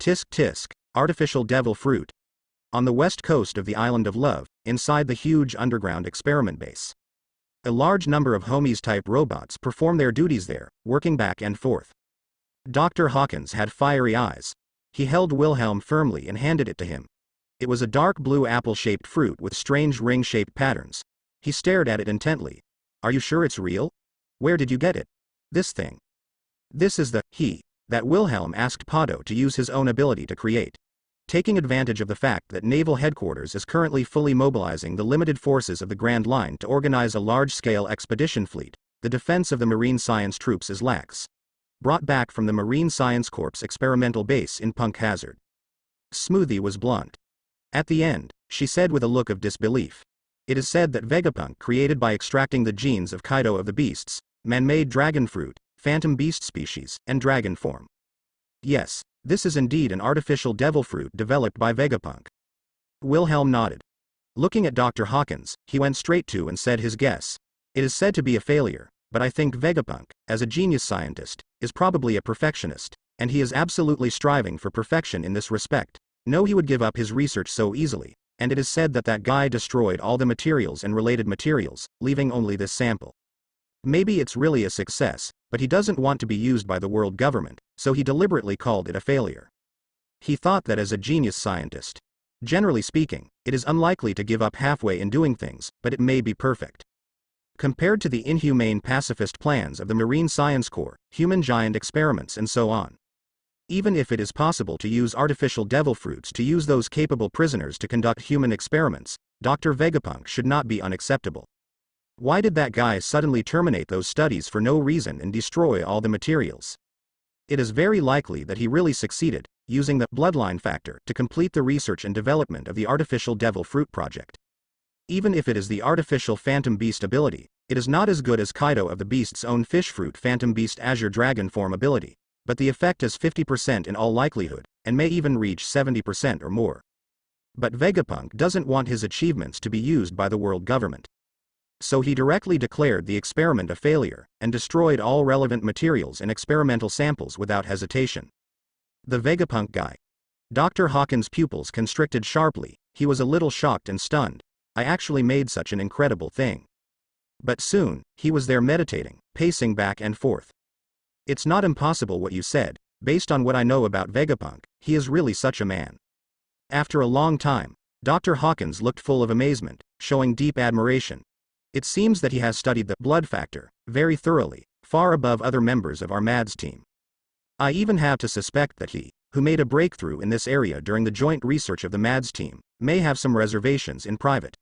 Tisk tisk, artificial devil fruit. On the west coast of the island of Love, inside the huge underground experiment base. A large number of Homies-type robots perform their duties there, working back and forth. Dr. Hawkins had fiery eyes. He held Wilhelm firmly and handed it to him. It was a dark blue apple-shaped fruit with strange ring-shaped patterns. He stared at it intently. Are you sure it's real? Where did you get it? This thing. This is the he that Wilhelm asked Pado to use his own ability to create. Taking advantage of the fact that Naval Headquarters is currently fully mobilizing the limited forces of the Grand Line to organize a large-scale expedition fleet, the defense of the Marine Science troops is lax. Brought back from the Marine Science Corps experimental base in Punk Hazard. Smoothie was blunt. At the end, she said with a look of disbelief. It is said that Vegapunk created by extracting the genes of Kaido of the beasts, man-made dragon fruit, phantom beast species, and dragon form. Yes, this is indeed an artificial devil fruit developed by Vegapunk. Wilhelm nodded. Looking at Dr. Hawkins, he went straight to and said his guess. It is said to be a failure, but I think Vegapunk, as a genius scientist, is probably a perfectionist, and he is absolutely striving for perfection in this respect. No, he would give up his research so easily, and it is said that that guy destroyed all the materials and related materials, leaving only this sample. Maybe it's really a success, but he doesn't want to be used by the world government, so he deliberately called it a failure. He thought that as a genius scientist, generally speaking, it is unlikely to give up halfway in doing things, but it may be perfect. Compared to the inhumane pacifist plans of the Marine Science Corps, human giant experiments and so on. Even if it is possible to use artificial devil fruits to use those capable prisoners to conduct human experiments, Dr. Vegapunk should not be unacceptable. Why did that guy suddenly terminate those studies for no reason and destroy all the materials? It is very likely that he really succeeded, using the bloodline factor to complete the research and development of the artificial devil fruit project. Even if it is the artificial phantom beast ability, it is not as good as Kaido of the beast's own fish fruit phantom beast azure dragon form ability, but the effect is 50% in all likelihood, and may even reach 70% or more. But Vegapunk doesn't want his achievements to be used by the world government. So he directly declared the experiment a failure, and destroyed all relevant materials and experimental samples without hesitation. The Vegapunk guy. Dr. Hawkins' pupils constricted sharply. He was a little shocked and stunned. I actually made such an incredible thing. But soon, he was there meditating, pacing back and forth. It's not impossible what you said. Based on what I know about Vegapunk, he is really such a man. After a long time, Dr. Hawkins looked full of amazement, showing deep admiration. It seems that he has studied the blood factor very thoroughly, far above other members of our MADS team. I even have to suspect that he, who made a breakthrough in this area during the joint research of the MADS team, may have some reservations in private.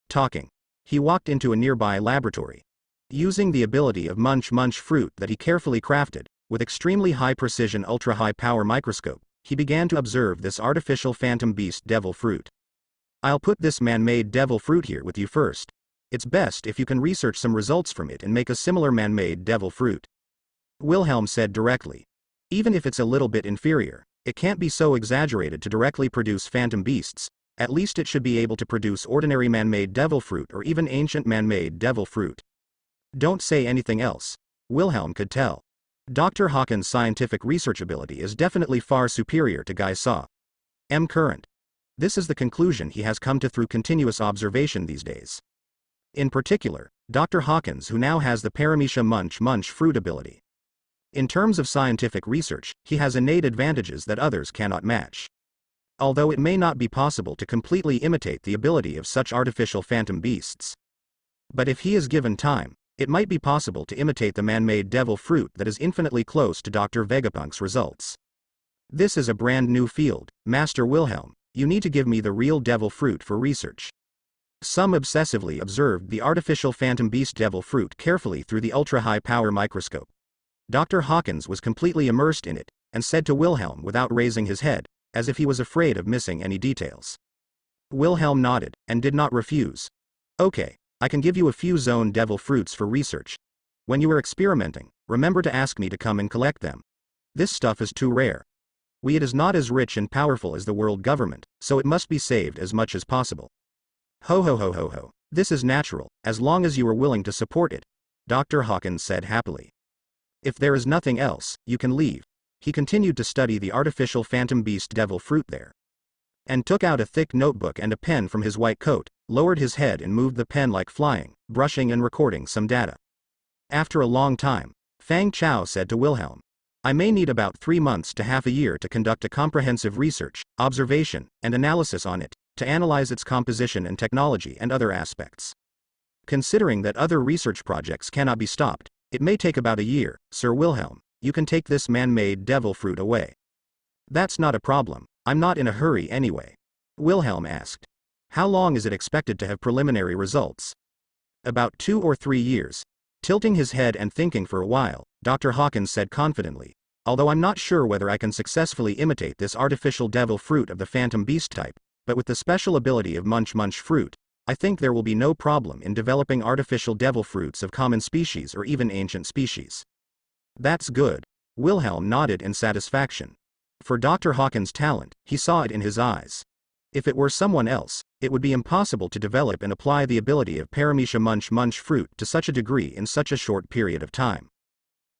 Talking. He walked into a nearby laboratory. Using the ability of munch fruit that he carefully crafted, with extremely high precision ultra-high power microscope, he began to observe this artificial phantom beast devil fruit. I'll put this man-made devil fruit here with you first. It's best if you can research some results from it and make a similar man-made devil fruit. Wilhelm said directly. Even if it's a little bit inferior, it can't be so exaggerated to directly produce phantom beasts. At least it should be able to produce ordinary man-made devil fruit or even ancient man-made devil fruit. Don't say anything else. Wilhelm could tell. Dr. Hawkins' scientific research ability is definitely far superior to Guy Saw. M. Current. This is the conclusion he has come to through continuous observation these days. In particular, Dr. Hawkins, who now has the Paramecia munch fruit ability. In terms of scientific research, he has innate advantages that others cannot match. Although it may not be possible to completely imitate the ability of such artificial phantom beasts. But if he is given time, it might be possible to imitate the man-made devil fruit that is infinitely close to Dr. Vegapunk's results. This is a brand new field, Master Wilhelm. You need to give me the real devil fruit for research. Some obsessively observed the artificial phantom beast devil fruit carefully through the ultra-high power microscope. Dr. Hawkins was completely immersed in it, and said to Wilhelm without raising his head, as if he was afraid of missing any details. Wilhelm nodded, and did not refuse. Okay, I can give you a few zone devil fruits for research. When you are experimenting, remember to ask me to come and collect them. This stuff is too rare. It is not as rich and powerful as the world government, so it must be saved as much as possible. Ho ho ho ho ho. This is natural, as long as you are willing to support it, Dr. Hawkins said happily. If there is nothing else, you can leave. he continued to study the artificial phantom beast devil fruit there. And took out a thick notebook and a pen from his white coat, lowered his head and moved the pen like flying, brushing and recording some data. After a long time, Fang Chao said to Wilhelm, "I may need about 3 months to half a year to conduct a comprehensive research, observation, and analysis on it, to analyze its composition and technology and other aspects. Considering that other research projects cannot be stopped, it may take about a year. Sir Wilhelm, you can take this man-made devil fruit away." "That's not a problem, I'm not in a hurry anyway." Wilhelm asked. "How long is it expected to have preliminary results?" "About 2 or 3 years. Tilting his head and thinking for a while, Dr. Hawkins said confidently, "Although I'm not sure whether I can successfully imitate this artificial devil fruit of the phantom beast type, but with the special ability of munch fruit, I think there will be no problem in developing artificial devil fruits of common species or even ancient species." "That's good." Wilhelm nodded in satisfaction. For Dr. Hawkins' talent, he saw it in his eyes. If it were someone else, it would be impossible to develop and apply the ability of paramecia munch fruit to such a degree in such a short period of time.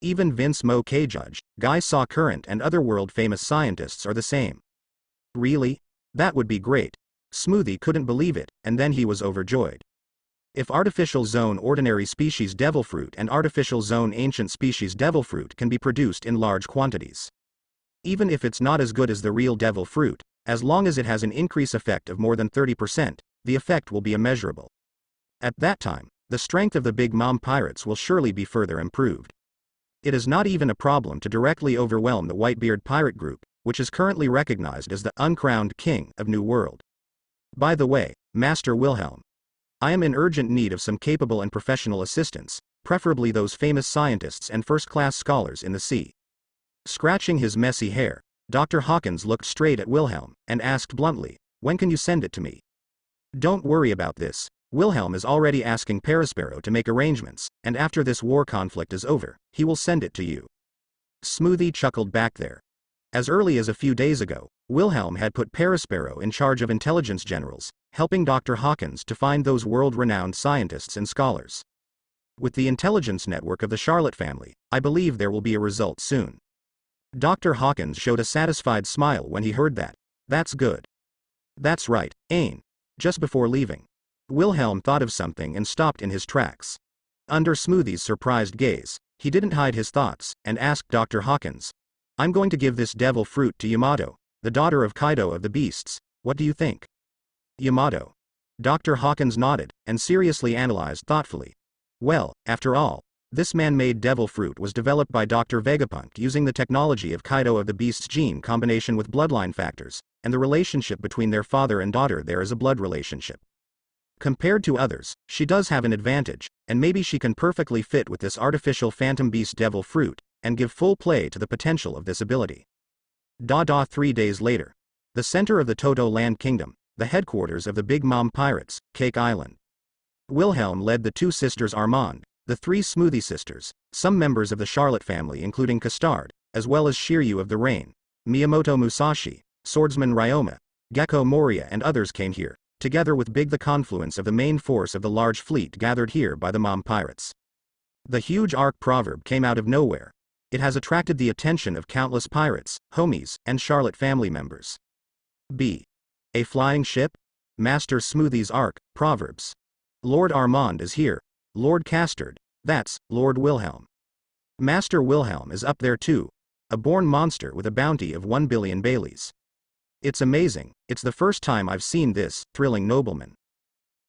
Even Vince Mo K-Judge, Guy Saw Current and other world-famous scientists are the same. "Really? That would be great." Smoothie couldn't believe it, and then he was overjoyed. If artificial zone ordinary species devil fruit and artificial zone ancient species devil fruit can be produced in large quantities, even if it's not as good as the real devil fruit, as long as it has an increase effect of more than 30%, the effect will be immeasurable. At that time, the strength of the Big Mom pirates will surely be further improved. It is not even a problem to directly overwhelm the Whitebeard pirate group, which is currently recognized as the uncrowned king of New World. By the way, Master Wilhelm, I am in urgent need of some capable and professional assistants, preferably those famous scientists and first-class scholars in the sea. Scratching his messy hair, Dr. Hawkins looked straight at Wilhelm, and asked bluntly, "When can you send it to me?" "Don't worry about this. Wilhelm is already asking Perispero to make arrangements, and after this war conflict is over, he will send it to you." Smoothie chuckled back there. As early as a few days ago, Wilhelm had put Perispero in charge of intelligence generals, helping Dr. Hawkins to find those world-renowned scientists and scholars. With the intelligence network of the Charlotte family, I believe there will be a result soon. Dr. Hawkins showed a satisfied smile when he heard that. "That's good." "That's right, Ain." Just before leaving, Wilhelm thought of something and stopped in his tracks. Under Smoothie's surprised gaze, he didn't hide his thoughts, and asked Dr. Hawkins, "I'm going to give this devil fruit to Yamato, the daughter of Kaido of the Beasts. What do you think?" "Yamato?" Dr. Hawkins nodded, and seriously analyzed thoughtfully. "Well, after all, this man-made devil fruit was developed by Dr. Vegapunk using the technology of Kaido of the Beast's gene combination with bloodline factors, and the relationship between their father and daughter there is a blood relationship. Compared to others, she does have an advantage, and maybe she can perfectly fit with this artificial phantom beast devil fruit, and give full play to the potential of this ability." 3 days later. The center of the Toto Land Kingdom, the headquarters of the Big Mom Pirates, Cake Island. Wilhelm led the 2 sisters Armand, the 3 Smoothie sisters, some members of the Charlotte family including Custard, as well as Shiryu of the Rain, Miyamoto Musashi, Swordsman Ryoma, Gecko Moria and others came here, together with the confluence of the main force of the large fleet gathered here by the Mom Pirates. The huge arc proverb came out of nowhere. It has attracted the attention of countless pirates, homies, and Charlotte family members. B. A flying ship? Master Smoothie's arc, proverbs. Lord Armand is here. Lord Castard, that's Lord Wilhelm. Master Wilhelm is up there too, a born monster with a bounty of 1 billion Baileys. It's amazing, it's the first time I've seen this thrilling nobleman.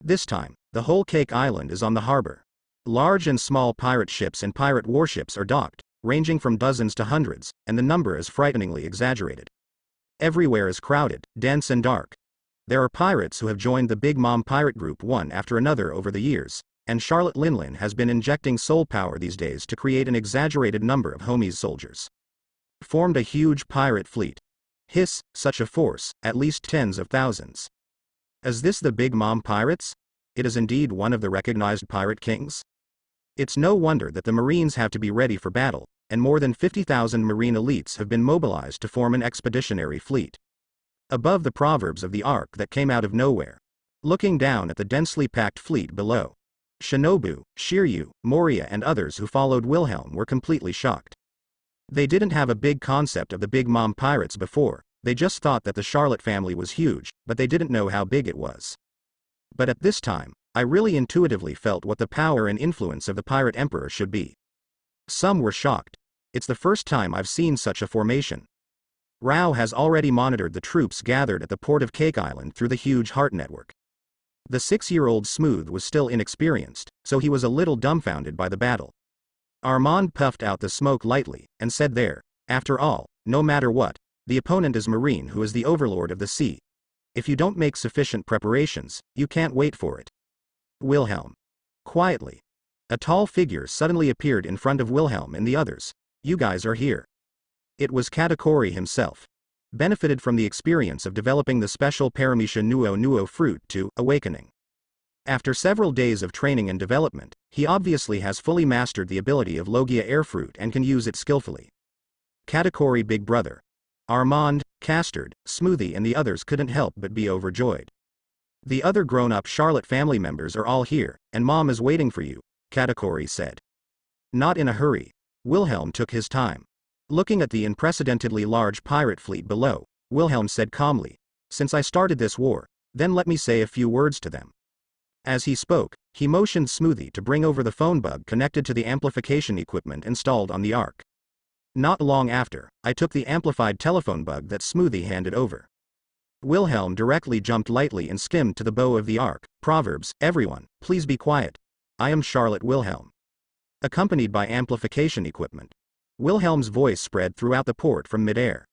This time, the whole Cake Island is on the harbor. Large and small pirate ships and pirate warships are docked, ranging from dozens to hundreds, and the number is frighteningly exaggerated. Everywhere is crowded, dense and dark. There are pirates who have joined the Big Mom pirate group one after another over the years, and Charlotte Linlin has been injecting soul power these days to create an exaggerated number of homies soldiers. Formed a huge pirate fleet. Hiss, such a force, at least tens of thousands. Is this the Big Mom pirates? It is indeed one of the recognized pirate kings. It's no wonder that the Marines have to be ready for battle, and more than 50,000 Marine elites have been mobilized to form an expeditionary fleet. Above the proverbs of the ark that came out of nowhere. Looking down at the densely packed fleet below. Shinobu, Shiryu, Moria and others who followed Wilhelm were completely shocked. They didn't have a big concept of the Big Mom pirates before, they just thought that the Charlotte family was huge, but they didn't know how big it was. But at this time, I really intuitively felt what the power and influence of the pirate emperor should be. Some were shocked. It's the first time I've seen such a formation. Rao has already monitored the troops gathered at the port of Cake Island through the huge heart network. The 6-year-old Smooth was still inexperienced, so he was a little dumbfounded by the battle. Armand puffed out the smoke lightly, and said there, after all, no matter what, the opponent is Marine, who is the overlord of the sea. If you don't make sufficient preparations, you can't wait for it. Wilhelm. Quietly. A tall figure suddenly appeared in front of Wilhelm and the others. You guys are here. It was Katakuri himself. Benefited from the experience of developing the special Paramecia Nuo fruit to Awakening. After several days of training and development, he obviously has fully mastered the ability of Logia air fruit and can use it skillfully. Katakuri big brother. Armand, Castard, Smoothie and the others couldn't help but be overjoyed. The other grown-up Charlotte family members are all here, and Mom is waiting for you, Katakuri said. Not in a hurry. Wilhelm took his time. Looking at the unprecedentedly large pirate fleet below, Wilhelm said calmly, since I started this war, then let me say a few words to them. As he spoke, he motioned Smoothie to bring over the phone bug connected to the amplification equipment installed on the Ark. Not long after, I took the amplified telephone bug that Smoothie handed over. Wilhelm directly jumped lightly and skimmed to the bow of the Ark. Proverbs, everyone, please be quiet. I am Charlotte Wilhelm. Accompanied by amplification equipment. Wilhelm's voice spread throughout the port from midair.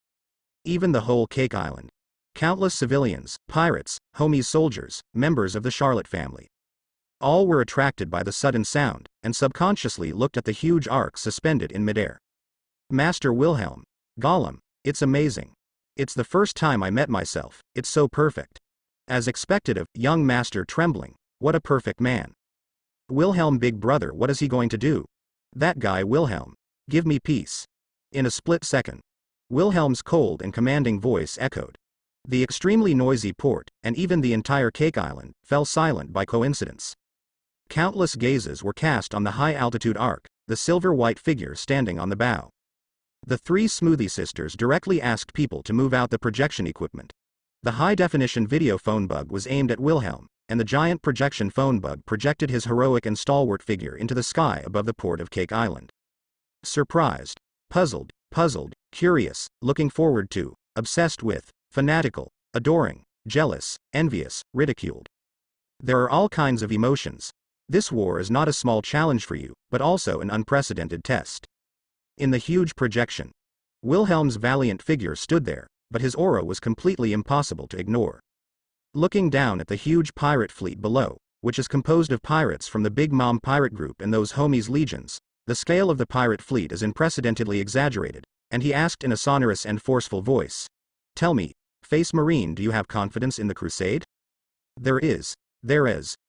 Even the whole Cake Island. Countless civilians, pirates, homies soldiers, members of the Charlotte family. All were attracted by the sudden sound, and subconsciously looked at the huge Ark suspended in midair. Master Wilhelm. Gollum, it's amazing. It's the first time I met myself, it's so perfect. As expected of, young Master trembling, what a perfect man. Wilhelm big brother, what is he going to do? That guy Wilhelm. Give me peace. In a split second. Wilhelm's cold and commanding voice echoed. The extremely noisy port, and even the entire Cake Island, fell silent by coincidence. Countless gazes were cast on the high-altitude Ark, the silver-white figure standing on the bow. The 3 Smoothie sisters directly asked people to move out the projection equipment. The high-definition video phone bug was aimed at Wilhelm, and the giant projection phone bug projected his heroic and stalwart figure into the sky above the port of Cake Island. Surprised, puzzled, curious, looking forward to, obsessed with, fanatical, adoring, jealous, envious, ridiculed. There are all kinds of emotions. This war is not a small challenge for you, but also an unprecedented test. In the huge projection, Wilhelm's valiant figure stood there, but his aura was completely impossible to ignore. Looking down at the huge pirate fleet below, which is composed of pirates from the Big Mom pirate group and those homies legions, the scale of the pirate fleet is unprecedentedly exaggerated, and he asked in a sonorous and forceful voice, tell me, Face Marine, do you have confidence in the crusade? There is,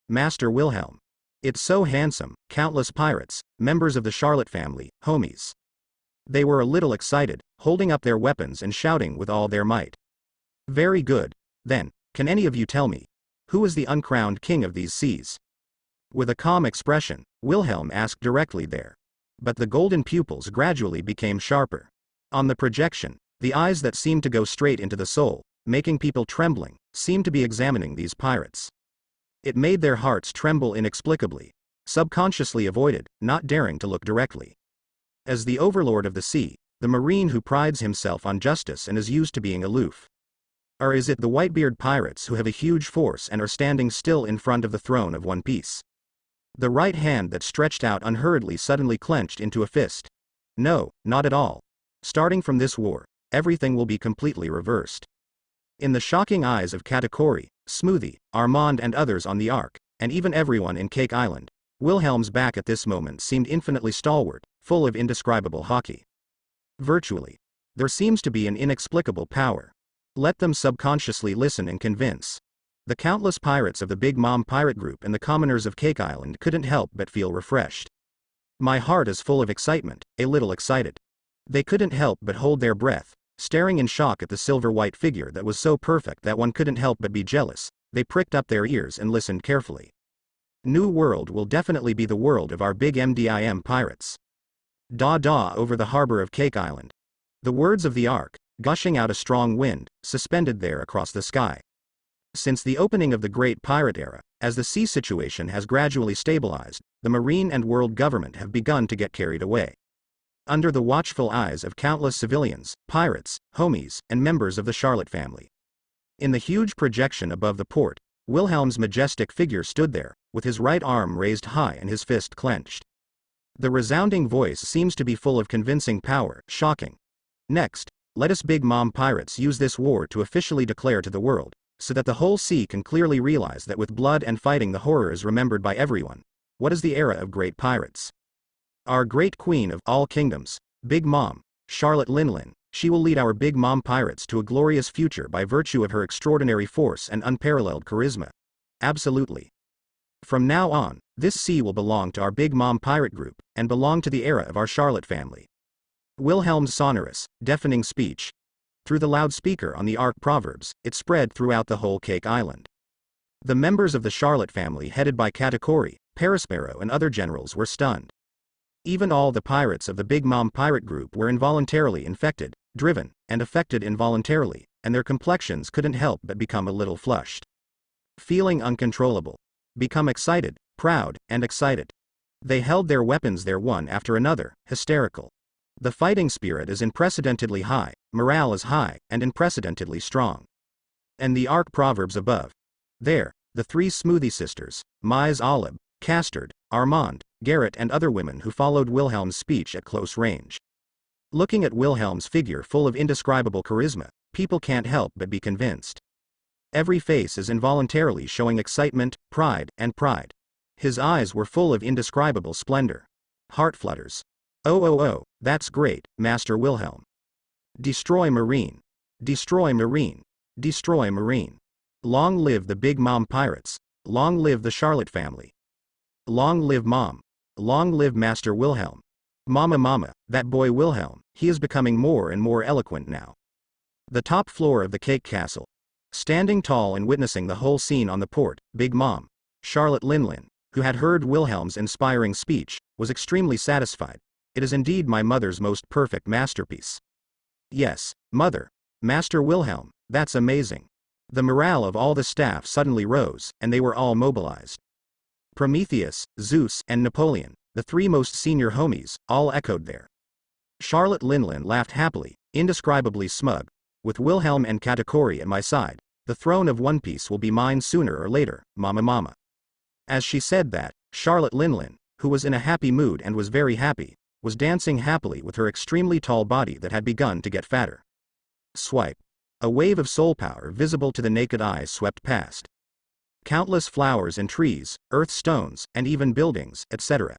Master Wilhelm. It's so handsome, countless pirates, members of the Charlotte family, homies. They were a little excited, holding up their weapons and shouting with all their might. Very good, then, can any of you tell me, who is the uncrowned king of these seas? With a calm expression, Wilhelm asked directly there. But the golden pupils gradually became sharper. On the projection, the eyes that seemed to go straight into the soul, making people trembling, seemed to be examining these pirates. It made their hearts tremble inexplicably, subconsciously avoided, not daring to look directly. As the overlord of the sea, the marine who prides himself on justice and is used to being aloof. Or is it the Whitebeard pirates who have a huge force and are standing still in front of the throne of One Piece? The right hand that stretched out unhurriedly suddenly clenched into a fist. No, not at all. Starting from this war, everything will be completely reversed. In the shocking eyes of Katakuri, Smoothie, Armand and others on the Ark, and even everyone in Cake Island, Wilhelm's back at this moment seemed infinitely stalwart, full of indescribable hockey. Virtually. There seems to be an inexplicable power. Let them subconsciously listen and convince. The countless pirates of the Big Mom pirate group and the commoners of Cake Island couldn't help but feel refreshed. My heart is full of excitement, a little excited. They couldn't help but hold their breath, staring in shock at the silver-white figure that was so perfect that one couldn't help but be jealous. They pricked up their ears and listened carefully. New world will definitely be the world of our big MDIM pirates. Da da over the harbor of Cake Island. The words of the ark, gushing out a strong wind, suspended there across the sky. Since the opening of the Great Pirate Era, as the sea situation has gradually stabilized, the marine and world government have begun to get carried away. Under the watchful eyes of countless civilians, pirates, homies, and members of the Charlotte family. In the huge projection above the port, Wilhelm's majestic figure stood there, with his right arm raised high and his fist clenched. The resounding voice seems to be full of convincing power. Shocking. Next, let us Big Mom pirates use this war to officially declare to the world, so that the whole sea can clearly realize that with blood and fighting the horror is remembered by everyone. What is the era of great pirates? Our great queen of all kingdoms, Big Mom, Charlotte Linlin, she will lead our Big Mom pirates to a glorious future by virtue of her extraordinary force and unparalleled charisma. Absolutely. From now on, this sea will belong to our Big Mom pirate group, and belong to the era of our Charlotte family. Wilhelm's sonorous, deafening speech. Through the loudspeaker on the Ark Proverbs, it spread throughout the whole Cake Island. The members of the Charlotte family headed by Katakuri, Perispero and other generals were stunned. Even all the pirates of the Big Mom pirate group were involuntarily infected, driven, and affected involuntarily, and their complexions couldn't help but become a little flushed. Feeling uncontrollable. Become excited, proud, and excited. They held their weapons there one after another, hysterical. The fighting spirit is unprecedentedly high, morale is high, and unprecedentedly strong. And the Ark Proverbs above. There, the three Smoothie sisters, Mise Olive, Castard, Armand, Garrett and other women who followed Wilhelm's speech at close range. Looking at Wilhelm's figure full of indescribable charisma, people can't help but be convinced. Every face is involuntarily showing excitement, pride, and pride. His eyes were full of indescribable splendor. Heart flutters. Oh, that's great, Master Wilhelm. Destroy Marine. Destroy Marine. Destroy Marine. Long live the Big Mom pirates. Long live the Charlotte family. Long live Mom. Long live Master Wilhelm. Mama, that boy Wilhelm, he is becoming more and more eloquent now. The top floor of the Cake Castle. Standing tall and witnessing the whole scene on the port, Big Mom, Charlotte Linlin, who had heard Wilhelm's inspiring speech, was extremely satisfied. It is indeed my mother's most perfect masterpiece. Yes, mother, Master Wilhelm, that's amazing. The morale of all the staff suddenly rose, and they were all mobilized. Prometheus, Zeus, and Napoleon, the three most senior homies, all echoed there. Charlotte Linlin laughed happily, indescribably smug. With Wilhelm and Katakuri at my side, the throne of One Piece will be mine sooner or later, mama. As she said that, Charlotte Linlin, who was in a happy mood and was very happy, was dancing happily with her extremely tall body that had begun to get fatter. Swipe. A wave of soul power visible to the naked eye swept past. Countless flowers and trees, earth stones, and even buildings, etc.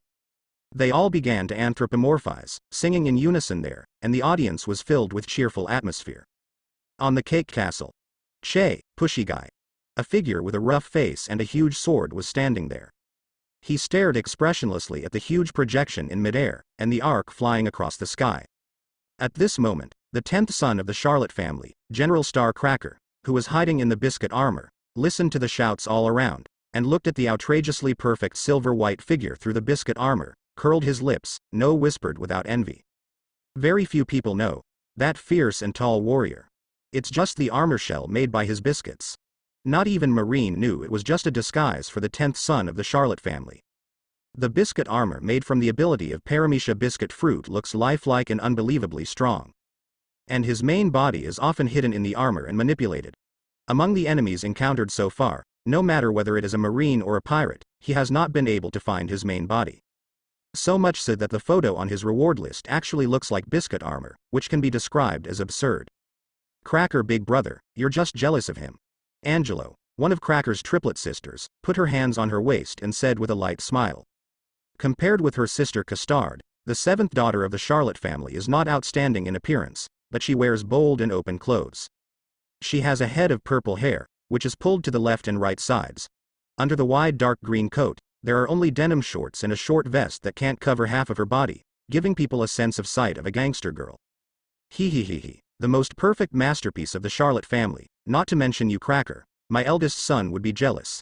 They all began to anthropomorphize, singing in unison there, and the audience was filled with cheerful atmosphere. On the Cake Castle. Che, pushy guy. A figure with a rough face and a huge sword was standing there. He stared expressionlessly at the huge projection in midair, and the ark flying across the sky. At this moment, the 10th son of the Charlotte family, General Star Cracker, who was hiding in the biscuit armor, listened to the shouts all around, and looked at the outrageously perfect silver-white figure through the biscuit armor, curled his lips, no whispered without envy. Very few people know that fierce and tall warrior. It's just the armor shell made by his biscuits. Not even Marine knew it was just a disguise for the 10th son of the Charlotte family. The biscuit armor made from the ability of Paramecia biscuit fruit looks lifelike and unbelievably strong. And his main body is often hidden in the armor and manipulated. Among the enemies encountered so far, no matter whether it is a Marine or a pirate, he has not been able to find his main body. So much so that the photo on his reward list actually looks like biscuit armor, which can be described as absurd. Cracker big brother, you're just jealous of him. Angelo, one of Cracker's triplet sisters, put her hands on her waist and said with a light smile. Compared with her sister Castard, the 7th daughter of the Charlotte family is not outstanding in appearance, but she wears bold and open clothes. She has a head of purple hair, which is pulled to the left and right sides. Under the wide dark green coat, there are only denim shorts and a short vest that can't cover half of her body, giving people a sense of sight of a gangster girl. He. The most perfect masterpiece of the Charlotte family, not to mention you Cracker, my eldest son would be jealous.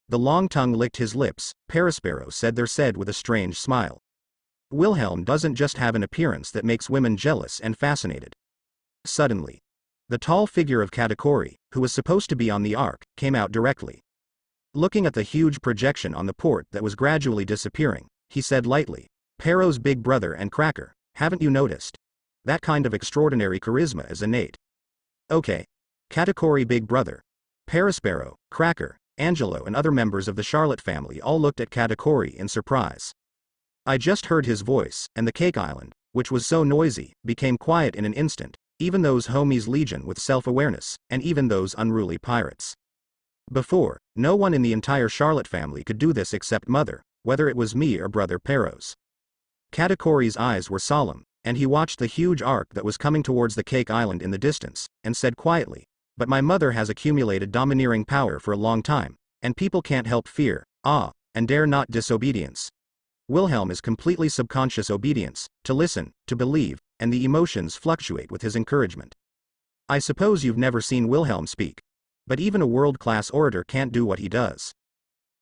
The long tongue licked his lips, Perispero said with a strange smile. Wilhelm doesn't just have an appearance that makes women jealous and fascinated. Suddenly, the tall figure of Katakuri, who was supposed to be on the ark, came out directly. Looking at the huge projection on the port that was gradually disappearing, he said lightly, "Pero's big brother and Cracker, haven't you noticed? That kind of extraordinary charisma is innate." Okay. Katakuri big brother. Perospero, Cracker, Angelo and other members of the Charlotte family all looked at Katakuri in surprise. I just heard his voice, and the Cake Island, which was so noisy, became quiet in an instant, even those homies legion with self-awareness, and even those unruly pirates. Before, no one in the entire Charlotte family could do this except Mother, whether it was me or Brother Peros. Katakuri's eyes were solemn, and he watched the huge ark that was coming towards the Cake Island in the distance, and said quietly, "But my mother has accumulated domineering power for a long time, and people can't help fear, awe, and dare not disobedience. Wilhelm is completely subconscious obedience, to listen, to believe, and the emotions fluctuate with his encouragement. I suppose you've never seen Wilhelm speak. But even a world-class orator can't do what he does."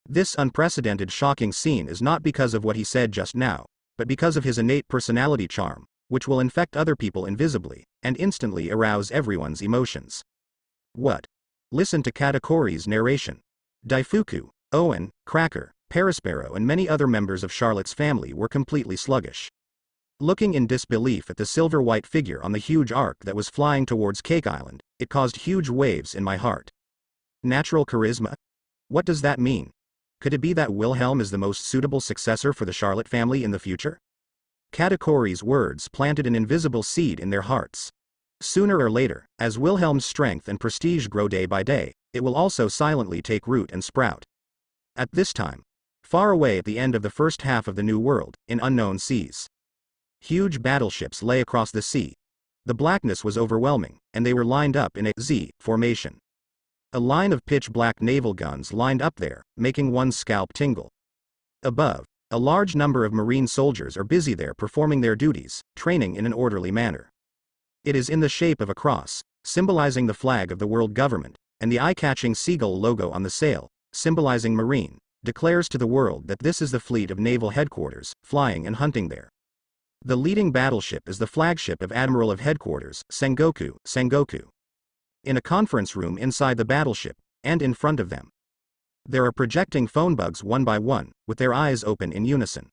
This unprecedented shocking scene is not because of what he said just now, but because of his innate personality charm, which will infect other people invisibly, and instantly arouse everyone's emotions. What? Listen to Katakuri's narration. Daifuku, Owen, Cracker, Perospero and many other members of Charlotte's family were completely sluggish. Looking in disbelief at the silver-white figure on the huge ark that was flying towards Cake Island, it caused huge waves in my heart. Natural charisma? What does that mean? Could it be that Wilhelm is the most suitable successor for the Charlotte family in the future? Katakuri's words planted an invisible seed in their hearts. Sooner or later, as Wilhelm's strength and prestige grow day by day, it will also silently take root and sprout. At this time, far away at the end of the first half of the New World, in unknown seas, huge battleships lay across the sea. The blackness was overwhelming, and they were lined up in a Z formation. A line of pitch-black naval guns lined up there, making one's scalp tingle. Above, a large number of Marine soldiers are busy there performing their duties, training in an orderly manner. It is in the shape of a cross, symbolizing the flag of the world government, and the eye-catching seagull logo on the sail, symbolizing Marine, declares to the world that this is the fleet of naval headquarters, flying and hunting there. The leading battleship is the flagship of Admiral of Headquarters, Sengoku. In a conference room inside the battleship, and in front of them, there are projecting phone bugs one by one, with their eyes open in unison.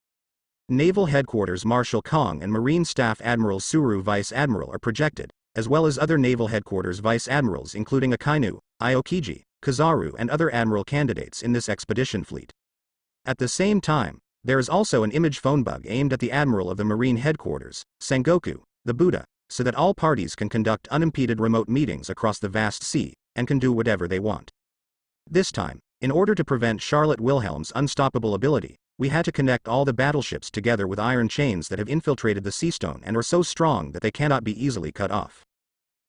Naval Headquarters Marshal Kong and Marine Staff Admiral Suru Vice Admiral are projected, as well as other Naval Headquarters Vice Admirals including Akainu, Aokiji, Kizaru and other admiral candidates in this expedition fleet. At the same time, there is also an image phone bug aimed at the Admiral of the Marine Headquarters, Sengoku, the Buddha, so that all parties can conduct unimpeded remote meetings across the vast sea, and can do whatever they want. This time, in order to prevent Charlotte Wilhelm's unstoppable ability, we had to connect all the battleships together with iron chains that have infiltrated the seastone and are so strong that they cannot be easily cut off.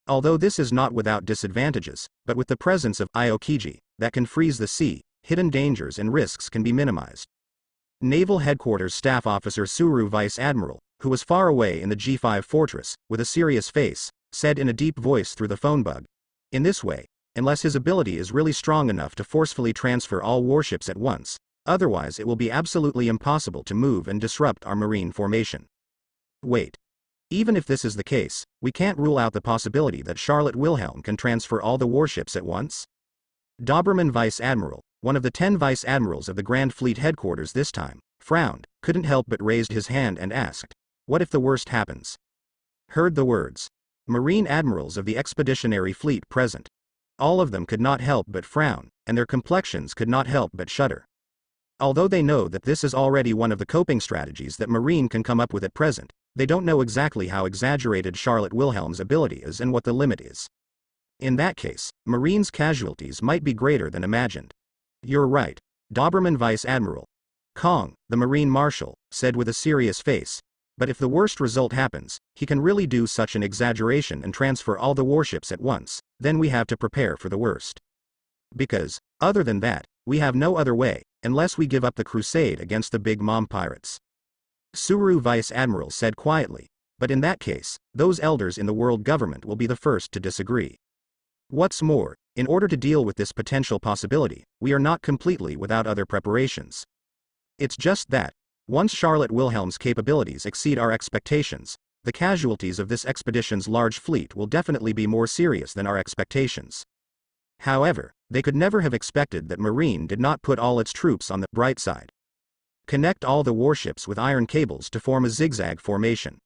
Although this is not without disadvantages, but with the presence of Aokiji, that can freeze the sea, hidden dangers and risks can be minimized. Naval Headquarters Staff Officer Suru Vice Admiral, who was far away in the G5 fortress, with a serious face, said in a deep voice through the phone bug, "In this way, unless his ability is really strong enough to forcefully transfer all warships at once, otherwise it will be absolutely impossible to move and disrupt our marine formation." Wait. Even if this is the case, we can't rule out the possibility that Charlotte Wilhelm can transfer all the warships at once? Doberman Vice Admiral, one of the 10 Vice Admirals of the Grand Fleet Headquarters this time, frowned, couldn't help but raised his hand and asked, "What if the worst happens?" Heard the words. Marine Admirals of the Expeditionary Fleet present. All of them could not help but frown, and their complexions could not help but shudder. Although they know that this is already one of the coping strategies that Marine can come up with at present, they don't know exactly how exaggerated Charlotte Wilhelm's ability is and what the limit is. In that case, Marine's casualties might be greater than imagined. You're right, Doberman Vice Admiral. Kong, the Marine Marshal, said with a serious face, but if the worst result happens, he can really do such an exaggeration and transfer all the warships at once, then we have to prepare for the worst. Because, other than that, we have no other way, unless we give up the crusade against the Big Mom pirates. Suru Vice Admiral said quietly, but in that case, those elders in the world government will be the first to disagree. What's more, in order to deal with this potential possibility, we are not completely without other preparations. It's just that, Once Charlotte Wilhelm's capabilities exceed our expectations, the casualties of this expedition's large fleet will definitely be more serious than our expectations. However, they could never have expected that Marine did not put all its troops on the bright side. Connect all the warships with iron cables to form a zigzag formation.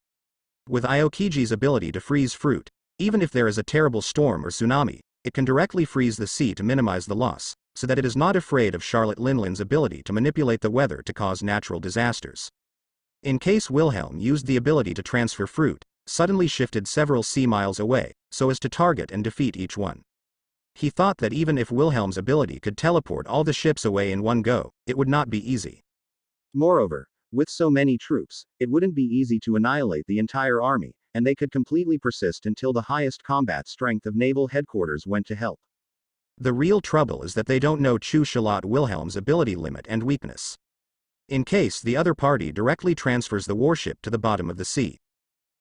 With Aokiji's ability to freeze fruit, even if there is a terrible storm or tsunami, it can directly freeze the sea to minimize the loss, so that it is not afraid of Charlotte Linlin's ability to manipulate the weather to cause natural disasters. In case Wilhelm used the ability to transfer fruit, suddenly shifted several sea miles away, so as to target and defeat each one. He thought that even if Wilhelm's ability could teleport all the ships away in one go, it would not be easy. Moreover, with so many troops, it wouldn't be easy to annihilate the entire army, and they could completely persist until the highest combat strength of naval headquarters went to help. The real trouble is that they don't know Charlotte Wilhelm's ability limit and weakness. In case the other party directly transfers the warship to the bottom of the sea,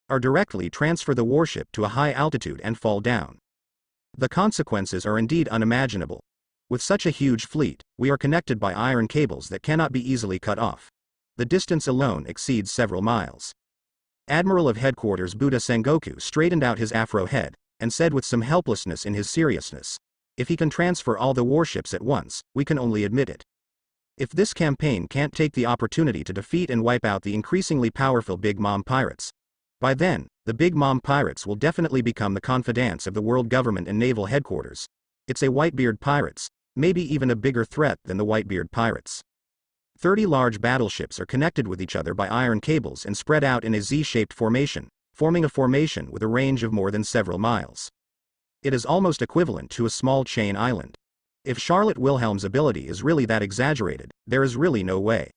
or directly transfer the warship to a high altitude and fall down, the consequences are indeed unimaginable. With such a huge fleet, we are connected by iron cables that cannot be easily cut off. The distance alone exceeds several miles. Admiral of Headquarters Buddha Sengoku straightened out his afro head, and said with some helplessness in his seriousness, "If he can transfer all the warships at once, we can only admit it. If this campaign can't take the opportunity to defeat and wipe out the increasingly powerful Big Mom pirates, by then, the Big Mom pirates will definitely become the confidants of the world government and naval headquarters. It's a Whitebeard pirates, maybe even a bigger threat than the Whitebeard pirates." 30 large battleships are connected with each other by iron cables and spread out in a Z-shaped formation, forming a formation with a range of more than several miles. It is almost equivalent to a small chain island. If Charlotte Wilhelm's ability is really that exaggerated, there is really no way.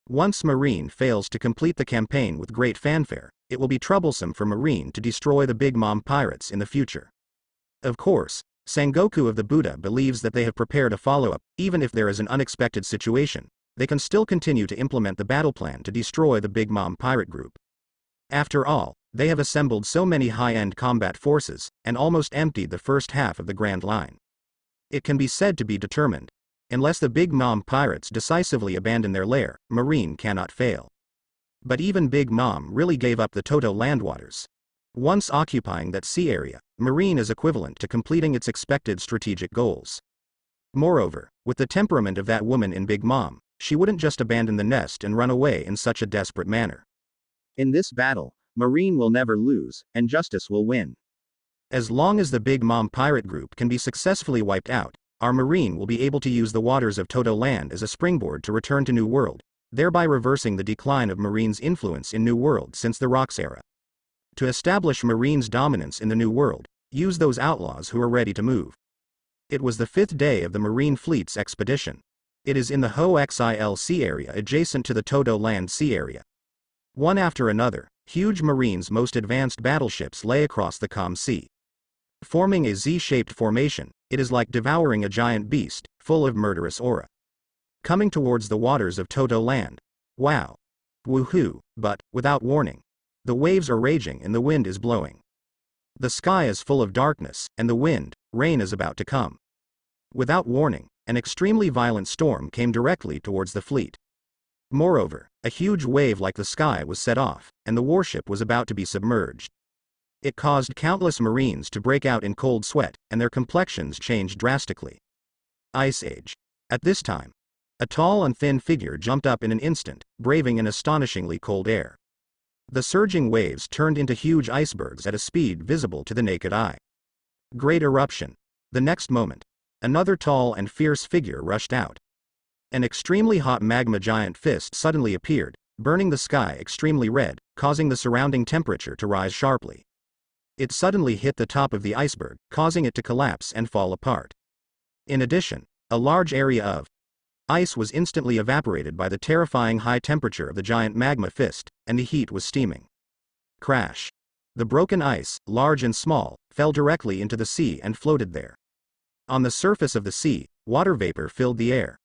Once Marine fails to complete the campaign with great fanfare, it will be troublesome for Marine to destroy the Big Mom pirates in the future. Of course, Sengoku of the Buddha believes that they have prepared a follow-up. Even if there is an unexpected situation, they can still continue to implement the battle plan to destroy the Big Mom pirate group. After all, they have assembled so many high-end combat forces, and almost emptied the first half of the Grand Line. It can be said to be determined. Unless the Big Mom pirates decisively abandon their lair, Marine cannot fail. But even Big Mom really gave up the Toto landwaters. Once occupying that sea area, Marine is equivalent to completing its expected strategic goals. Moreover, with the temperament of that woman in Big Mom, she wouldn't just abandon the nest and run away in such a desperate manner. In this battle, Marine will never lose, and justice will win. As long as the Big Mom pirate group can be successfully wiped out, our Marine will be able to use the waters of Toto Land as a springboard to return to New World, thereby reversing the decline of Marine's influence in New World since the Rocks era. To establish Marine's dominance in the New World, use those outlaws who are ready to move. It was the 5th day of the Marine Fleet's expedition. It is in the Ho-Xil Sea area adjacent to the Toto Land Sea area. One after another, huge Marine's most advanced battleships lay across the calm sea. Forming a Z-shaped formation, it is like devouring a giant beast, full of murderous aura. Coming towards the waters of Toto Land. Wow. Woohoo, but, without warning. The waves are raging and the wind is blowing. The sky is full of darkness, and the wind, rain is about to come. Without warning, an extremely violent storm came directly towards the fleet. Moreover, a huge wave like the sky was set off, and the warship was about to be submerged. It caused countless Marines to break out in cold sweat, and their complexions changed drastically. Ice Age. At this time, a tall and thin figure jumped up in an instant, braving an astonishingly cold air. The surging waves turned into huge icebergs at a speed visible to the naked eye. Great eruption. The next moment, another tall and fierce figure rushed out. An extremely hot magma giant fist suddenly appeared, burning the sky extremely red, causing the surrounding temperature to rise sharply. It suddenly hit the top of the iceberg, causing it to collapse and fall apart. In addition, a large area of ice was instantly evaporated by the terrifying high temperature of the giant magma fist, and the heat was steaming. Crash. The broken ice, large and small, fell directly into the sea and floated there. On the surface of the sea, water vapor filled the air.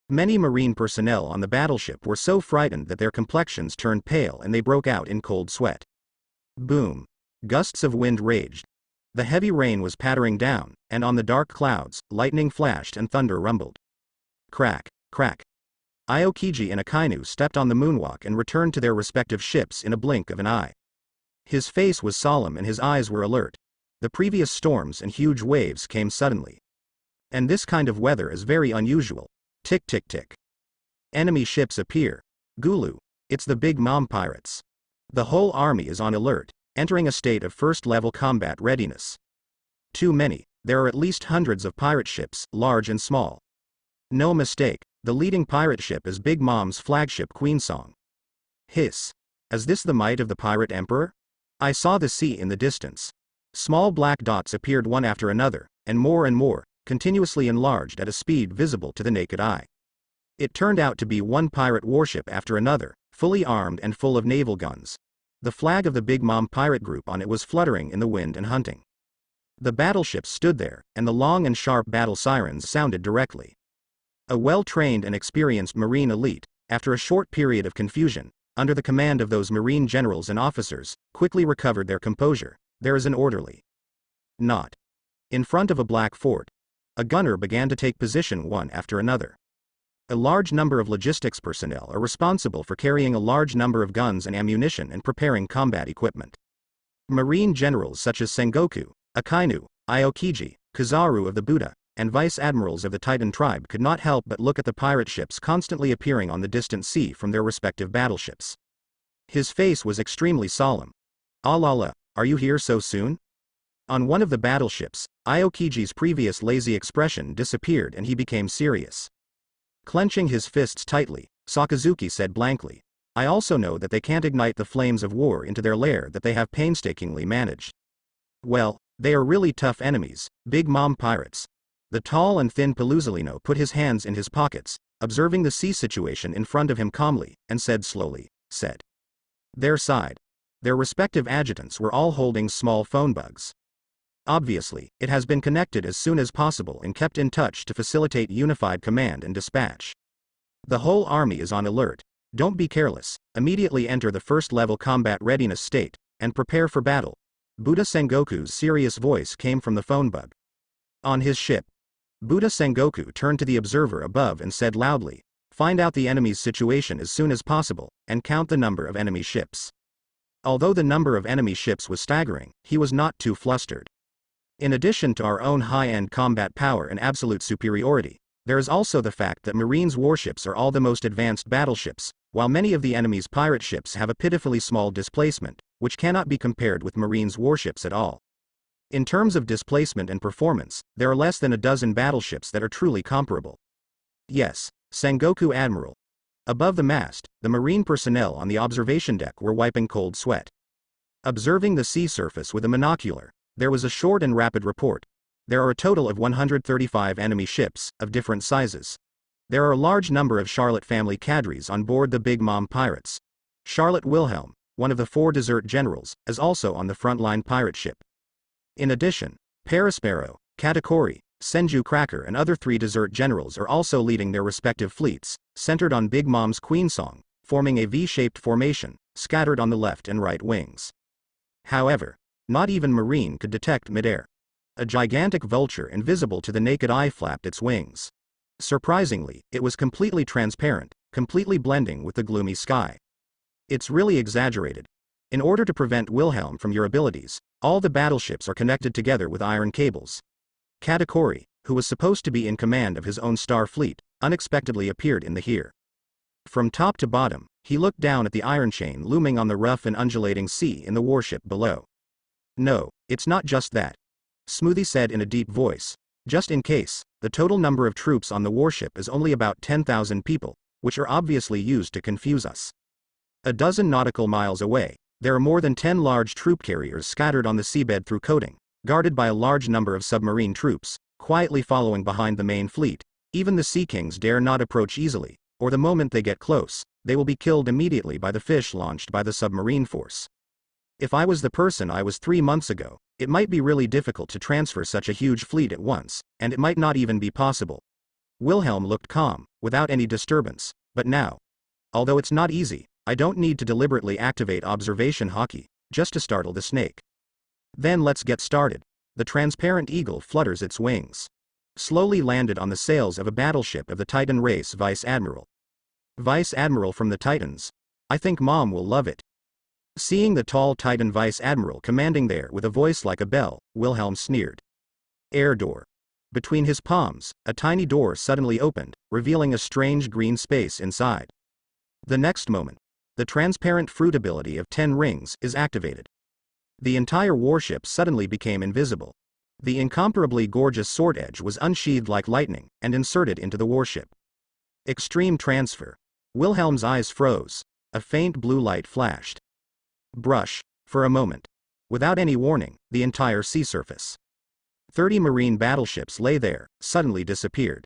Many Marine personnel on the battleship were so frightened that their complexions turned pale and they broke out in cold sweat. Boom. Gusts of wind raged. The heavy rain was pattering down, and on the dark clouds, lightning flashed and thunder rumbled. Crack, crack. Aokiji and Akainu stepped on the moonwalk and returned to their respective ships in a blink of an eye. His face was solemn and his eyes were alert. The previous storms and huge waves came suddenly. And this kind of weather is very unusual. Tick tick tick. Enemy ships appear. Gulu, it's the Big Mom pirates. The whole army is on alert, entering a state of first-level combat readiness. Too many, there are at least hundreds of pirate ships, large and small. No mistake, the leading pirate ship is Big Mom's flagship Queensong. Hiss. Is this the might of the pirate emperor? I saw the sea in the distance. Small black dots appeared one after another, and more, continuously enlarged at a speed visible to the naked eye. It turned out to be one pirate warship after another, fully armed and full of naval guns. The flag of the Big Mom pirate group on it was fluttering in the wind and hunting. The battleships stood there, and the long and sharp battle sirens sounded directly. A well-trained and experienced marine elite, after a short period of confusion, under the command of those marine generals and officers, quickly recovered their composure. There is an orderly knot. In front of a black fort, a gunner began to take position one after another. A large number of logistics personnel are responsible for carrying a large number of guns and ammunition and preparing combat equipment. Marine generals such as Sengoku, Akainu, Aokiji, Kizaru of the Buddha, and vice admirals of the Titan tribe could not help but look at the pirate ships constantly appearing on the distant sea from their respective battleships. His face was extremely solemn. "Alala, are you here so soon?" On one of the battleships, Aokiji's previous lazy expression disappeared and he became serious. Clenching his fists tightly, Sakazuki said blankly, "I also know that they can't ignite the flames of war into their lair that they have painstakingly managed. Well, they are really tough enemies, Big Mom pirates." The tall and thin Peluzalino put his hands in his pockets, observing the sea situation in front of him calmly, and said slowly, Their side. Their respective adjutants were all holding small phone bugs. Obviously, it has been connected as soon as possible and kept in touch to facilitate unified command and dispatch. The whole army is on alert. Don't be careless, immediately enter the first-level combat readiness state, and prepare for battle. Buddha Sengoku's serious voice came from the phone bug. On his ship, Buddha Sengoku turned to the observer above and said loudly, "Find out the enemy's situation as soon as possible, and count the number of enemy ships." Although the number of enemy ships was staggering, he was not too flustered. In addition to our own high-end combat power and absolute superiority, there is also the fact that Marines' warships are all the most advanced battleships, while many of the enemy's pirate ships have a pitifully small displacement, which cannot be compared with Marines' warships at all. In terms of displacement and performance, there are less than a dozen battleships that are truly comparable. Yes, Sengoku Admiral. Above the mast, the marine personnel on the observation deck were wiping cold sweat. Observing the sea surface with a monocular, there was a short and rapid report. There are a total of 135 enemy ships, of different sizes. There are a large number of Charlotte family cadres on board the Big Mom pirates. Charlotte Wilhelm, one of the 4 desert generals, is also on the frontline pirate ship. In addition, Perispero, Katakuri, Senju Cracker and other 3 desert generals are also leading their respective fleets, centered on Big Mom's Queensong, forming a V-shaped formation, scattered on the left and right wings. However, not even Marine could detect midair. A gigantic vulture invisible to the naked eye flapped its wings. Surprisingly, it was completely transparent, completely blending with the gloomy sky. It's really exaggerated. In order to prevent Wilhelm from your abilities, all the battleships are connected together with iron cables. Katakuri, who was supposed to be in command of his own star fleet, unexpectedly appeared in the here. From top to bottom, he looked down at the iron chain looming on the rough and undulating sea in the warship below. "No, it's not just that," Smoothie said in a deep voice. "Just in case, the total number of troops on the warship is only about 10,000 people, which are obviously used to confuse us. A dozen nautical miles away, there are more than 10 large troop carriers scattered on the seabed through coating, guarded by a large number of submarine troops, quietly following behind the main fleet. Even the Sea Kings dare not approach easily, or the moment they get close, they will be killed immediately by the fish launched by the submarine force. If I was the person I was 3 months ago, it might be really difficult to transfer such a huge fleet at once, and it might not even be possible." Wilhelm looked calm, without any disturbance, but now, although it's not easy, I don't need to deliberately activate observation hockey, just to startle the snake. Then let's get started. The transparent eagle flutters its wings. Slowly landed on the sails of a battleship of the Titan race Vice Admiral. Vice Admiral from the Titans. I think Mom will love it. Seeing the tall Titan Vice Admiral commanding there with a voice like a bell, Wilhelm sneered. Air door. Between his palms, a tiny door suddenly opened, revealing a strange green space inside. The next moment, the transparent fruit ability of 10 rings is activated. The entire warship suddenly became invisible. The incomparably gorgeous sword edge was unsheathed like lightning and inserted into the warship. Extreme transfer. Wilhelm's eyes froze. A faint blue light flashed. Brush. For a moment. Without any warning, the entire sea surface. 30 marine battleships lay there, suddenly disappeared.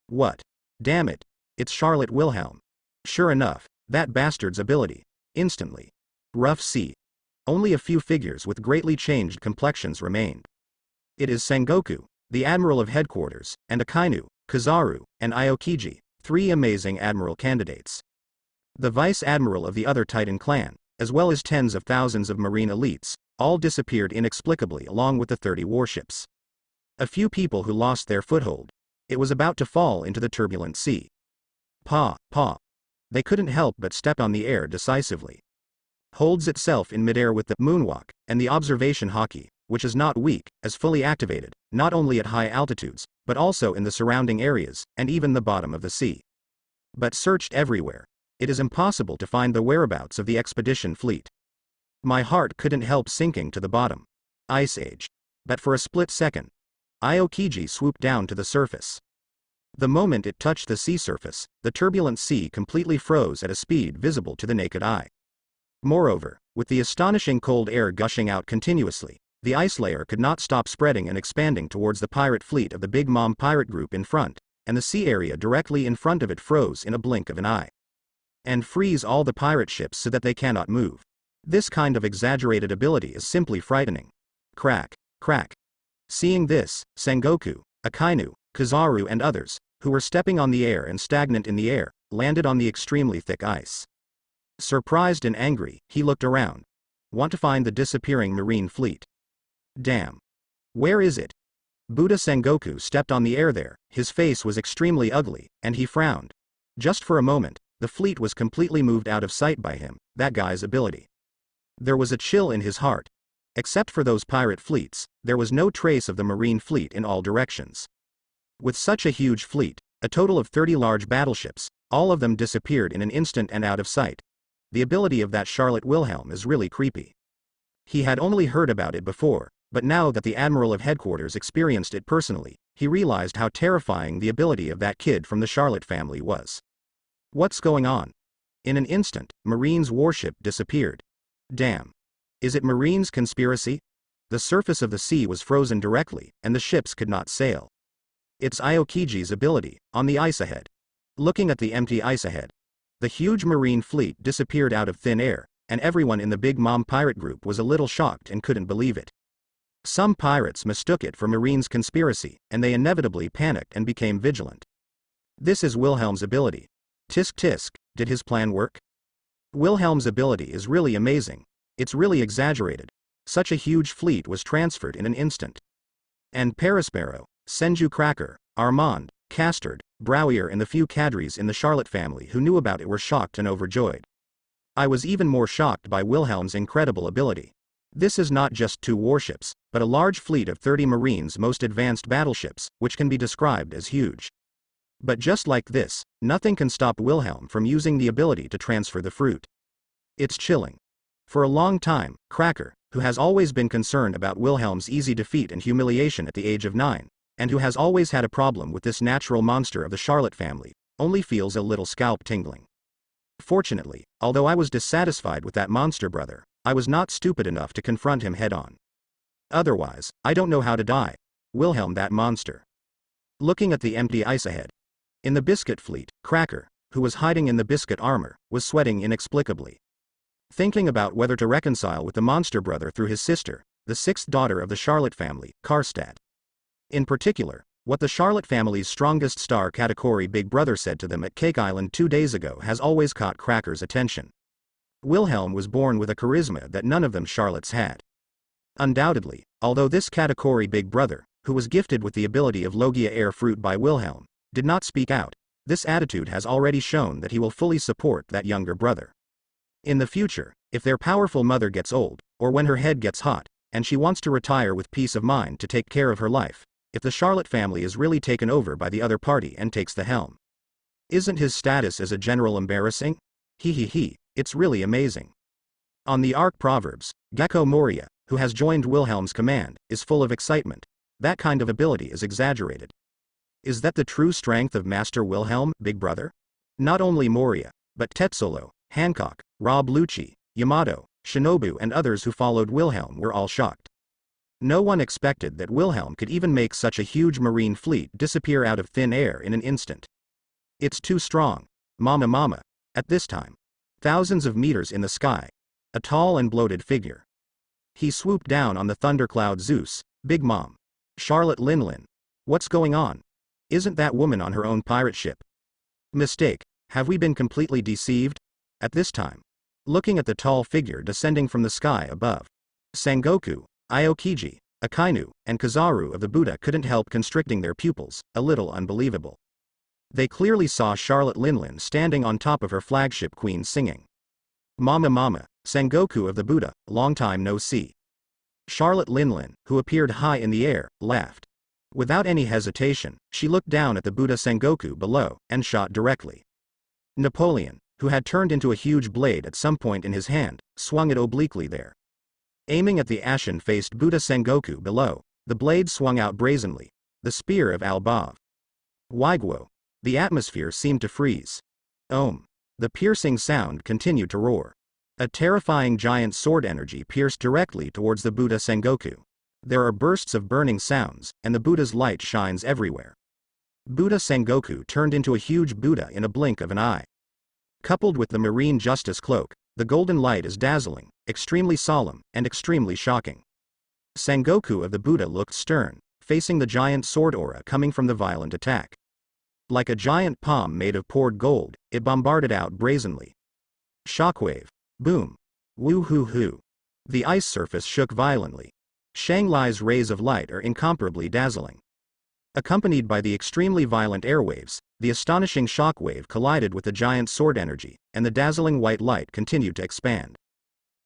What? Damn it. It's Charlotte Wilhelm. Sure enough, that bastard's ability. Instantly. Rough sea. Only a few figures with greatly changed complexions remained. It is Sengoku, the Admiral of Headquarters, and Akainu, Kizaru, and Aokiji, 3 amazing Admiral candidates. The Vice Admiral of the other Titan clan, as well as tens of thousands of marine elites, all disappeared inexplicably along with the 30 warships. A few people who lost their foothold. It was about to fall into the turbulent sea. Paw. They couldn't help but step on the air decisively. Holds itself in midair with the moonwalk, and the observation hockey, which is not weak, as fully activated, not only at high altitudes, but also in the surrounding areas, and even the bottom of the sea. But searched everywhere. It is impossible to find the whereabouts of the expedition fleet. My heart couldn't help sinking to the bottom. Ice Age. But for a split second, Aokiji swooped down to the surface. The moment it touched the sea surface, the turbulent sea completely froze at a speed visible to the naked eye. Moreover, with the astonishing cold air gushing out continuously, the ice layer could not stop spreading and expanding towards the pirate fleet of the Big Mom pirate group in front, and the sea area directly in front of it froze in a blink of an eye. And freeze all the pirate ships so that they cannot move. This kind of exaggerated ability is simply frightening. Crack. Seeing this, Sengoku, Akainu, Kizaru and others, who were stepping on the air and stagnant in the air, landed on the extremely thick ice. Surprised and angry, he looked around. Want to find the disappearing marine fleet. Damn. Where is it? Buddha Sengoku stepped on the air there, his face was extremely ugly, and he frowned. Just for a moment, the fleet was completely moved out of sight by him, that guy's ability. There was a chill in his heart. Except for those pirate fleets, there was no trace of the marine fleet in all directions. With such a huge fleet, a total of 30 large battleships, all of them disappeared in an instant and out of sight. The ability of that Charlotte Wilhelm is really creepy. He had only heard about it before, but now that the Admiral of Headquarters experienced it personally, he realized how terrifying the ability of that kid from the Charlotte family was. What's going on? In an instant, Marine's warship disappeared. Damn. Is it Marine's conspiracy? The surface of the sea was frozen directly, and the ships could not sail. It's Aokiji's ability, on the ice ahead. Looking at the empty ice ahead. The huge marine fleet disappeared out of thin air, and everyone in the Big Mom pirate group was a little shocked and couldn't believe it. Some pirates mistook it for Marine's conspiracy, and they inevitably panicked and became vigilant. This is Wilhelm's ability. Tisk, did his plan work? Wilhelm's ability is really amazing. It's really exaggerated. Such a huge fleet was transferred in an instant. And Perispero, Senju Cracker, Armand, Castard, Browier and the few cadres in the Charlotte family who knew about it were shocked and overjoyed. I was even more shocked by Wilhelm's incredible ability. This is not just 2 warships, but a large fleet of 30 Marines' most advanced battleships, which can be described as huge. But just like this, nothing can stop Wilhelm from using the ability to transfer the fruit. It's chilling. For a long time, Cracker, who has always been concerned about Wilhelm's easy defeat and humiliation at the age of 9, and who has always had a problem with this natural monster of the Charlotte family, only feels a little scalp tingling. Fortunately, although I was dissatisfied with that monster brother, I was not stupid enough to confront him head-on. Otherwise, I don't know how to die. Wilhelm, that monster. Looking at the empty ice ahead. In the biscuit fleet, Cracker, who was hiding in the biscuit armor, was sweating inexplicably. Thinking about whether to reconcile with the monster brother through his sister, the 6th daughter of the Charlotte family, Karstad. In particular, what the Charlotte family's strongest star category big brother said to them at Cake Island 2 days ago has always caught Cracker's attention. Wilhelm was born with a charisma that none of them Charlottes had. Undoubtedly, although this category big brother, who was gifted with the ability of Logia air fruit by Wilhelm, did not speak out, This attitude has already shown that he will fully support that younger brother. In the future, if their powerful mother gets old, or when her head gets hot, and she wants to retire with peace of mind to take care of her life, if the Charlotte family is really taken over by the other party and takes the helm. Isn't his status as a general embarrassing? It's really amazing. On the arc Proverbs, Gecko Moria, who has joined Wilhelm's command, is full of excitement. That kind of ability is exaggerated. Is that the true strength of Master Wilhelm, Big Brother? Not only Moria, but Tetsolo, Hancock, Rob Lucci, Yamato, Shinobu and others who followed Wilhelm were all shocked. No one expected that Wilhelm could even make such a huge marine fleet disappear out of thin air in an instant. It's too strong. Mama. At this time. Thousands of meters in the sky. A tall and bloated figure. He swooped down on the thundercloud Zeus, Big Mom. Charlotte Linlin. What's going on? Isn't that woman on her own pirate ship? Mistake. Have we been completely deceived? At this time. Looking at the tall figure descending from the sky above. Sengoku, Aokiji, Akainu, and Kazaru of the Buddha couldn't help constricting their pupils, a little unbelievable. They clearly saw Charlotte Linlin standing on top of her flagship queen singing. Mama, Sengoku of the Buddha, long time no see. Charlotte Linlin, who appeared high in the air, laughed. Without any hesitation, she looked down at the Buddha Sengoku below, and shot directly. Napoleon, who had turned into a huge blade at some point in his hand, swung it obliquely there. Aiming at the ashen-faced Buddha Sengoku below, the blade swung out brazenly, the spear of Albav. Waiguo. The atmosphere seemed to freeze. Ohm. The piercing sound continued to roar. A terrifying giant sword energy pierced directly towards the Buddha Sengoku. There are bursts of burning sounds, and the Buddha's light shines everywhere. Buddha Sengoku turned into a huge Buddha in a blink of an eye. Coupled with the marine justice cloak, the golden light is dazzling, extremely solemn, and extremely shocking. Sengoku of the Buddha looked stern, facing the giant sword aura coming from the violent attack. Like a giant palm made of poured gold, it bombarded out brazenly. Shockwave. Boom. Woo-hoo-hoo. The ice surface shook violently. Shanghai's rays of light are incomparably dazzling. Accompanied by the extremely violent airwaves, the astonishing shockwave collided with the giant sword energy, and the dazzling white light continued to expand.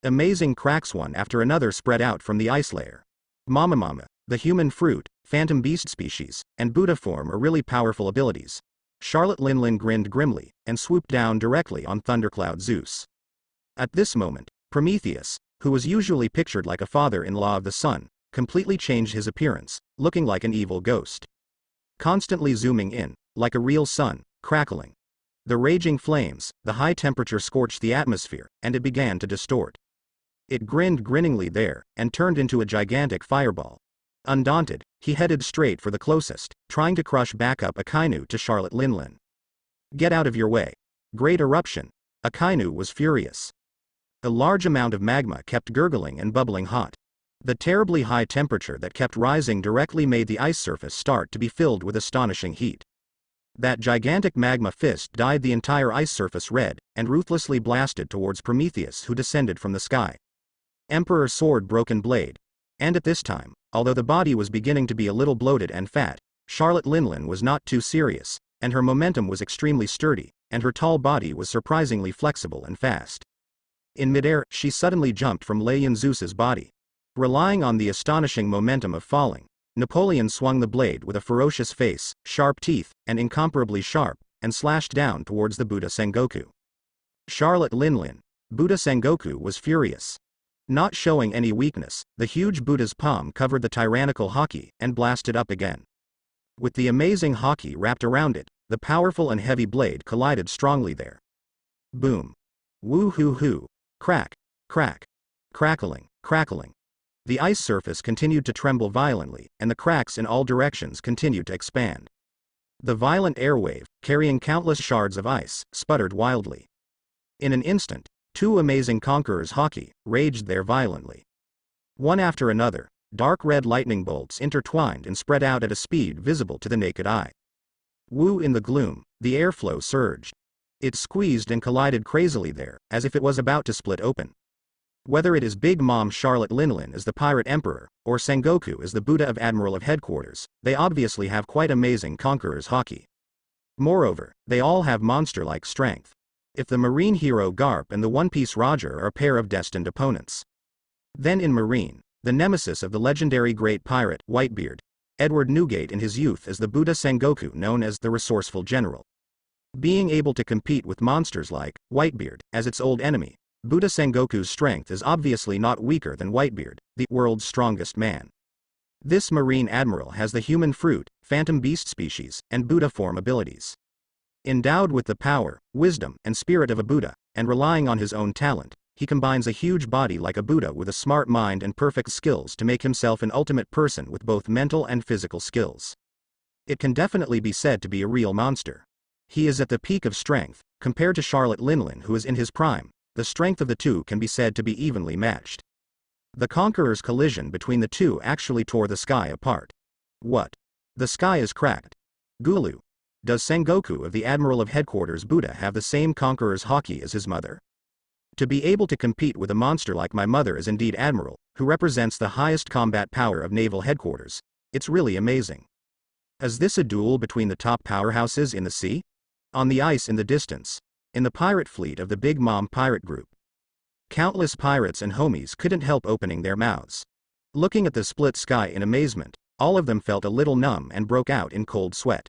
Amazing cracks one after another spread out from the ice layer. Mama, the human fruit, phantom beast species, and Buddha form are really powerful abilities. Charlotte Linlin grinned grimly, and swooped down directly on Thundercloud Zeus. At this moment, Prometheus, who was usually pictured like a father-in-law of the sun, completely changed his appearance, looking like an evil ghost. Constantly zooming in, like a real sun, crackling. The raging flames, the high temperature scorched the atmosphere, and it began to distort. It grinned grinningly there, and turned into a gigantic fireball. Undaunted, he headed straight for the closest, trying to crush back up Akainu to Charlotte Linlin. Get out of your way. Great eruption. Akainu was furious. A large amount of magma kept gurgling and bubbling hot. The terribly high temperature that kept rising directly made the ice surface start to be filled with astonishing heat. That gigantic magma fist dyed the entire ice surface red, and ruthlessly blasted towards Prometheus, who descended from the sky. Emperor Sword Broken Blade. And at this time, although the body was beginning to be a little bloated and fat, Charlotte Linlin was not too serious, and her momentum was extremely sturdy, and her tall body was surprisingly flexible and fast. In midair, she suddenly jumped from Leian Zeus's body. Relying on the astonishing momentum of falling, Napoleon swung the blade with a ferocious face, sharp teeth, and incomparably sharp, and slashed down towards the Buddha Sengoku. Charlotte Linlin. Buddha Sengoku was furious. Not showing any weakness, the huge Buddha's palm covered the tyrannical haki, and blasted up again. With the amazing haki wrapped around it, the powerful and heavy blade collided strongly there. Boom. Woo-hoo-hoo. Crack. Crack. Crackling. Crackling. The ice surface continued to tremble violently, and the cracks in all directions continued to expand. The violent airwave, carrying countless shards of ice, sputtered wildly. In an instant, two amazing conquerors' haki raged there violently. One after another, dark red lightning bolts intertwined and spread out at a speed visible to the naked eye. Woo! In the gloom, the airflow surged. It squeezed and collided crazily there, as if it was about to split open. Whether it is Big Mom Charlotte Linlin as the Pirate Emperor, or Sengoku as the Buddha of Admiral of Headquarters, they obviously have quite amazing conquerors' haki. Moreover, they all have monster-like strength. If the Marine hero Garp and the One Piece Roger are a pair of destined opponents. Then in Marine, the nemesis of the legendary great pirate, Whitebeard, Edward Newgate in his youth as the Buddha Sengoku, known as the resourceful general. Being able to compete with monsters like Whitebeard as its old enemy, Buddha Sengoku's strength is obviously not weaker than Whitebeard, the world's strongest man. This Marine admiral has the human fruit, phantom beast species, and Buddha form abilities. Endowed with the power, wisdom, and spirit of a Buddha, and relying on his own talent, he combines a huge body like a Buddha with a smart mind and perfect skills to make himself an ultimate person with both mental and physical skills. It can definitely be said to be a real monster. He is at the peak of strength, compared to Charlotte Linlin, who is in his prime. The strength of the two can be said to be evenly matched. The Conqueror's collision between the two actually tore the sky apart. What? The sky is cracked. Gulu. Does Sengoku of the Admiral of Headquarters Buddha have the same Conqueror's haki as his mother? To be able to compete with a monster like my mother is indeed Admiral, who represents the highest combat power of Naval Headquarters. It's really amazing. Is this a duel between the top powerhouses in the sea? On the ice in the distance. In the pirate fleet of the Big Mom pirate group. Countless pirates and homies couldn't help opening their mouths. Looking at the split sky in amazement, all of them felt a little numb and broke out in cold sweat.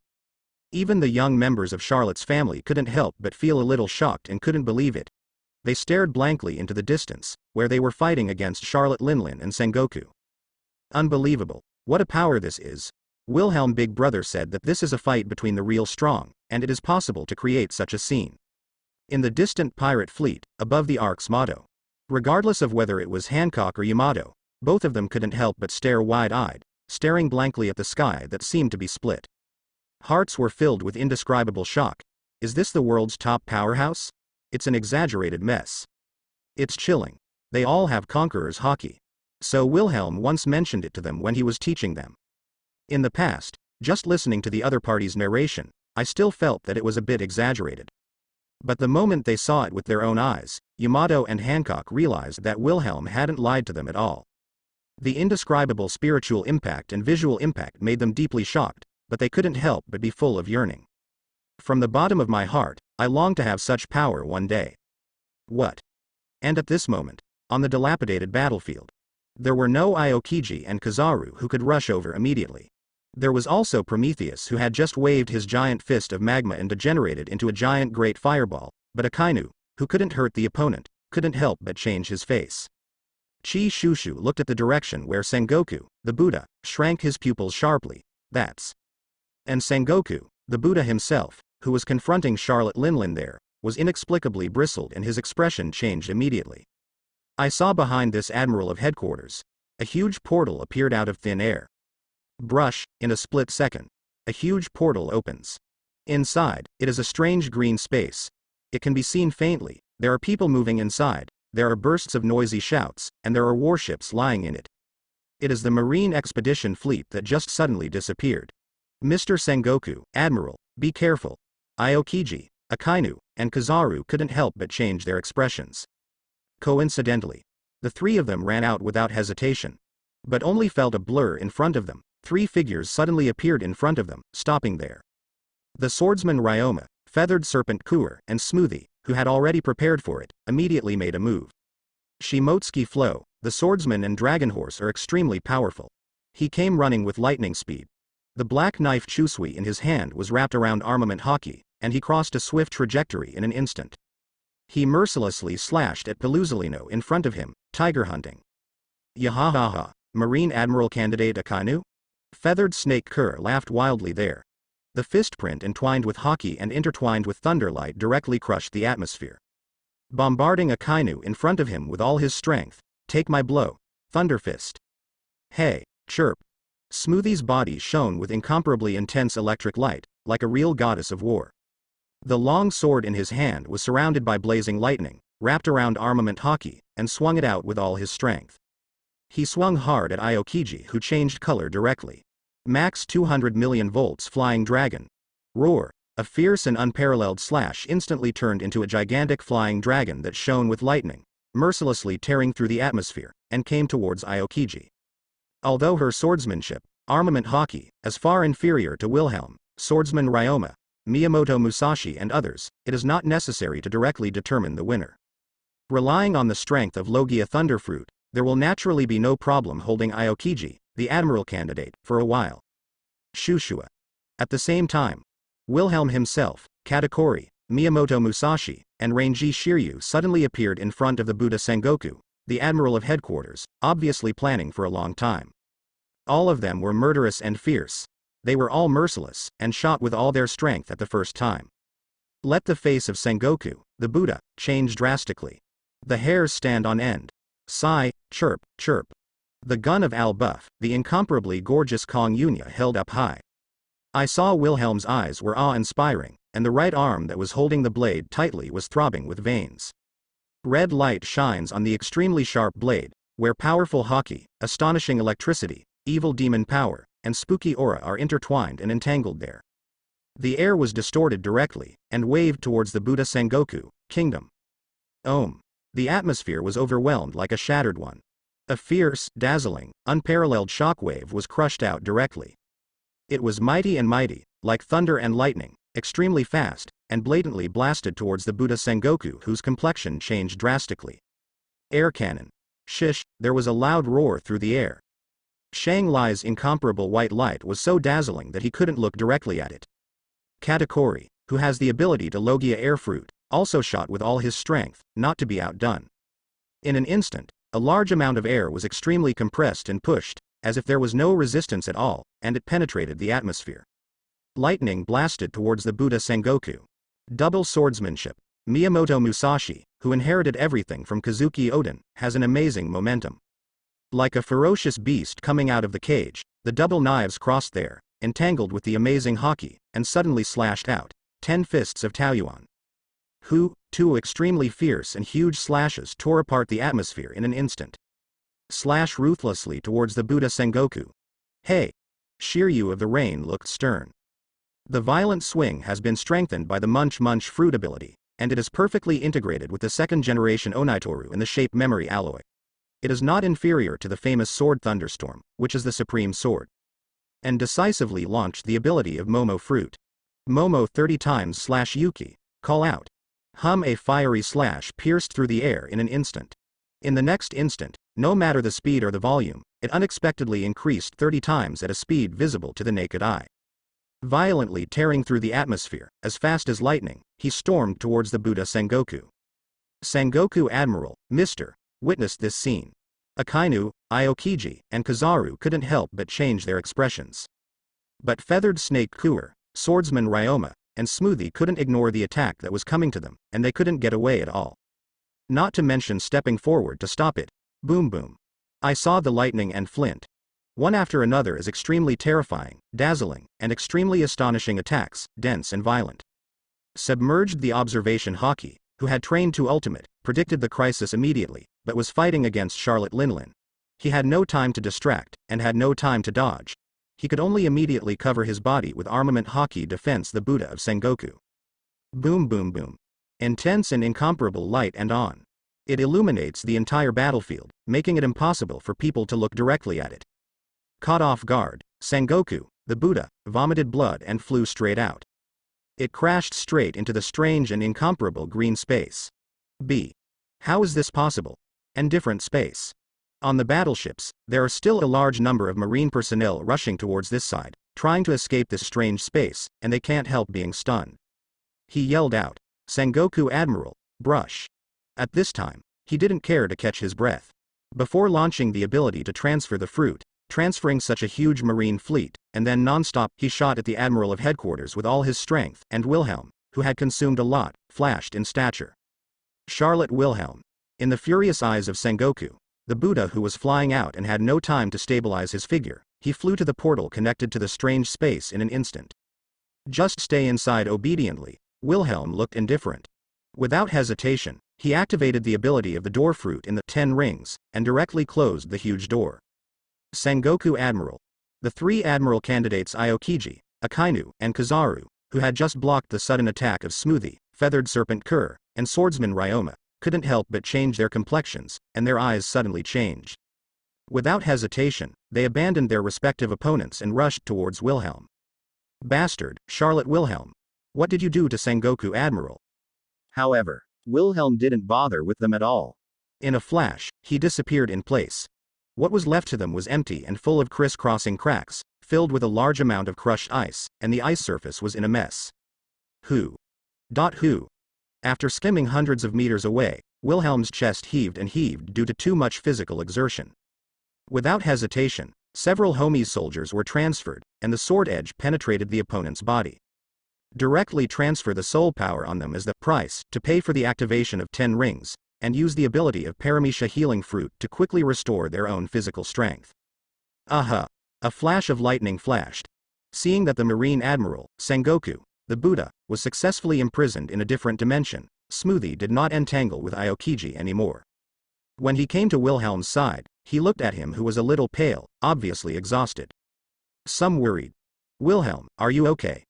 Even the young members of Charlotte's family couldn't help but feel a little shocked and couldn't believe it. They stared blankly into the distance, where they were fighting against Charlotte Linlin and Sengoku. Unbelievable. What a power this is. Wilhelm Big Brother said that this is a fight between the real strong, and it is possible to create such a scene. In the distant pirate fleet, above the Ark's motto. Regardless of whether it was Hancock or Yamato, both of them couldn't help but stare wide-eyed, staring blankly at the sky that seemed to be split. Hearts were filled with indescribable shock. Is this the world's top powerhouse? It's an exaggerated mess. It's chilling. They all have Conqueror's haki. So Wilhelm once mentioned it to them when he was teaching them. In the past, just listening to the other party's narration, I still felt that it was a bit exaggerated. But the moment they saw it with their own eyes, Yamato and Hancock realized that Wilhelm hadn't lied to them at all. The indescribable spiritual impact and visual impact made them deeply shocked, but they couldn't help but be full of yearning. From the bottom of my heart, I long to have such power one day. What? And at this moment, on the dilapidated battlefield, there were no Aokiji and Kizaru who could rush over immediately. There was also Prometheus, who had just waved his giant fist of magma and degenerated into a giant great fireball, but Akainu, who couldn't hurt the opponent, couldn't help but change his face. Chi Shushu looked at the direction where Sengoku, the Buddha, shrank his pupils sharply. That's. And Sengoku, the Buddha himself, who was confronting Charlotte Linlin there, was inexplicably bristled and his expression changed immediately. I saw behind this Admiral of Headquarters. A huge portal appeared out of thin air. Brush, in a split second. A huge portal opens. Inside, it is a strange green space. It can be seen faintly. There are people moving inside, there are bursts of noisy shouts, and there are warships lying in it. It is the Marine Expedition fleet that just suddenly disappeared. Mr. Sengoku, Admiral, be careful. Aokiji, Akainu, and Kizaru couldn't help but change their expressions. Coincidentally, the three of them ran out without hesitation. But only felt a blur in front of them. Three figures suddenly appeared in front of them, stopping there. The swordsman Ryoma, feathered serpent Kuer, and Smoothie, who had already prepared for it, immediately made a move. Shimotsuki Flow, the swordsman and dragon horse are extremely powerful. He came running with lightning speed. The black knife Chusui in his hand was wrapped around armament haki, and he crossed a swift trajectory in an instant. He mercilessly slashed at Peluzalino in front of him, tiger hunting. Yahahaha, Marine Admiral Candidate Akainu? Feathered Snake Kerr laughed wildly there. The fist print entwined with haki and intertwined with thunderlight directly crushed the atmosphere. Bombarding Akainu in front of him with all his strength. Take my blow. Thunderfist. Hey, chirp. Smoothie's body shone with incomparably intense electric light, like a real goddess of war. The long sword in his hand was surrounded by blazing lightning, wrapped around armament haki, and swung it out with all his strength. He swung hard at Aokiji, who changed color directly. Max 200 million volts flying dragon. Roar. A fierce and unparalleled slash instantly turned into a gigantic flying dragon that shone with lightning, mercilessly tearing through the atmosphere, and came towards Aokiji. Although her swordsmanship, armament haki, is far inferior to Wilhelm, swordsman Ryoma, Miyamoto Musashi and others, it is not necessary to directly determine the winner. Relying on the strength of Logia Thunderfruit, there will naturally be no problem holding Aokiji, the admiral candidate, for a while. Shushua. At the same time, Wilhelm himself, Katakuri, Miyamoto Musashi, and Rangi Shiryu suddenly appeared in front of the Buddha Sengoku, the admiral of headquarters, obviously planning for a long time. All of them were murderous and fierce. They were all merciless, and shot with all their strength at the first time. Let the face of Sengoku, the Buddha, change drastically. The hairs stand on end. Sigh, chirp, chirp. The gun of Al-Buff, the incomparably gorgeous Kong Yunya held up high. I saw Wilhelm's eyes were awe-inspiring, and the right arm that was holding the blade tightly was throbbing with veins. Red light shines on the extremely sharp blade, where powerful haki, astonishing electricity, evil demon power, and spooky aura are intertwined and entangled there. The air was distorted directly, and waved towards the Buddha Sengoku, kingdom. Om. The atmosphere was overwhelmed like a shattered one. A fierce, dazzling, unparalleled shockwave was crushed out directly. It was mighty and mighty, like thunder and lightning, extremely fast, and blatantly blasted towards the Buddha Sengoku, whose complexion changed drastically. Air cannon. Shish, there was a loud roar through the air. Shang Lai's incomparable white light was so dazzling that he couldn't look directly at it. Katakuri, who has the ability to Logia air fruit, also shot with all his strength, not to be outdone. In an instant, a large amount of air was extremely compressed and pushed, as if there was no resistance at all, and it penetrated the atmosphere. Lightning blasted towards the Buddha Sengoku. Double swordsmanship. Miyamoto Musashi, who inherited everything from Kazuki Oden, has an amazing momentum. Like a ferocious beast coming out of the cage, the double knives crossed there, entangled with the amazing haki, and suddenly slashed out. 10 fists of Taoyuan. Two extremely fierce and huge slashes tore apart the atmosphere in an instant. Slash ruthlessly towards the Buddha Sengoku. Hey! Shiryu of the Rain looked stern. The violent swing has been strengthened by the Munch Munch fruit ability, and it is perfectly integrated with the second-generation Onaitoru in the shape memory alloy. It is not inferior to the famous Sword Thunderstorm, which is the supreme sword. And decisively launched the ability of Momo fruit. Momo 30 times / Yuki, call out. A fiery slash pierced through the air in an instant. In the next instant, no matter the speed or the volume, it unexpectedly increased 30 times at a speed visible to the naked eye. Violently tearing through the atmosphere, as fast as lightning, he stormed towards the Buddha Sengoku. Sengoku Admiral, Mr. witnessed this scene. Akainu, Aokiji, and Kizaru couldn't help but change their expressions. But Feathered Snake Kuer, Swordsman Ryoma, and Smoothie couldn't ignore the attack that was coming to them, and they couldn't get away at all. Not to mention stepping forward to stop it. Boom boom. I saw the lightning and flint. One after another as extremely terrifying, dazzling, and extremely astonishing attacks, dense and violent. Submerged the observation haki, who had trained to ultimate, predicted the crisis immediately, but was fighting against Charlotte Linlin. He had no time to distract, and had no time to dodge. He could only immediately cover his body with armament haki defense the Buddha of Sengoku. Boom boom boom. Intense and incomparable light and on. It illuminates the entire battlefield, making it impossible for people to look directly at it. Caught off guard, Sengoku, the Buddha, vomited blood and flew straight out. It crashed straight into the strange and incomparable green space. How is this possible? And different space. On the battleships, there are still a large number of marine personnel rushing towards this side, trying to escape this strange space, and they can't help being stunned. He yelled out, Sengoku Admiral, brush. At this time, he didn't care to catch his breath. Before launching the ability to transfer the fruit, transferring such a huge marine fleet, and then non-stop, he shot at the Admiral of Headquarters with all his strength, and Wilhelm, who had consumed a lot, flashed in stature. Charlotte Wilhelm. In the furious eyes of Sengoku, the Buddha who was flying out and had no time to stabilize his figure, he flew to the portal connected to the strange space in an instant. Just stay inside obediently. Wilhelm looked indifferent. Without hesitation, he activated the ability of the door fruit in the 10 rings, and directly closed the huge door. Sengoku Admiral. The 3 Admiral candidates Aokiji, Akainu, and Kizaru, who had just blocked the sudden attack of Smoothie, Feathered Serpent Kur, and Swordsman Ryoma, couldn't help but change their complexions, and their eyes suddenly changed. Without hesitation, they abandoned their respective opponents and rushed towards Wilhelm. Bastard, Charlotte Wilhelm. What did you do to Sengoku, Admiral? However, Wilhelm didn't bother with them at all. In a flash, he disappeared in place. What was left to them was empty and full of crisscrossing cracks, filled with a large amount of crushed ice, and the ice surface was in a mess. Who? Who? After skimming hundreds of meters away, Wilhelm's chest heaved and heaved due to too much physical exertion. Without hesitation, several Homies soldiers were transferred, and the sword edge penetrated the opponent's body. Directly transfer the soul power on them as the price to pay for the activation of 10 rings, and use the ability of Paramecia Healing Fruit to quickly restore their own physical strength. Aha! A flash of lightning flashed. Seeing that the Marine Admiral, Sengoku, the Buddha, was successfully imprisoned in a different dimension, Smoothie did not entangle with Aokiji anymore. When he came to Wilhelm's side, he looked at him, who was a little pale, obviously exhausted. Some worried. Wilhelm, are you okay?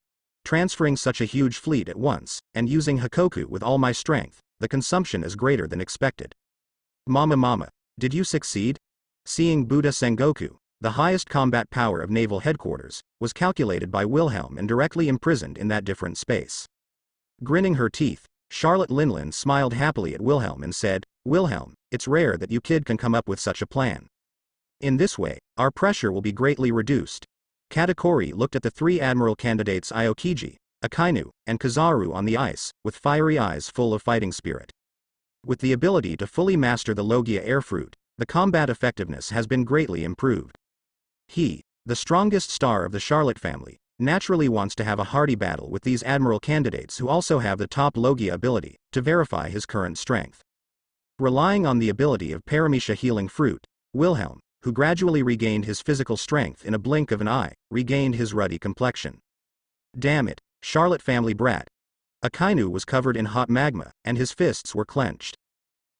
Transferring such a huge fleet at once, and using Hakoku with all my strength, the consumption is greater than expected. Mama, did you succeed? Seeing Buddha Sengoku, the highest combat power of naval headquarters, was calculated by Wilhelm and directly imprisoned in that different space. Grinning her teeth, Charlotte Linlin smiled happily at Wilhelm and said, Wilhelm, it's rare that you kid can come up with such a plan. In this way, our pressure will be greatly reduced. Katakuri looked at the 3 admiral candidates Aokiji, Akainu, and Kizaru on the ice, with fiery eyes full of fighting spirit. With the ability to fully master the Logia air fruit, the combat effectiveness has been greatly improved. He, the strongest star of the Charlotte family, naturally wants to have a hearty battle with these admiral candidates who also have the top Logia ability, to verify his current strength. Relying on the ability of Paramecia Healing Fruit, Wilhelm, who gradually regained his physical strength in a blink of an eye, regained his ruddy complexion. Damn it, Charlotte family brat. Akainu was covered in hot magma, and his fists were clenched.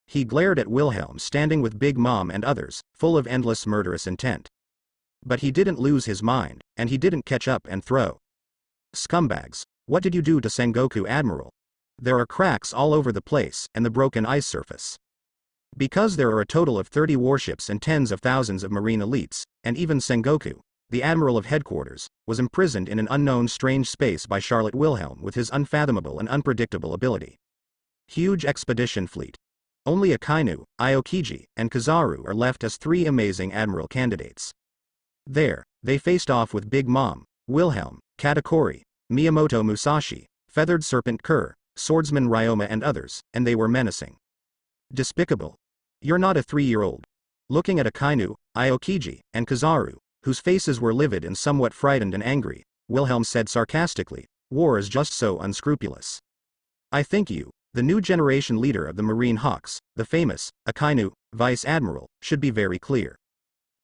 He glared at Wilhelm standing with Big Mom and others, full of endless murderous intent. But he didn't lose his mind, and he didn't catch up and throw. Scumbags, what did you do to Sengoku, Admiral? There are cracks all over the place and the broken ice surface. Because there are a total of 30 warships and tens of thousands of marine elites, and even Sengoku, the Admiral of Headquarters, was imprisoned in an unknown strange space by Charlotte Wilhelm with his unfathomable and unpredictable ability. Huge expedition fleet. Only Akainu, Aokiji, and Kizaru are left as 3 amazing admiral candidates. There, they faced off with Big Mom, Wilhelm, Katakuri, Miyamoto Musashi, Feathered Serpent Kerr, Swordsman Ryoma and others, and they were menacing. Despicable. You're not a 3-year-old. Looking at Akainu, Aokiji, and Kizaru, whose faces were livid and somewhat frightened and angry, Wilhelm said sarcastically, war is just so unscrupulous. I think you, the new generation leader of the Marine Hawks, the famous, Akainu, Vice Admiral, should be very clear.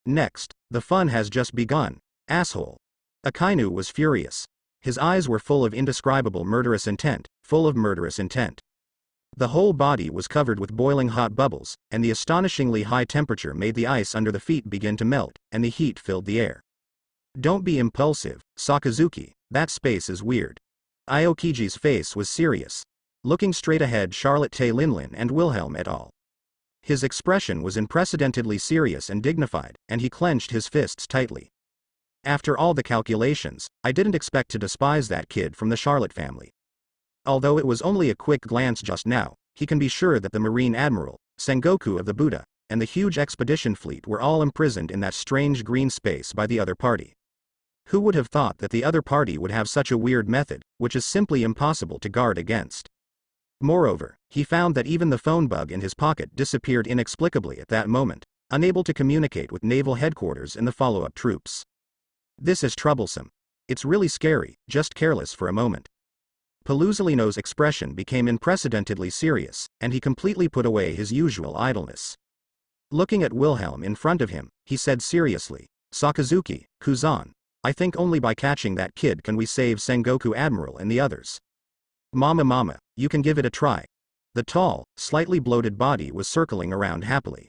Next, the fun has just begun, asshole. Akainu was furious. His eyes were full of indescribable murderous intent, full of murderous intent. The whole body was covered with boiling hot bubbles, and the astonishingly high temperature made the ice under the feet begin to melt, and the heat filled the air. Don't be impulsive, Sakazuki, that space is weird. Aokiji's face was serious. Looking straight ahead, Charlotte Linlin and Wilhelm et al. His expression was unprecedentedly serious and dignified, and he clenched his fists tightly. After all the calculations, I didn't expect to despise that kid from the Charlotte family. Although it was only a quick glance just now, he can be sure that the Marine Admiral, Sengoku of the Buddha, and the huge expedition fleet were all imprisoned in that strange green space by the other party. Who would have thought that the other party would have such a weird method, which is simply impossible to guard against? Moreover, he found that even the phone bug in his pocket disappeared inexplicably at that moment, unable to communicate with naval headquarters and the follow-up troops. This is troublesome. It's really scary, just careless for a moment. Paluzolino's expression became unprecedentedly serious, and he completely put away his usual idleness. Looking at Wilhelm in front of him, he said seriously, Sakazuki, Kuzan, I think only by catching that kid can we save Sengoku Admiral and the others. Mama, you can give it a try. The tall, slightly bloated body was circling around happily.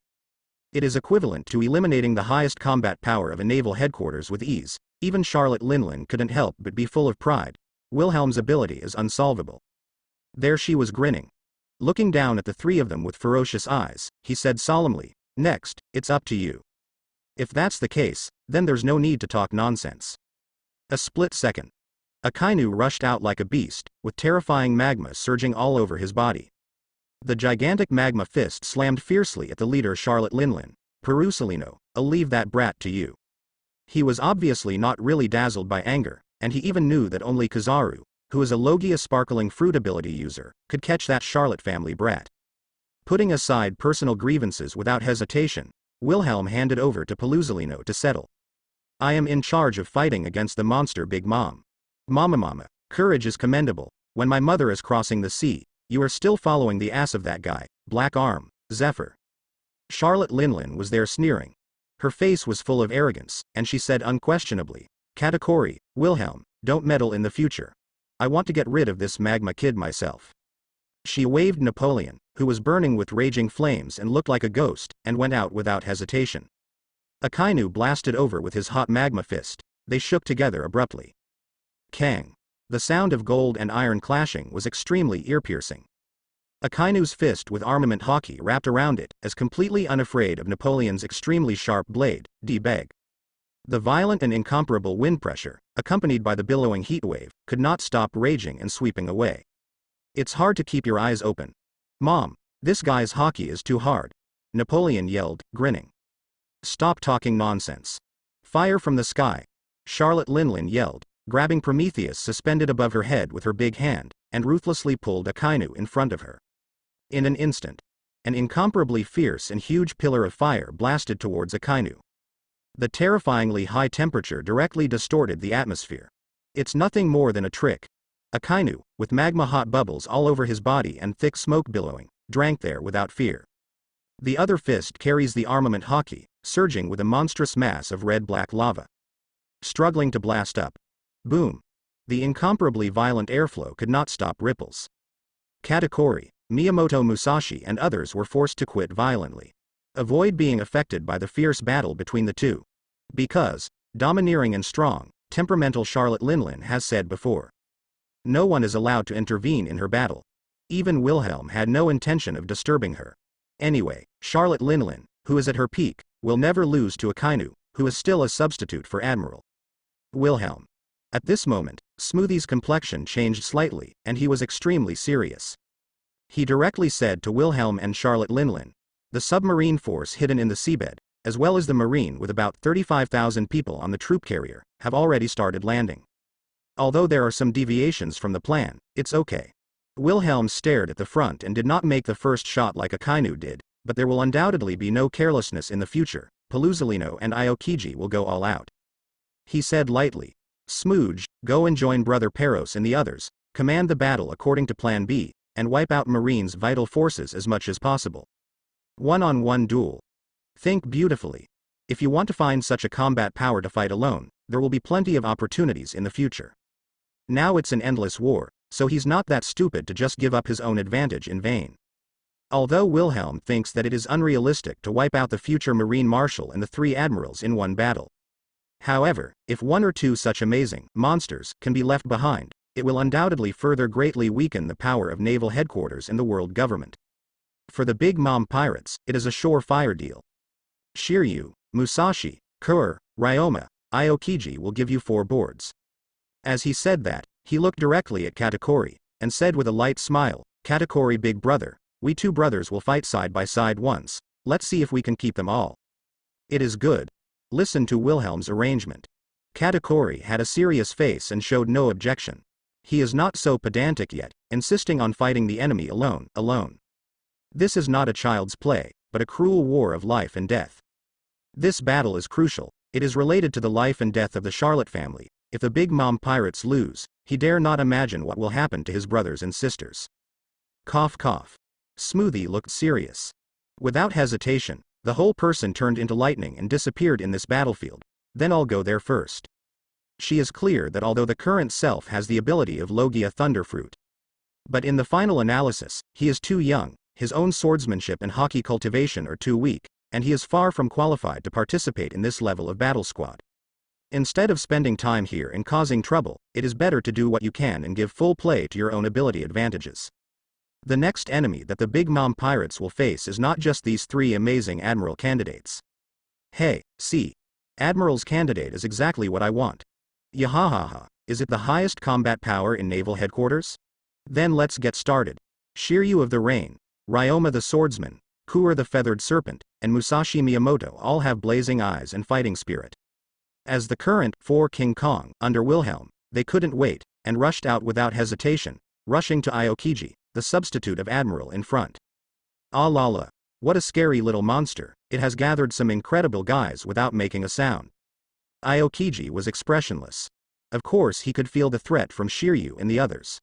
It is equivalent to eliminating the highest combat power of a naval headquarters with ease. Even Charlotte Linlin couldn't help but be full of pride. Wilhelm's ability is unsolvable. There she was grinning. Looking down at the 3 of them with ferocious eyes, he said solemnly, next, it's up to you. If that's the case, then there's no need to talk nonsense. A split second. Akainu rushed out like a beast, with terrifying magma surging all over his body. The gigantic magma fist slammed fiercely at the leader Charlotte Linlin. Perusalino, I'll leave that brat to you. He was obviously not really dazzled by anger, and he even knew that only Kizaru, who is a Logia sparkling fruit ability user, could catch that Charlotte family brat. Putting aside personal grievances without hesitation, Wilhelm handed over to Perusalino to settle. I am in charge of fighting against the monster Big Mom. Mama, courage is commendable. When my mother is crossing the sea, you are still following the ass of that guy, Black Arm, Zephyr. Charlotte Linlin was there sneering. Her face was full of arrogance, and she said unquestionably, Katakuri, Wilhelm, don't meddle in the future. I want to get rid of this magma kid myself. She waved Napoleon, who was burning with raging flames and looked like a ghost, and went out without hesitation. Akainu blasted over with his hot magma fist. They shook together abruptly. Kang. The sound of gold and iron clashing was extremely ear-piercing. Akainu's fist with armament hockey wrapped around it, as completely unafraid of Napoleon's extremely sharp blade, D-Beg. The violent and incomparable wind pressure, accompanied by the billowing heat wave, could not stop raging and sweeping away. It's hard to keep your eyes open. Mom, this guy's hockey is too hard. Napoleon yelled, grinning. Stop talking nonsense. Fire from the sky. Charlotte Linlin yelled, grabbing Prometheus suspended above her head with her big hand, and ruthlessly pulled Akainu in front of her. In an instant, an incomparably fierce and huge pillar of fire blasted towards Akainu. The terrifyingly high temperature directly distorted the atmosphere. It's nothing more than a trick. Akainu, with magma hot bubbles all over his body and thick smoke billowing, drank there without fear. The other fist carries the armament hockey, surging with a monstrous mass of red-black lava. Struggling to blast up. Boom. The incomparably violent airflow could not stop ripples. Katakuri, Miyamoto Musashi and others were forced to quit violently. Avoid being affected by the fierce battle between the two. Because, domineering and strong, temperamental Charlotte Linlin has said before. No one is allowed to intervene in her battle. Even Wilhelm had no intention of disturbing her. Anyway, Charlotte Linlin, who is at her peak, will never lose to Akainu, who is still a substitute for Admiral Wilhelm. At this moment, Smoothie's complexion changed slightly, and he was extremely serious. He directly said to Wilhelm and Charlotte Linlin, the submarine force hidden in the seabed, as well as the marine with about 35,000 people on the troop carrier, have already started landing. Although there are some deviations from the plan, it's okay. Wilhelm stared at the front and did not make the first shot like Akainu did, but there will undoubtedly be no carelessness in the future. Perusalino and Aokiji will go all out. He said lightly, Smooge, go and join Brother Peros and the others, command the battle according to Plan B, and wipe out Marine's vital forces as much as possible. One-on-one duel. Think beautifully. If you want to find such a combat power to fight alone, there will be plenty of opportunities in the future. Now it's an endless war, so he's not that stupid to just give up his own advantage in vain. Although Wilhelm thinks that it is unrealistic to wipe out the future Marine Marshal and the 3 admirals in one battle. However, if 1 or 2 such amazing monsters can be left behind, it will undoubtedly further greatly weaken the power of naval headquarters in the world government. For the Big Mom pirates, it is a surefire deal. Shiryu, Musashi, Kur, Ryoma, Aokiji will give you 4 boards. As he said that, he looked directly at Katakuri, and said with a light smile, Katakuri big brother, we 2 brothers will fight side by side once, let's see if we can keep them all. It is good. Listen to Wilhelm's arrangement. Katakuri had a serious face and showed no objection. He is not so pedantic yet, insisting on fighting the enemy alone. This is not a child's play, but a cruel war of life and death. This battle is crucial. It is related to the life and death of the Charlotte family. If the Big Mom pirates lose, he dare not imagine what will happen to his brothers and sisters. Cough cough. Smoothie looked serious. Without hesitation, the whole person turned into lightning and disappeared in this battlefield. Then I'll go there first. She is clear that although the current self has the ability of Logia Thunderfruit, but in the final analysis, he is too young, his own swordsmanship and hockey cultivation are too weak, and he is far from qualified to participate in this level of battle squad. Instead of spending time here and causing trouble, it is better to do what you can and give full play to your own ability advantages. The next enemy that the Big Mom pirates will face is not just these 3 amazing admiral candidates. Hey, see. Admiral's candidate is exactly what I want. Yahahaha. Is it the highest combat power in naval headquarters? Then let's get started. Shiryu of the Rain, Ryoma the Swordsman, Kura the Feathered Serpent, and Musashi Miyamoto all have blazing eyes and fighting spirit. As the current 4 King Kong under Wilhelm, they couldn't wait, and rushed out without hesitation, rushing to Aokiji, the substitute of admiral in front. Ah la la, what a scary little monster, it has gathered some incredible guys without making a sound. Aokiji was expressionless. Of course he could feel the threat from Shiryu and the others.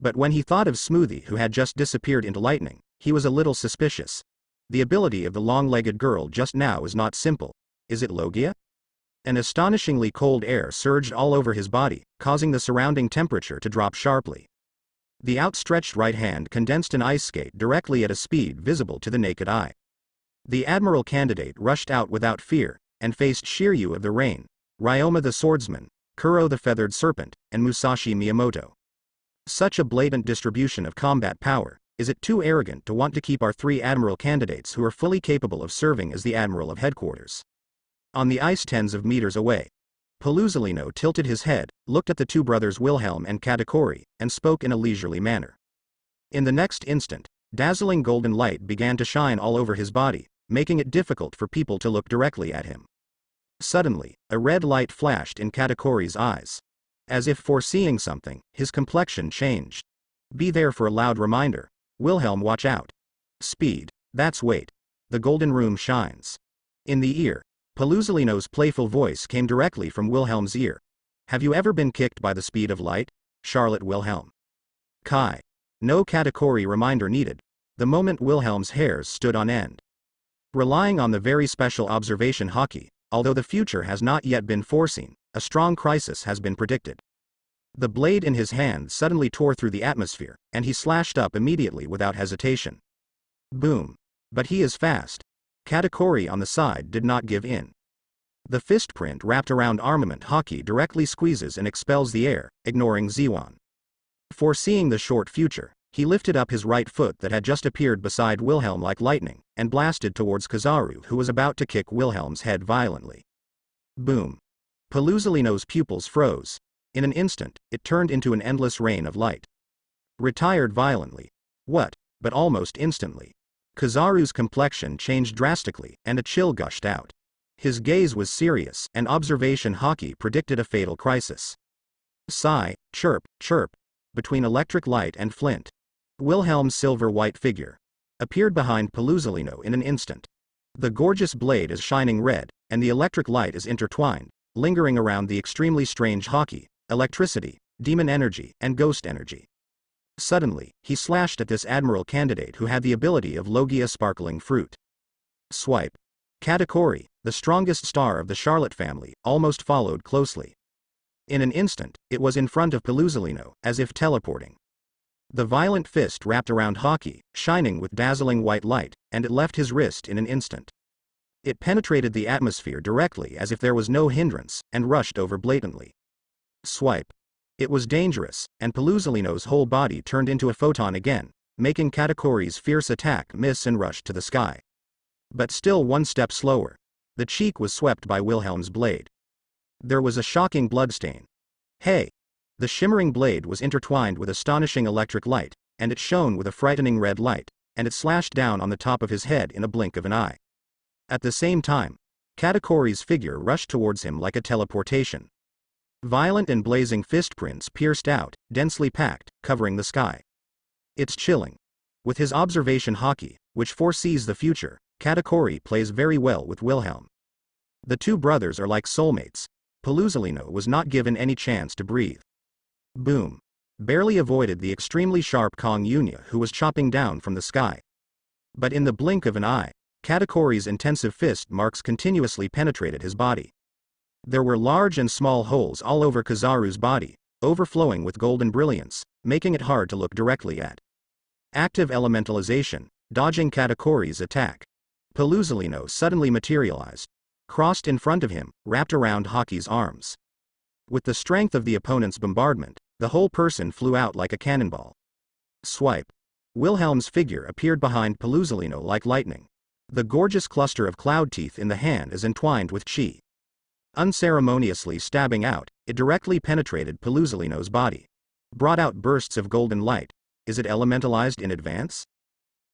But when he thought of Smoothie who had just disappeared into lightning, he was a little suspicious. The ability of the long-legged girl just now is not simple. Is it Logia? An astonishingly cold air surged all over his body, causing the surrounding temperature to drop sharply. The outstretched right hand condensed an ice skate directly at a speed visible to the naked eye. The admiral candidate rushed out without fear, and faced Shiryu of the Rain, Ryoma the Swordsman, Kuro the Feathered Serpent, and Musashi Miyamoto. Such a blatant distribution of combat power, is it too arrogant to want to keep our 3 admiral candidates who are fully capable of serving as the admiral of headquarters? On the ice tens of meters away, Paluzolino tilted his head, looked at the 2 brothers Wilhelm and Katakuri, and spoke in a leisurely manner. In the next instant, dazzling golden light began to shine all over his body, making it difficult for people to look directly at him. Suddenly, a red light flashed in Katakuri's eyes. As if foreseeing something, his complexion changed. Be there for a loud reminder. Wilhelm, watch out. Speed, that's weight. The golden room shines. In the ear, Paluzolino's playful voice came directly from Wilhelm's ear. Have you ever been kicked by the speed of light, Charlotte Wilhelm? Kai. No Katakuri reminder needed. The moment Wilhelm's hairs stood on end. Relying on the very special observation hockey, although the future has not yet been foreseen, a strong crisis has been predicted. The blade in his hand suddenly tore through the atmosphere, and he slashed up immediately without hesitation. Boom. But he is fast. Katakuri on the side did not give in. The fist print wrapped around armament hockey directly squeezes and expels the air, ignoring Ziwan. Foreseeing the short future, he lifted up his right foot that had just appeared beside Wilhelm like lightning, and blasted towards Kizaru who was about to kick Wilhelm's head violently. Boom. Paluzolino's pupils froze. In an instant, it turned into an endless rain of light. Retired violently. What? But almost instantly. Kizaru's complexion changed drastically, and a chill gushed out. His gaze was serious, and observation hockey predicted a fatal crisis. Sigh, chirp, chirp. Between electric light and flint, Wilhelm's silver-white figure appeared behind Paluzolino in an instant. The gorgeous blade is shining red, and the electric light is intertwined, lingering around the extremely strange hockey, electricity, demon energy, and ghost energy. Suddenly, he slashed at this admiral candidate who had the ability of Logia sparkling fruit. Swipe. Katakuri, the strongest star of the Charlotte family, almost followed closely. In an instant, it was in front of Paluzolino, as if teleporting. The violent fist wrapped around hockey, shining with dazzling white light, and it left his wrist in an instant. It penetrated the atmosphere directly as if there was no hindrance, and rushed over blatantly. Swipe. It was dangerous, and Paluzolino's whole body turned into a photon again, making Katakuri's fierce attack miss and rush to the sky. But still one step slower. The cheek was swept by Wilhelm's blade. There was a shocking bloodstain. Hey! The shimmering blade was intertwined with astonishing electric light, and it shone with a frightening red light, and it slashed down on the top of his head in a blink of an eye. At the same time, Katakuri's figure rushed towards him like a teleportation. Violent and blazing fist prints pierced out, densely packed, covering the sky. It's chilling. With his observation hockey, which foresees the future, Katakuri plays very well with Wilhelm. The 2 brothers are like soulmates. Paluzolino was not given any chance to breathe. Boom. Barely avoided the extremely sharp Kong Yunya who was chopping down from the sky. But in the blink of an eye, Katakuri's intensive fist marks continuously penetrated his body. There were large and small holes all over Kizaru's body, overflowing with golden brilliance, making it hard to look directly at. Active elementalization, dodging Katakuri's attack. Paluzolino suddenly materialized, crossed in front of him, wrapped around hockey's arms. With the strength of the opponent's bombardment, the whole person flew out like a cannonball. Swipe. Wilhelm's figure appeared behind Paluzolino like lightning. The gorgeous cluster of cloud teeth in the hand is entwined with chi. Unceremoniously stabbing out, it directly penetrated Pelusalino's body. Brought out bursts of golden light. Is it elementalized in advance?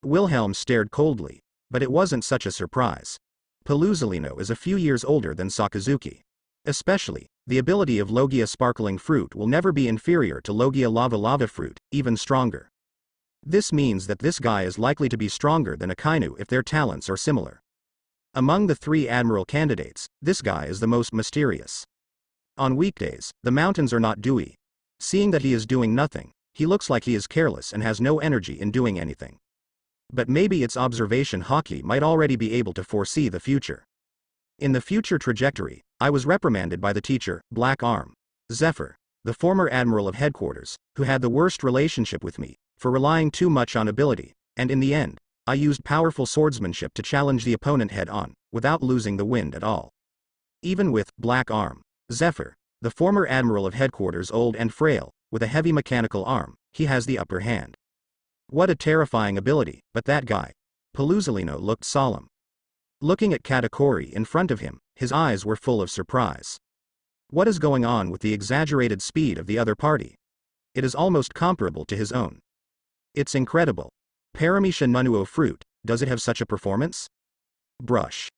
Wilhelm stared coldly, but it wasn't such a surprise. Pelusalino is a few years older than Sakazuki. Especially, the ability of Logia sparkling fruit will never be inferior to Logia lava fruit, even stronger. This means that this guy is likely to be stronger than Akainu if their talents are similar. Among the 3 admiral candidates, this guy is the most mysterious. On weekdays, the mountains are not dewy. Seeing that he is doing nothing, he looks like he is careless and has no energy in doing anything. But maybe its observation haki might already be able to foresee the future. In the future trajectory, I was reprimanded by the teacher, Black Arm, Zephyr, the former admiral of headquarters, who had the worst relationship with me, for relying too much on ability, and in the end, I used powerful swordsmanship to challenge the opponent head-on, without losing the wind at all. Even with Black Arm, Zephyr, the former admiral of headquarters, old and frail, with a heavy mechanical arm, he has the upper hand. What a terrifying ability, but that guy. Pelusalino looked solemn. Looking at Katakuri in front of him, his eyes were full of surprise. What is going on with the exaggerated speed of the other party? It is almost comparable to his own. It's incredible. Paramisha Nunuo fruit, does it have such a performance? Brush.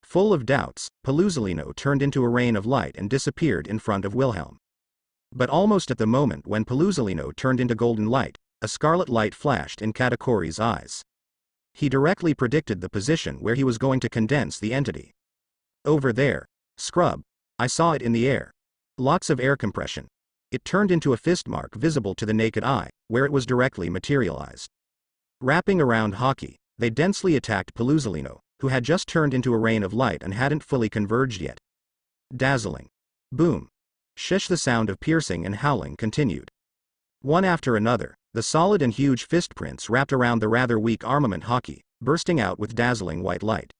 Full of doubts, Pelusalino turned into a rain of light and disappeared in front of Wilhelm. But almost at the moment when Pelusalino turned into golden light, a scarlet light flashed in Katakuri's eyes. He directly predicted the position where he was going to condense the entity. Over there. Scrub. I saw it in the air. Lots of air compression. It turned into a fist mark visible to the naked eye, where it was directly materialized. Wrapping around Haki, they densely attacked Pelusalino, who had just turned into a rain of light and hadn't fully converged yet. Dazzling. Boom. Shish. The sound of piercing and howling continued. One after another, the solid and huge fist prints wrapped around the rather weak armament Haki, bursting out with dazzling white light.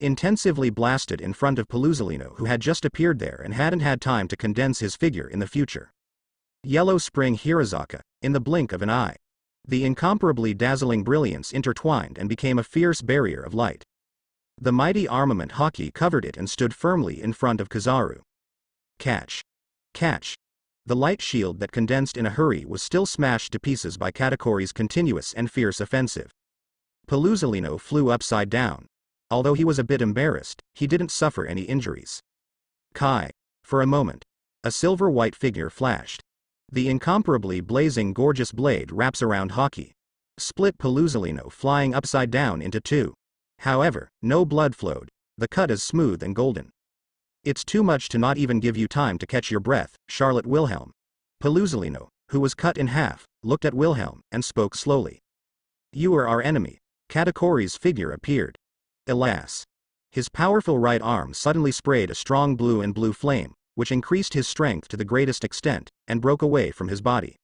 Intensively blasted in front of Pelusalino, who had just appeared there and hadn't had time to condense his figure in the future. Yellow Spring Hirazaka, in the blink of an eye. The incomparably dazzling brilliance intertwined and became a fierce barrier of light. The mighty armament Haki covered it and stood firmly in front of Kizaru. Catch. Catch. The light shield that condensed in a hurry was still smashed to pieces by Katakuri's continuous and fierce offensive. Pelusalino flew upside down. Although he was a bit embarrassed, he didn't suffer any injuries. Kai. For a moment. A silver-white figure flashed. The incomparably blazing gorgeous blade wraps around Haki. Split Pelusalino flying upside down into 2. However, no blood flowed. The cut is smooth and golden. It's too much to not even give you time to catch your breath, Charlotte Wilhelm. Pelusalino, who was cut in half, looked at Wilhelm and spoke slowly. You are our enemy. Katakuri's figure appeared. Alas. His powerful right arm suddenly sprayed a strong blue and blue flame, which increased his strength to the greatest extent, and broke away from his body.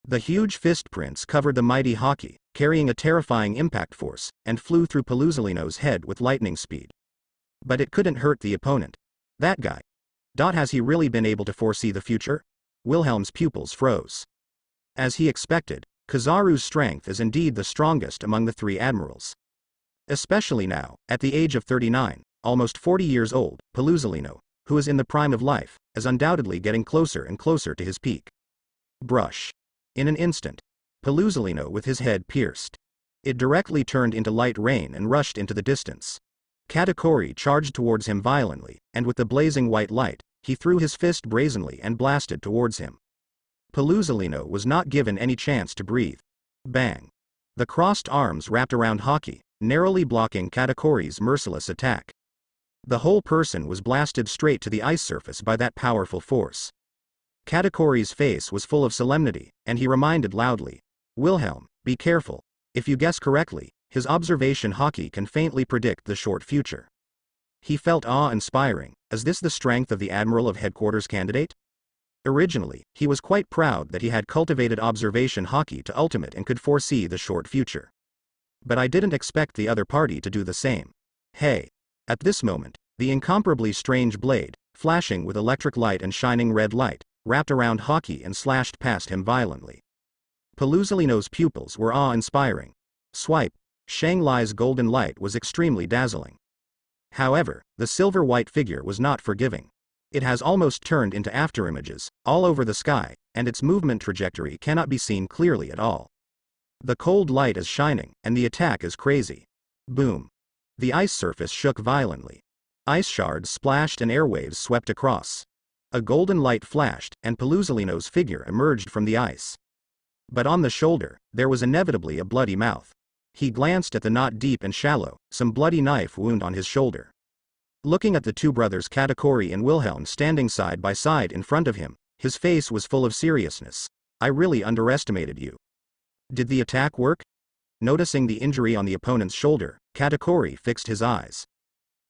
The huge fist prints covered the mighty Haki, carrying a terrifying impact force, and flew through Pelusalino's head with lightning speed. But it couldn't hurt the opponent. That guy. Has he really been able to foresee the future? Wilhelm's pupils froze. As he expected, Kizaru's strength is indeed the strongest among the 3 admirals. Especially now, at the age of 39, almost 40 years old, Pelusalino, who is in the prime of life, is undoubtedly getting closer and closer to his peak. Brush. In an instant. Pelusalino with his head pierced. It directly turned into light rain and rushed into the distance. Katakuri charged towards him violently, and with the blazing white light, he threw his fist brazenly and blasted towards him. Pelusalino was not given any chance to breathe. Bang. The crossed arms wrapped around Haki, narrowly blocking Katakuri's merciless attack. The whole person was blasted straight to the ice surface by that powerful force. Katakuri's face was full of solemnity, and he reminded loudly, Wilhelm, be careful. If you guess correctly, his observation Haki can faintly predict the short future. He felt awe-inspiring. Is this the strength of the Admiral of Headquarters candidate? Originally, he was quite proud that he had cultivated observation Haki to ultimate and could foresee the short future. But I didn't expect the other party to do the same. Hey. At this moment, the incomparably strange blade, flashing with electric light and shining red light, wrapped around Haki and slashed past him violently. Pelusalino's pupils were awe-inspiring. Swipe. Shanghai's golden light was extremely dazzling. However, the silver-white figure was not forgiving. It has almost turned into afterimages, all over the sky, and its movement trajectory cannot be seen clearly at all. The cold light is shining, and the attack is crazy. Boom. The ice surface shook violently. Ice shards splashed and airwaves swept across. A golden light flashed, and Pelusalino's figure emerged from the ice. But on the shoulder, there was inevitably a bloody mouth. He glanced at the not deep and shallow, some bloody knife wound on his shoulder. Looking at the two brothers Katakuri and Wilhelm standing side by side in front of him, his face was full of seriousness. I really underestimated you. Did the attack work? Noticing the injury on the opponent's shoulder, Katakuri fixed his eyes.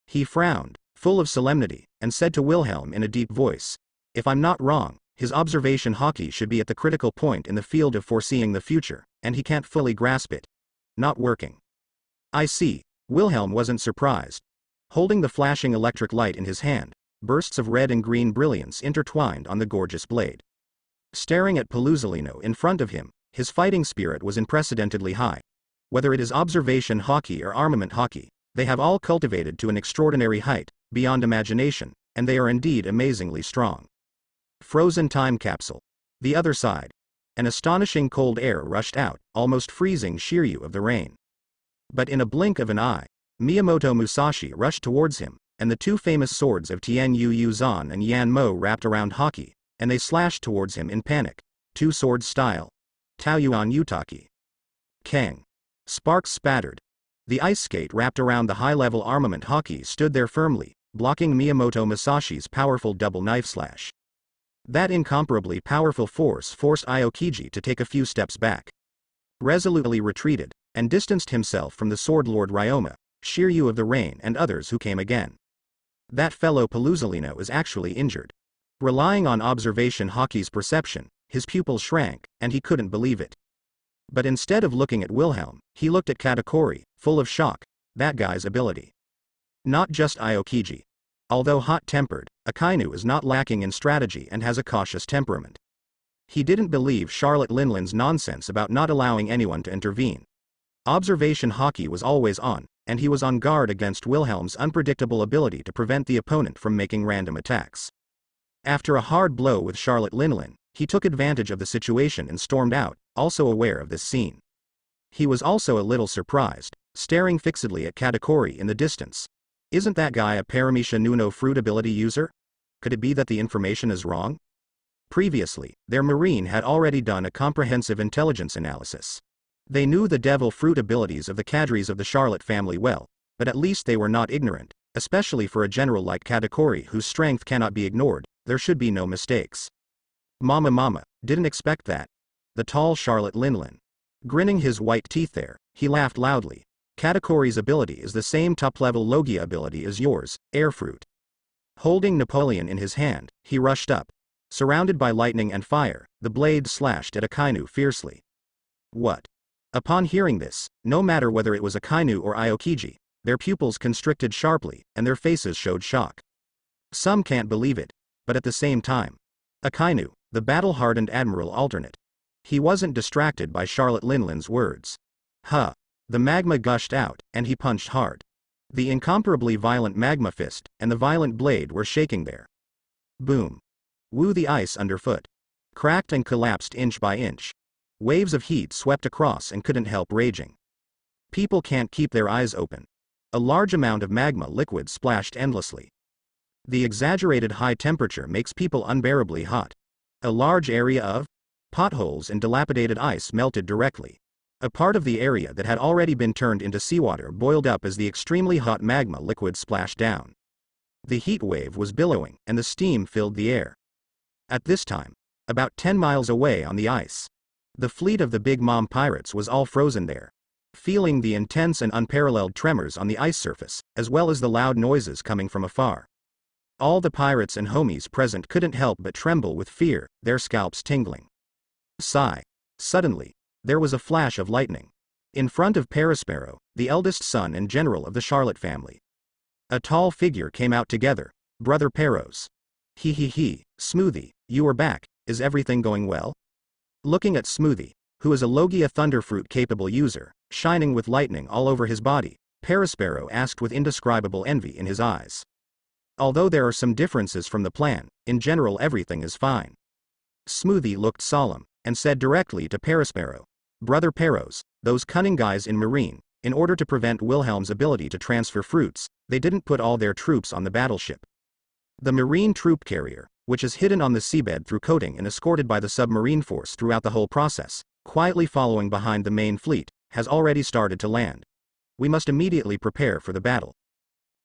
He frowned, full of solemnity, and said to Wilhelm in a deep voice, "If I'm not wrong, his observation hockey should be at the critical point in the field of foreseeing the future, and he can't fully grasp it. Not working." I see. Wilhelm wasn't surprised. Holding the flashing electric light in his hand, bursts of red and green brilliance intertwined on the gorgeous blade. Staring at Pelusalino in front of him, his fighting spirit was unprecedentedly high. Whether it is observation hockey or armament hockey, they have all cultivated to an extraordinary height, beyond imagination, and they are indeed amazingly strong. Frozen time capsule. The other side. An astonishing cold air rushed out, almost freezing Shiryu of the rain. But in a blink of an eye, Miyamoto Musashi rushed towards him, and the two famous swords of Tien Yu Zan and Yan Mo wrapped around hockey, and they slashed towards him in panic. Two swords style. Taoyuan Utaki. Kang. Sparks spattered. The ice skate wrapped around the high-level armament hockey stood there firmly, blocking Miyamoto Musashi's powerful double knife slash. That incomparably powerful force forced Aokiji to take a few steps back. Resolutely retreated, and distanced himself from the sword lord Ryoma, Shiryu of the Rain and others who came again. That fellow Pelusalino is actually injured. Relying on observation hockey's perception, his pupils shrank, and he couldn't believe it. But instead of looking at Wilhelm, he looked at Katakuri, full of shock. That guy's ability. Not just Aokiji. Although hot-tempered, Akainu is not lacking in strategy and has a cautious temperament. He didn't believe Charlotte Linlin's nonsense about not allowing anyone to intervene. Observation hockey was always on, and he was on guard against Wilhelm's unpredictable ability to prevent the opponent from making random attacks. After a hard blow with Charlotte Linlin, he took advantage of the situation and stormed out, also aware of this scene. He was also a little surprised, staring fixedly at Katakuri in the distance. Isn't that guy a Paramecia Nuno fruit ability user? Could it be that the information is wrong? Previously, their marine had already done a comprehensive intelligence analysis. They knew the devil fruit abilities of the cadres of the Charlotte family well, but at least they were not ignorant, especially for a general like Katakuri whose strength cannot be ignored. There should be no mistakes. Mama, didn't expect that. The tall Charlotte Linlin. Grinning his white teeth there, he laughed loudly. Katakuri's ability is the same top-level Logia ability as yours, air fruit. Holding Napoleon in his hand, he rushed up. Surrounded by lightning and fire, the blade slashed at Akainu fiercely. What? Upon hearing this, no matter whether it was Akainu or Aokiji, their pupils constricted sharply, and their faces showed shock. Some can't believe it, but at the same time, Akainu, the battle-hardened admiral alternate. He wasn't distracted by Charlotte Linlin's words. Huh. The magma gushed out, and he punched hard. The incomparably violent magma fist and the violent blade were shaking there. Boom. Woo! The ice underfoot cracked and collapsed inch by inch. Waves of heat swept across and couldn't help raging. People can't keep their eyes open. A large amount of magma liquid splashed endlessly. The exaggerated high temperature makes people unbearably hot. A large area of potholes and dilapidated ice melted directly. A part of the area that had already been turned into seawater boiled up as the extremely hot magma liquid splashed down. The heat wave was billowing, and the steam filled the air. At this time, about 10 miles away on the ice, the fleet of the Big Mom pirates was all frozen there. Feeling the intense and unparalleled tremors on the ice surface, as well as the loud noises coming from afar. All the pirates and homies present couldn't help but tremble with fear, their scalps tingling. Sigh. Suddenly, there was a flash of lightning. In front of Perispero, the eldest son and general of the Charlotte family. A tall figure came out together. Brother Peros. He, Smoothie, you are back, is everything going well? Looking at Smoothie, who is a Logia Thunderfruit capable user, shining with lightning all over his body, Perispero asked with indescribable envy in his eyes. Although there are some differences from the plan, in general everything is fine. Smoothie looked solemn, and said directly to Perispero, "Brother Peros, those cunning guys in Marine, in order to prevent Wilhelm's ability to transfer fruits, they didn't put all their troops on the battleship. The Marine troop carrier, which is hidden on the seabed through coating and escorted by the submarine force throughout the whole process, quietly following behind the main fleet, has already started to land. We must immediately prepare for the battle."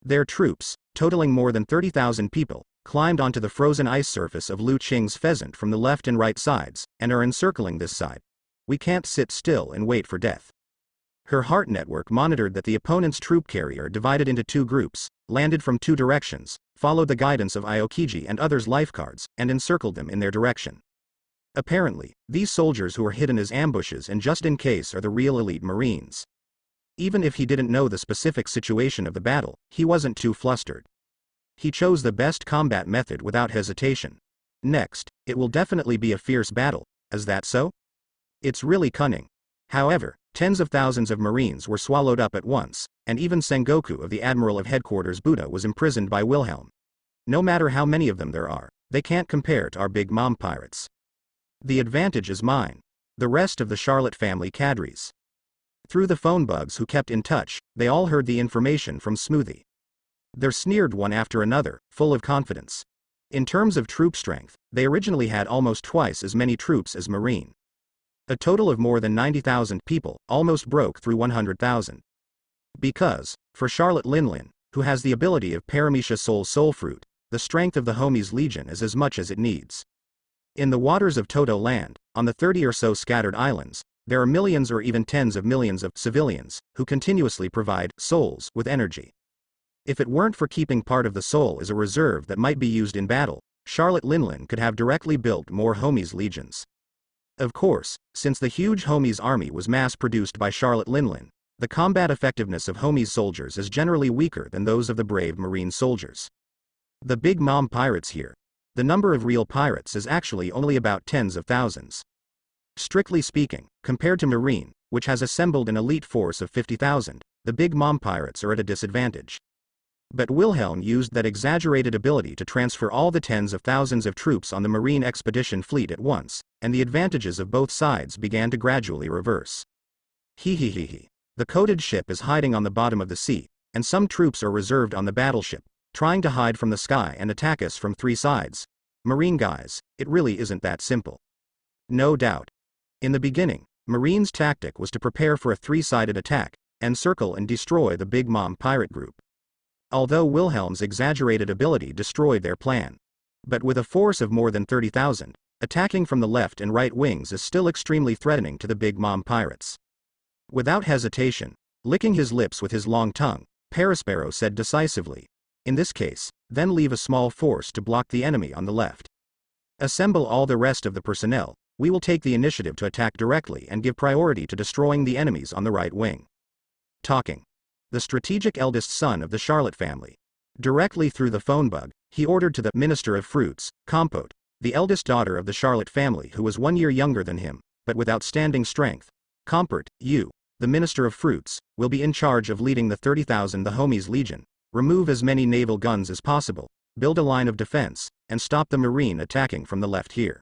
Their troops, totaling more than 30,000 people, climbed onto the frozen ice surface of Lu Qing's pheasant from the left and right sides, and are encircling this side. We can't sit still and wait for death. Her heart network monitored that the opponent's troop carrier divided into two groups, landed from two directions, followed the guidance of Aokiji and others' lifeguards, and encircled them in their direction. Apparently, these soldiers who are hidden as ambushes and just in case are the real elite Marines. Even if he didn't know the specific situation of the battle, he wasn't too flustered. He chose the best combat method without hesitation. Next, it will definitely be a fierce battle, is that so? It's really cunning. However, tens of thousands of Marines were swallowed up at once, and even Sengoku of the Admiral of Headquarters Buddha was imprisoned by Wilhelm. No matter how many of them there are, they can't compare to our Big Mom pirates. The advantage is mine. The rest of the Charlotte family cadres. Through the phone bugs who kept in touch, they all heard the information from Smoothie. They sneered one after another, full of confidence. In terms of troop strength, they originally had almost twice as many troops as Marine. A total of more than 90,000 people, almost broke through 100,000. Because, for Charlotte Linlin, who has the ability of Paramecia Soul Fruit, the strength of the Homies Legion is as much as it needs. In the waters of Toto Land, on the 30 or so scattered islands, there are millions or even tens of millions of civilians, who continuously provide souls with energy. If it weren't for keeping part of the soul as a reserve that might be used in battle, Charlotte Linlin could have directly built more Homies Legions. Of course, since the huge Homies army was mass-produced by Charlotte Linlin, the combat effectiveness of Homies soldiers is generally weaker than those of the brave Marine soldiers. The Big Mom pirates here. The number of real pirates is actually only about tens of thousands. Strictly speaking, compared to Marine, which has assembled an elite force of 50,000, the Big Mom pirates are at a disadvantage. But Wilhelm used that exaggerated ability to transfer all the tens of thousands of troops on the Marine expedition fleet at once, and the advantages of both sides began to gradually reverse. He. The coated ship is hiding on the bottom of the sea, and some troops are reserved on the battleship, trying to hide from the sky and attack us from three sides. Marine guys, it really isn't that simple. No doubt. In the beginning, Marine's tactic was to prepare for a three-sided attack, encircle and destroy the Big Mom pirate group. Although Wilhelm's exaggerated ability destroyed their plan. But with a force of more than 30,000, attacking from the left and right wings is still extremely threatening to the Big Mom pirates. Without hesitation, licking his lips with his long tongue, Perispero said decisively, "In this case, then leave a small force to block the enemy on the left. Assemble all the rest of the personnel, we will take the initiative to attack directly and give priority to destroying the enemies on the right wing." Talking. The strategic eldest son of the Charlotte family. Directly through the phone bug, he ordered to the Minister of Fruits, Compote, the eldest daughter of the Charlotte family who was 1 year younger than him, but with outstanding strength. "Comfort, you, the Minister of Fruits, will be in charge of leading the 30,000 the Homies Legion, remove as many naval guns as possible, build a line of defense, and stop the Marine attacking from the left here.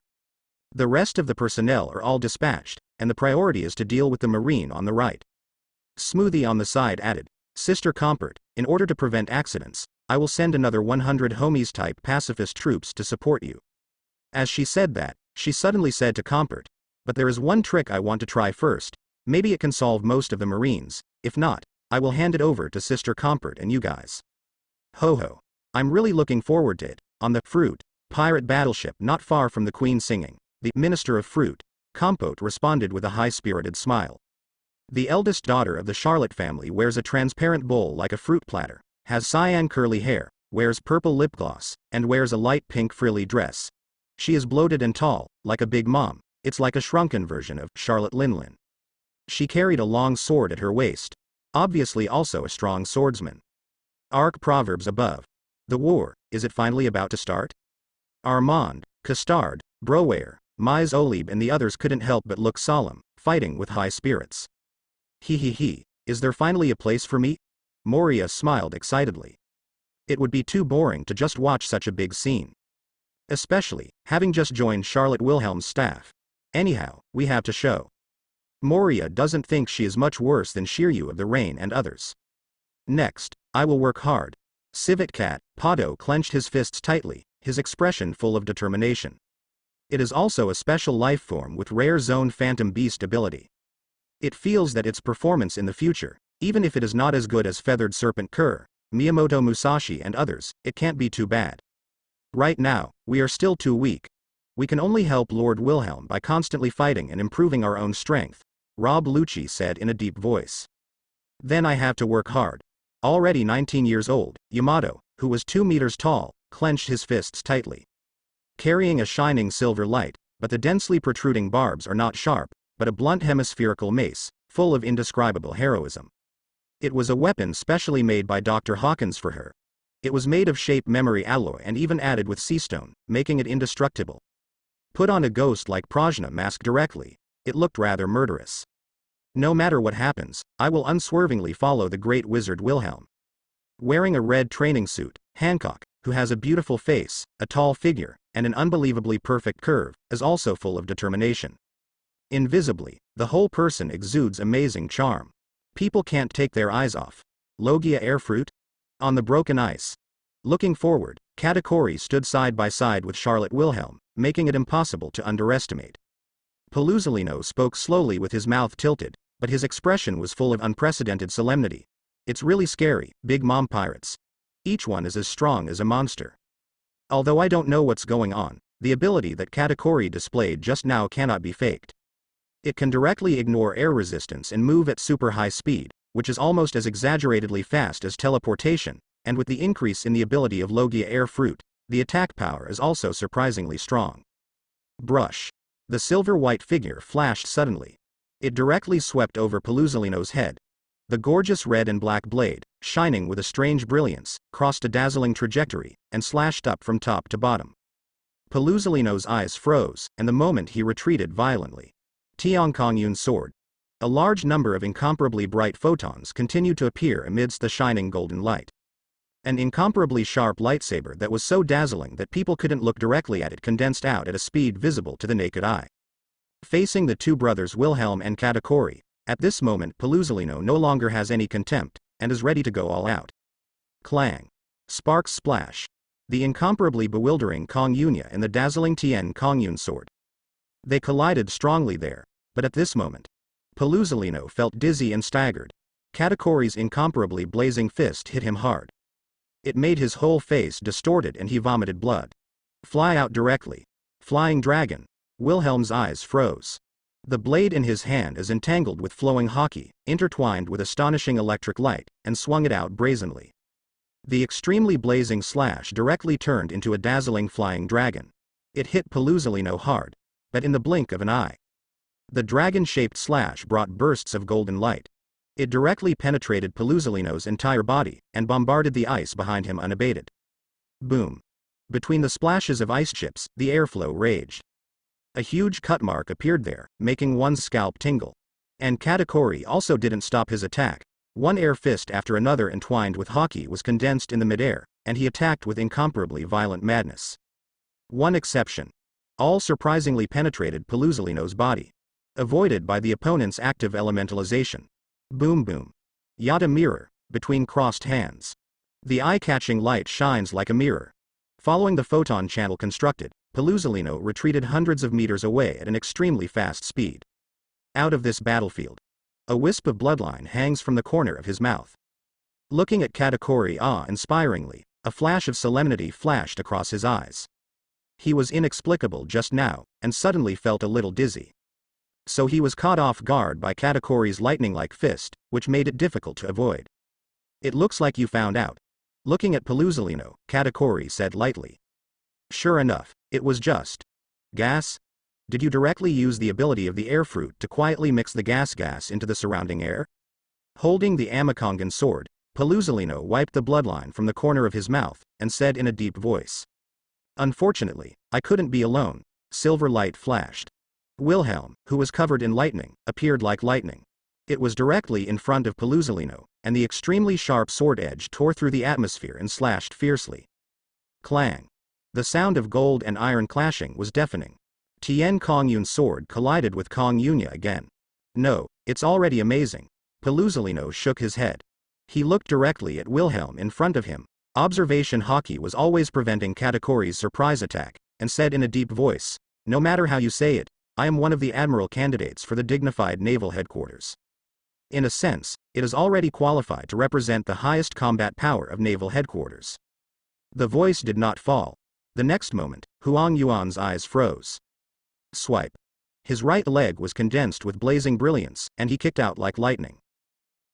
The rest of the personnel are all dispatched, and the priority is to deal with the Marine on the right." Smoothie on the side added, "Sister Comfort, in order to prevent accidents, I will send another 100 Homies-type pacifist troops to support you." As she said that, she suddenly said to Comfort, "But there is one trick I want to try first. Maybe it can solve most of the Marines. If not, I will hand it over to Sister Comfort and you guys." Ho. I'm really looking forward to it. On the Fruit pirate battleship not far from the Queen singing, the Minister of Fruit, Compote responded with a high-spirited smile. The eldest daughter of the Charlotte family wears a transparent bowl like a fruit platter, has cyan curly hair, wears purple lip gloss, and wears a light pink frilly dress. She is bloated and tall, like a Big Mom. It's like a shrunken version of Charlotte Linlin. She carried a long sword at her waist. Obviously also a strong swordsman. Arc Proverbs above. The war, is it finally about to start? Armand, Custard, Browayer, Mise Olib and the others couldn't help but look solemn, fighting with high spirits. He, is there finally a place for me? Moria smiled excitedly. It would be too boring to just watch such a big scene. Especially, having just joined Charlotte Wilhelm's staff. Anyhow, we have to show. Moria doesn't think she is much worse than Shiryu of the Rain and others. Next, I will work hard. Civet Cat, Pado clenched his fists tightly, his expression full of determination. It is also a special life form with rare zone phantom beast ability. It feels that its performance in the future, even if it is not as good as Feathered Serpent Kerr, Miyamoto Musashi and others, it can't be too bad. Right now, we are still too weak. We can only help Lord Wilhelm by constantly fighting and improving our own strength, Rob Lucci said in a deep voice. Then I have to work hard. Already 19 years old, Yamato, who was 2 meters tall, clenched his fists tightly. Carrying a shining silver light, but the densely protruding barbs are not sharp, but a blunt hemispherical mace, full of indescribable heroism. It was a weapon specially made by Dr. Hawkins for her. It was made of shape memory alloy and even added with sea stone, making it indestructible. Put on a ghost like Prajna mask directly, it looked rather murderous. No matter what happens, I will unswervingly follow the great wizard Wilhelm. Wearing a red training suit, Hancock, who has a beautiful face, a tall figure, and an unbelievably perfect curve, is also full of determination. Invisibly, the whole person exudes amazing charm. People can't take their eyes off. Logia Airfruit? On the broken ice. Looking forward, Katakuri stood side by side with Charlotte Wilhelm, making it impossible to underestimate. Pelusolino spoke slowly with his mouth tilted, but his expression was full of unprecedented solemnity. It's really scary, Big Mom pirates. Each one is as strong as a monster. Although I don't know what's going on, the ability that Katakuri displayed just now cannot be faked. It can directly ignore air resistance and move at super high speed, which is almost as exaggeratedly fast as teleportation, and with the increase in the ability of Logia Airfruit, the attack power is also surprisingly strong. Brush. The silver-white figure flashed suddenly. It directly swept over Pelusolino's head. The gorgeous red and black blade, shining with a strange brilliance, crossed a dazzling trajectory, and slashed up from top to bottom. Pelusolino's eyes froze, and the moment he retreated violently. Tiangkongyun's sword. A large number of incomparably bright photons continued to appear amidst the shining golden light. An incomparably sharp lightsaber that was so dazzling that people couldn't look directly at it condensed out at a speed visible to the naked eye. Facing the two brothers Wilhelm and Katakuri, at this moment Pelusolino no longer has any contempt, and is ready to go all out. Clang. Sparks splash. The incomparably bewildering Kong Yunya and the dazzling Tien Kongyun sword. They collided strongly there, but at this moment, Pelusolino felt dizzy and staggered. Katakuri's incomparably blazing fist hit him hard. It made his whole face distorted and he vomited blood. Fly out directly. Flying dragon. Wilhelm's eyes froze. The blade in his hand is entangled with flowing haki, intertwined with astonishing electric light, and swung it out brazenly. The extremely blazing slash directly turned into a dazzling flying dragon. It hit Pelusolino hard, but in the blink of an eye. The dragon-shaped slash brought bursts of golden light. It directly penetrated Pelusolino's entire body, and bombarded the ice behind him unabated. Boom. Between the splashes of ice chips, the airflow raged. A huge cut mark appeared there, making one's scalp tingle. And Katakuri also didn't stop his attack. One air fist after another entwined with haki was condensed in the midair, and he attacked with incomparably violent madness. One exception. All surprisingly penetrated Pelusolino's body. Avoided by the opponent's active elementalization. Boom boom. Yada mirror, between crossed hands. The eye-catching light shines like a mirror. Following the photon channel constructed, Pelusolino retreated hundreds of meters away at an extremely fast speed. Out of this battlefield. A wisp of bloodline hangs from the corner of his mouth. Looking at Katakuri awe-inspiringly, a flash of solemnity flashed across his eyes. He was inexplicable just now, and suddenly felt a little dizzy. So he was caught off guard by Katakuri's lightning-like fist, which made it difficult to avoid. It looks like you found out. Looking at Pelusolino, Katakuri said lightly. Sure enough, it was just gas? Did you directly use the ability of the airfruit to quietly mix the gas into the surrounding air? Holding the Amakongan sword, Pelusolino wiped the bloodline from the corner of his mouth, and said in a deep voice. Unfortunately, I couldn't be alone. Silver light flashed. Wilhelm, who was covered in lightning, appeared like lightning. It was directly in front of Pelusolino, and the extremely sharp sword edge tore through the atmosphere and slashed fiercely. Clang. The sound of gold and iron clashing was deafening. Tien Kongyun's sword collided with Kong Yunya again. No, it's already amazing. Pelusalino shook his head. He looked directly at Wilhelm in front of him. Observation hockey was always preventing Katakori's surprise attack, and said in a deep voice, "No matter how you say it, I am one of the admiral candidates for the dignified naval headquarters. In a sense, it is already qualified to represent the highest combat power of naval headquarters." The voice did not fall. The next moment, Huang Yuan's eyes froze. Swipe. His right leg was condensed with blazing brilliance, and he kicked out like lightning.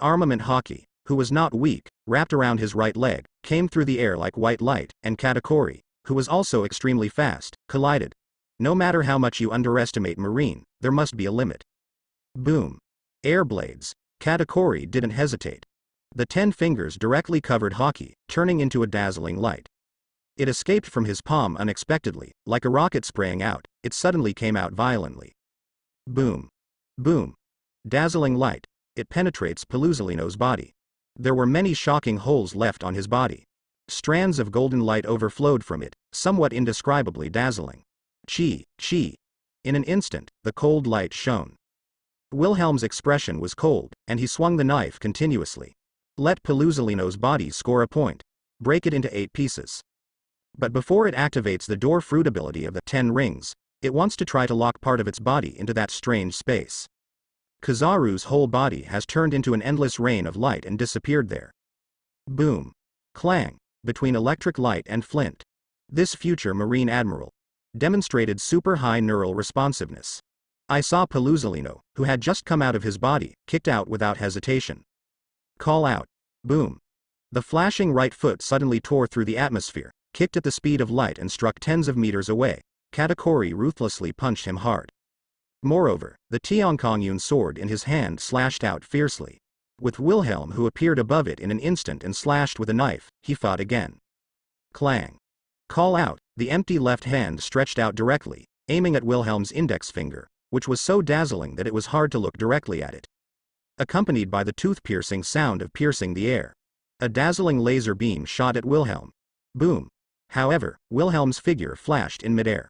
Armament hockey, who was not weak, wrapped around his right leg, came through the air like white light, and Katakori, who was also extremely fast, collided. No matter how much you underestimate Marine, there must be a limit. Boom. Air blades. Katakori didn't hesitate. The 10 fingers directly covered hockey, turning into a dazzling light. It escaped from his palm unexpectedly, like a rocket spraying out. It suddenly came out violently. Boom. Boom. Dazzling light. It penetrates Pelusalino's body. There were many shocking holes left on his body. Strands of golden light overflowed from it, somewhat indescribably dazzling. Chi. In an instant, the cold light shone. Wilhelm's expression was cold, and he swung the knife continuously. Let Pelusalino's body score a point. Break it into 8 pieces. But before it activates the door fruit ability of the 10 rings, it wants to try to lock part of its body into that strange space. Kizaru's whole body has turned into an endless rain of light and disappeared there. Boom. Clang. Between electric light and flint. This future Marine Admiral demonstrated super high neural responsiveness. I saw Pelusalino, who had just come out of his body, kicked out without hesitation. Call out. Boom. The flashing right foot suddenly tore through the atmosphere, kicked at the speed of light and struck tens of meters away. Katakori ruthlessly punched him hard. Moreover, the Tiankongyun sword in his hand slashed out fiercely. With Wilhelm who appeared above it in an instant and slashed with a knife, he fought again. Clang. Call out. The empty left hand stretched out directly, aiming at Wilhelm's index finger, which was so dazzling that it was hard to look directly at it. Accompanied by the tooth-piercing sound of piercing the air. A dazzling laser beam shot at Wilhelm. Boom. However, Wilhelm's figure flashed in midair.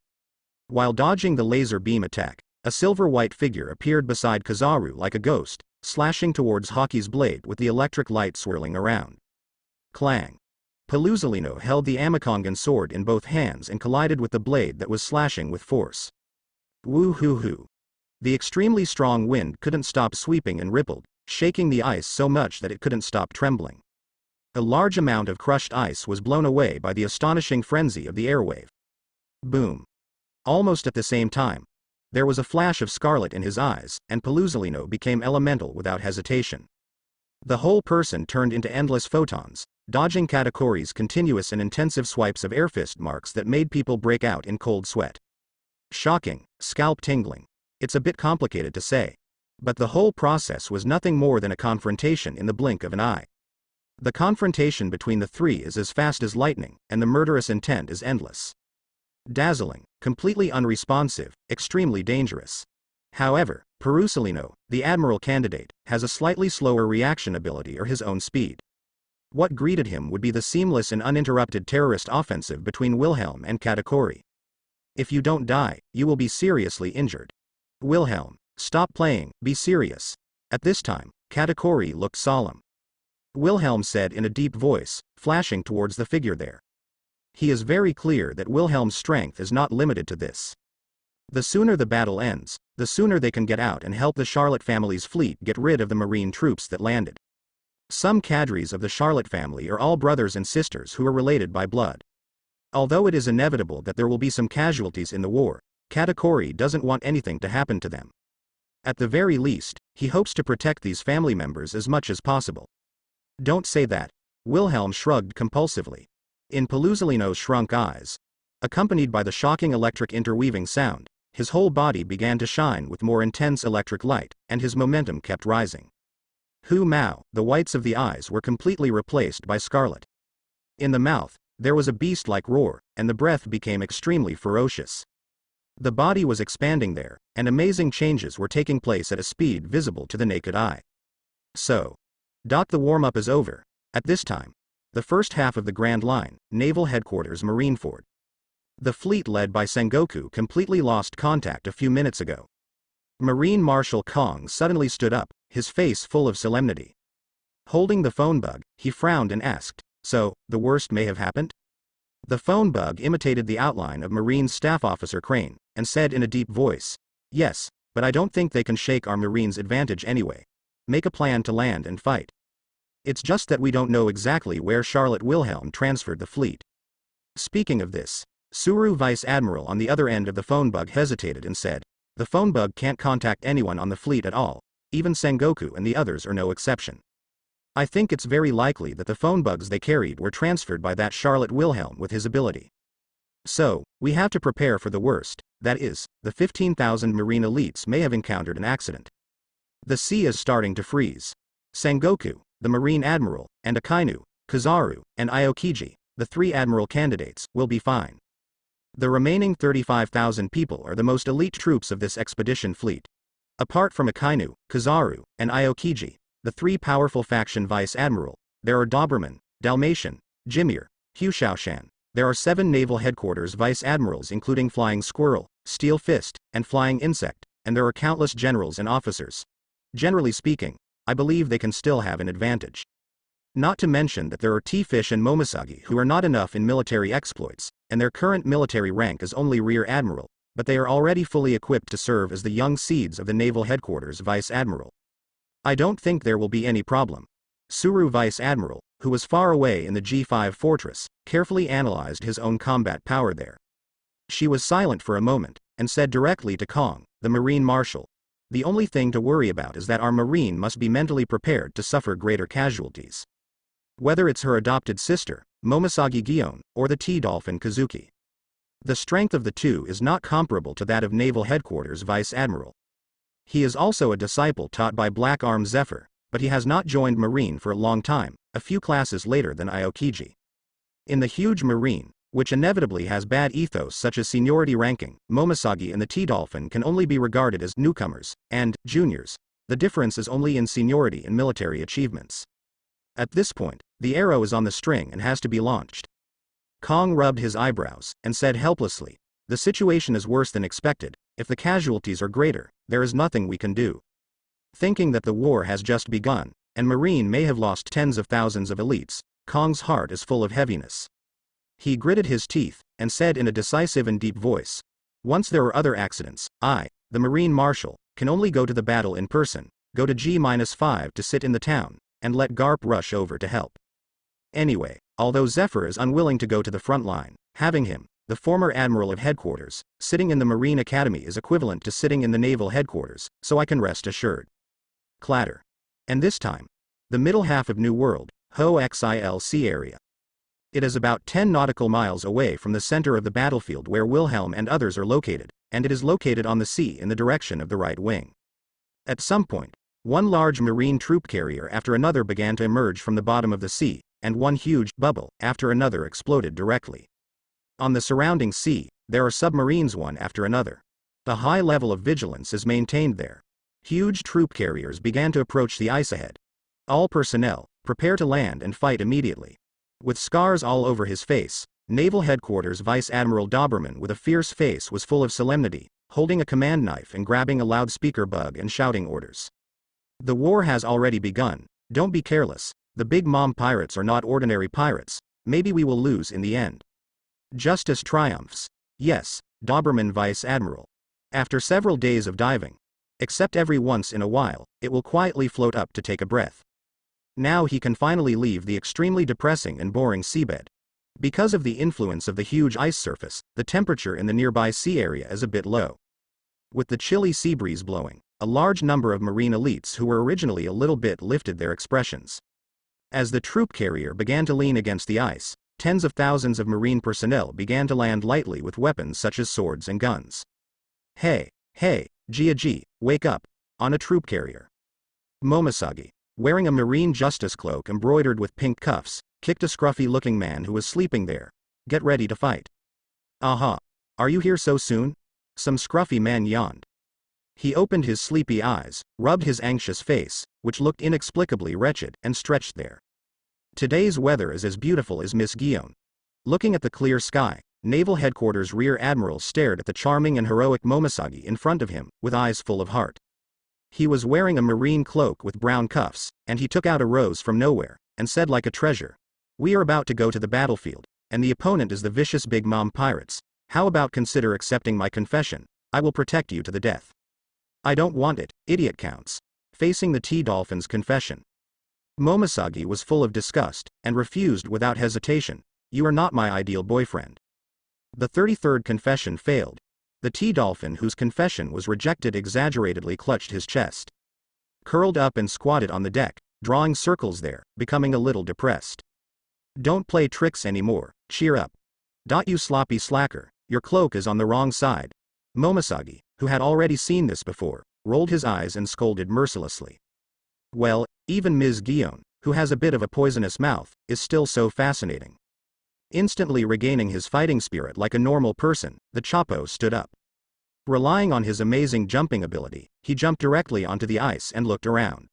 While dodging the laser beam attack, a silver-white figure appeared beside Kizaru like a ghost, slashing towards Hockey's blade with the electric light swirling around. Clang. Pelusalino held the Amakongan sword in both hands and collided with the blade that was slashing with force. Woo-hoo-hoo. The extremely strong wind couldn't stop sweeping and rippled, shaking the ice so much that it couldn't stop trembling. A large amount of crushed ice was blown away by the astonishing frenzy of the airwave. Boom. Almost at the same time, there was a flash of scarlet in his eyes, and Pelusalino became elemental without hesitation. The whole person turned into endless photons, dodging Katakori's continuous and intensive swipes of airfist marks that made people break out in cold sweat. Shocking, scalp tingling. It's a bit complicated to say. But the whole process was nothing more than a confrontation in the blink of an eye. The confrontation between the three is as fast as lightning, and the murderous intent is endless. Dazzling, completely unresponsive, extremely dangerous. However, Pelusalino, the admiral candidate, has a slightly slower reaction ability or his own speed. What greeted him would be the seamless and uninterrupted terrorist offensive between Wilhelm and Katakori. If you don't die, you will be seriously injured. Wilhelm, stop playing, be serious. At this time, Katakori looked solemn. Wilhelm said in a deep voice, flashing towards the figure there. He is very clear that Wilhelm's strength is not limited to this. The sooner the battle ends, the sooner they can get out and help the Charlotte family's fleet get rid of the Marine troops that landed. Some cadres of the Charlotte family are all brothers and sisters who are related by blood. Although it is inevitable that there will be some casualties in the war, Katakori doesn't want anything to happen to them. At the very least, he hopes to protect these family members as much as possible. Don't say that. Wilhelm shrugged compulsively. In Pelusalino's shrunk eyes, accompanied by the shocking electric interweaving sound, his whole body began to shine with more intense electric light, and his momentum kept rising. Hu Mao, the whites of the eyes were completely replaced by scarlet. In the mouth, there was a beast-like roar, and the breath became extremely ferocious. The body was expanding there, and amazing changes were taking place at a speed visible to the naked eye. So, The warm-up is over. At this time, the first half of the Grand Line, Naval Headquarters Marineford. The fleet led by Sengoku completely lost contact a few minutes ago. Marine Marshal Kong suddenly stood up, his face full of solemnity. Holding the phone bug, he frowned and asked, "So, the worst may have happened?" The phone bug imitated the outline of Marine Staff Officer Crane, and said in a deep voice, "Yes, but I don't think they can shake our Marines' advantage anyway. Make a plan to land and fight. It's just that we don't know exactly where Charlotte Wilhelm transferred the fleet." Speaking of this, Suru Vice Admiral on the other end of the phone bug hesitated and said, "The phone bug can't contact anyone on the fleet at all, even Sengoku and the others are no exception. I think it's very likely that the phone bugs they carried were transferred by that Charlotte Wilhelm with his ability. So, we have to prepare for the worst, that is, the 15,000 Marine elites may have encountered an accident. The sea is starting to freeze. Sengoku, the Marine Admiral, and Akainu, Kizaru, and Aokiji, the 3 Admiral candidates, will be fine. The remaining 35,000 people are the most elite troops of this expedition fleet. Apart from Akainu, Kizaru, and Aokiji, the 3 powerful faction Vice Admiral, there are Doberman, Dalmatian, Jimir, Hushaoshan. There are 7 Naval Headquarters Vice Admirals including Flying Squirrel, Steel Fist, and Flying Insect, and there are countless generals and officers. Generally speaking, I believe they can still have an advantage. Not to mention that there are T-Fish and Momosagi who are not enough in military exploits, and their current military rank is only Rear Admiral, but they are already fully equipped to serve as the young seeds of the Naval Headquarters Vice Admiral. I don't think there will be any problem. Suru Vice Admiral, who was far away in the G5 fortress, carefully analyzed his own combat power there. She was silent for a moment, and said directly to Kong, the Marine Marshal, "The only thing to worry about is that our Marine must be mentally prepared to suffer greater casualties. Whether it's her adopted sister, Momosagi Gion, or the T-Dolphin Kazuki. The strength of the two is not comparable to that of Naval Headquarters Vice Admiral. He is also a disciple taught by Black Arm Zephyr, but he has not joined Marine for a long time, a few classes later than Aokiji. In the huge Marine, which inevitably has bad ethos such as seniority ranking, Momosagi and the T-Dolphin can only be regarded as newcomers, and juniors. The difference is only in seniority and military achievements. At this point, the arrow is on the string and has to be launched." Kong rubbed his eyebrows, and said helplessly, "The situation is worse than expected. If the casualties are greater, there is nothing we can do." Thinking that the war has just begun, and Marine may have lost tens of thousands of elites, Kong's heart is full of heaviness. He gritted his teeth, and said in a decisive and deep voice, "Once there are other accidents, I, the Marine Marshal, can only go to the battle in person, go to G-5 to sit in the town, and let Garp rush over to help. Anyway, although Zephyr is unwilling to go to the front line, having him, the former Admiral of Headquarters, sitting in the Marine Academy is equivalent to sitting in the Naval Headquarters, so I can rest assured." Clatter. And this time, the middle half of New World, Ho Xilc area. It is about 10 nautical miles away from the center of the battlefield where Wilhelm and others are located, and it is located on the sea in the direction of the right wing. At some point, one large Marine troop carrier after another began to emerge from the bottom of the sea, and one huge bubble after another exploded directly. On the surrounding sea, there are submarines one after another. The high level of vigilance is maintained there. Huge troop carriers began to approach the ice ahead. All personnel, prepare to land and fight immediately. With scars all over his face, Naval Headquarters Vice Admiral Doberman with a fierce face was full of solemnity, holding a command knife and grabbing a loudspeaker bug and shouting orders. "The war has already begun, don't be careless, the Big Mom pirates are not ordinary pirates, maybe we will lose in the end. Justice triumphs. Yes, Doberman Vice Admiral. After several days of diving, except every once in a while, it will quietly float up to take a breath. Now he can finally leave the extremely depressing and boring seabed. Because of the influence of the huge ice surface, the temperature in the nearby sea area is a bit low. With the chilly sea breeze blowing, a large number of Marine elites who were originally a little bit lifted their expressions. As the troop carrier began to lean against the ice, tens of thousands of Marine personnel began to land lightly with weapons such as swords and guns. "Hey, Jiaji, wake up," on a troop carrier. Momosagi, wearing a Marine justice cloak embroidered with pink cuffs, kicked a scruffy-looking man who was sleeping there. "Get ready to fight." "Aha. Are you here so soon?" Some scruffy man yawned. He opened his sleepy eyes, rubbed his anxious face, which looked inexplicably wretched and stretched there. Today's weather is as beautiful as Miss Guion. Looking at the clear sky, Naval Headquarters Rear Admiral stared at the charming and heroic Momoshagi in front of him, with eyes full of heart. He was wearing a marine cloak with brown cuffs, and he took out a rose from nowhere, and said like a treasure, "We are about to go to the battlefield, and the opponent is the vicious Big Mom pirates. How about consider accepting my confession? I will protect you to the death." "I don't want it, idiot counts." Facing the T-Dolphin's confession, Momoshagi was full of disgust, and refused without hesitation, "You are not my ideal boyfriend." The 33rd confession failed. The T-Dolphin, whose confession was rejected, exaggeratedly clutched his chest, curled up and squatted on the deck, drawing circles there, becoming a little depressed. "Don't play tricks anymore, cheer up. You sloppy slacker, your cloak is on the wrong side." Momoshagi, who had already seen this before, rolled his eyes and scolded mercilessly. Well, even Ms. Guion, who has a bit of a poisonous mouth, is still so fascinating. Instantly regaining his fighting spirit like a normal person, the Chapo stood up. Relying on his amazing jumping ability, he jumped directly onto the ice and looked around.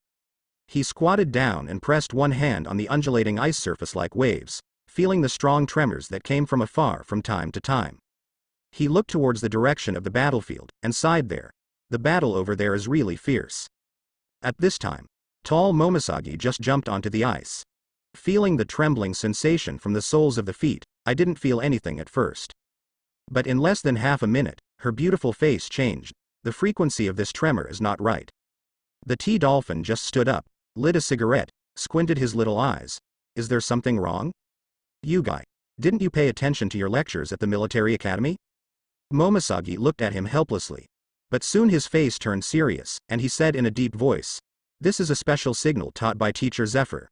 He squatted down and pressed one hand on the undulating ice surface like waves, feeling the strong tremors that came from afar from time to time. He looked towards the direction of the battlefield, and sighed there. The battle over there is really fierce. At this time, tall Momoshagi just jumped onto the ice. Feeling the trembling sensation from the soles of the feet, "I didn't feel anything at first." But in less than half a minute, her beautiful face changed. "The frequency of this tremor is not right." The T-Dolphin just stood up, lit a cigarette, squinted his little eyes. "Is there something wrong? You guy, didn't you pay attention to your lectures at the military academy?" Momoshagi looked at him helplessly. But soon his face turned serious, and he said in a deep voice, "This is a special signal taught by Teacher Zephyr.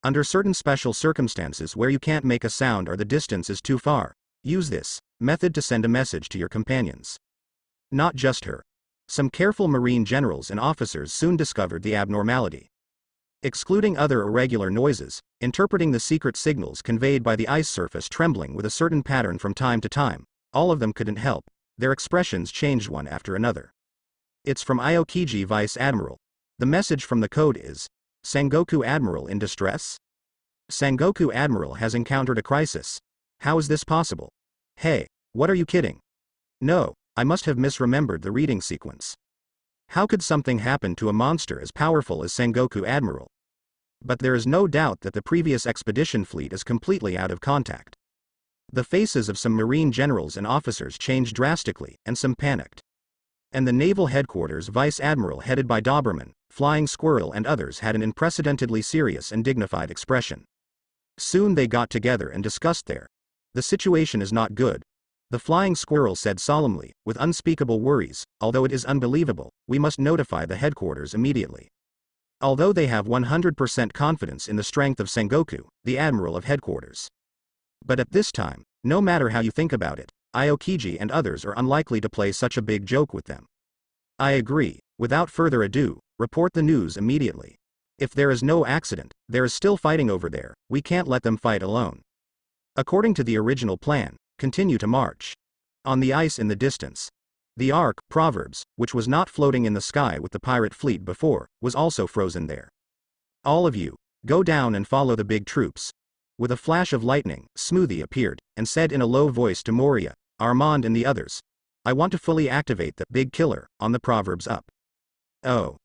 Under certain special circumstances where you can't make a sound or the distance is too far, use this method to send a message to your companions." Not just her. Some careful Marine generals and officers soon discovered the abnormality. Excluding other irregular noises, interpreting the secret signals conveyed by the ice surface trembling with a certain pattern from time to time, all of them couldn't help. Their expressions changed one after another. "It's from Aokiji Vice Admiral. The message from the code is, Sengoku Admiral in distress? Sengoku Admiral has encountered a crisis. How is this possible? Hey, what are you kidding? No, I must have misremembered the reading sequence. How could something happen to a monster as powerful as Sengoku Admiral? But there is no doubt that the previous expedition fleet is completely out of contact." The faces of some Marine generals and officers changed drastically, and some panicked. And the Naval Headquarters Vice Admiral headed by Doberman, Flying Squirrel and others had an unprecedentedly serious and dignified expression. Soon they got together and discussed the situation is not good. The Flying Squirrel said solemnly, with unspeakable worries, "Although it is unbelievable, we must notify the headquarters immediately." Although they have 100% confidence in the strength of Sengoku, the Admiral of Headquarters. But at this time, no matter how you think about it, Aokiji and others are unlikely to play such a big joke with them. "I agree. Without further ado, report the news immediately. If there is no accident, there is still fighting over there, we can't let them fight alone. According to the original plan, continue to march." On the ice in the distance, the Ark, Proverbs, which was not floating in the sky with the pirate fleet before, was also frozen there. "All of you, go down and follow the big troops." With a flash of lightning, Smoothie appeared, and said in a low voice to Moria, Armand and the others, "I want to fully activate the big killer on the Proverbs up." Oh.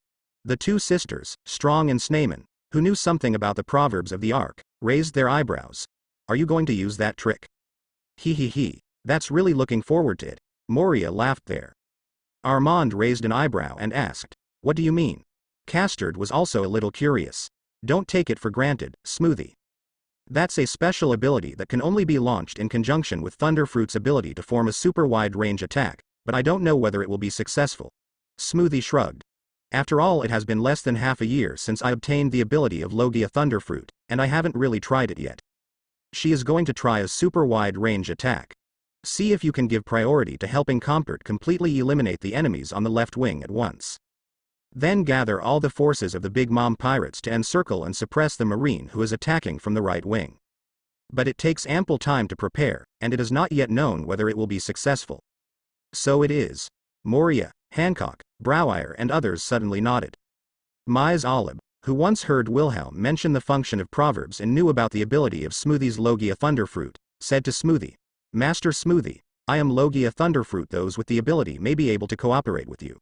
The two sisters, Strong and Snayman, who knew something about the Proverbs of the Ark, raised their eyebrows. "Are you going to use that trick?" He. That's really looking forward to it." Moria laughed there. Armand raised an eyebrow and asked, "What do you mean?" Castard was also a little curious. "Don't take it for granted, Smoothie. That's a special ability that can only be launched in conjunction with Thunderfruit's ability to form a super wide-range attack, but I don't know whether it will be successful." Smoothie shrugged. "After all, it has been less than half a year since I obtained the ability of Logia Thunderfruit, and I haven't really tried it yet." She is going to try a super wide-range attack. See if you can give priority to helping Compert completely eliminate the enemies on the left wing at once. Then gather all the forces of the Big Mom pirates to encircle and suppress the Marine who is attacking from the right wing. But it takes ample time to prepare, and it is not yet known whether it will be successful. So it is. Moria, Hancock, Brouwer and others suddenly nodded. Mies Olib, who once heard Wilhelm mention the function of proverbs and knew about the ability of Smoothie's Logia Thunderfruit, said to Smoothie, "Master Smoothie, I am Logia Thunderfruit. Those with the ability may be able to cooperate with you.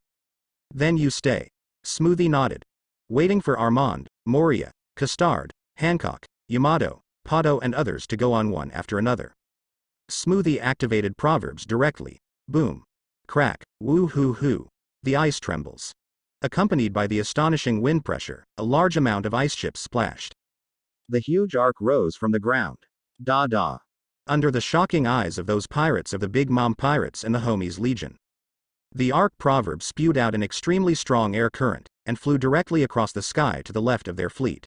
Then you stay." Smoothie nodded, waiting for Armand, Moria, Custard, Hancock, Yamato, Pato and others to go on one after another. Smoothie activated proverbs directly. Boom. Crack. Woo-hoo-hoo. The ice trembles. Accompanied by the astonishing wind pressure, a large amount of ice chips splashed. The huge ark rose from the ground. Da-da. Under the shocking eyes of those pirates of the Big Mom Pirates and the Homies Legion. The ark proverb spewed out an extremely strong air current, and flew directly across the sky to the left of their fleet.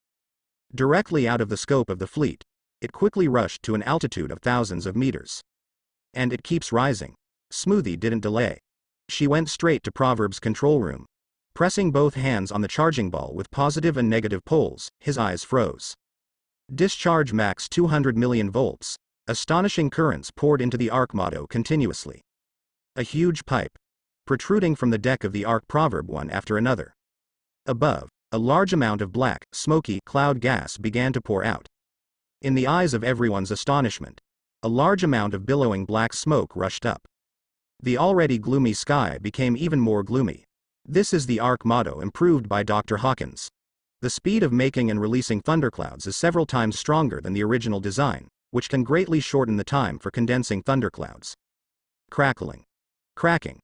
Directly out of the scope of the fleet, it quickly rushed to an altitude of thousands of meters. And it keeps rising. Smoothie didn't delay. She went straight to Proverb's control room. Pressing both hands on the charging ball with positive and negative poles, his eyes froze. Discharge max 200 million volts. Astonishing currents poured into the ark motto continuously. A huge pipe, protruding from the deck of the ark proverb one after another. Above, a large amount of black, smoky cloud gas began to pour out. In the eyes of everyone's astonishment, a large amount of billowing black smoke rushed up. The already gloomy sky became even more gloomy. This is the ark motto improved by Dr. Hawkins. The speed of making and releasing thunderclouds is several times stronger than the original design, which can greatly shorten the time for condensing thunderclouds. Crackling. Cracking.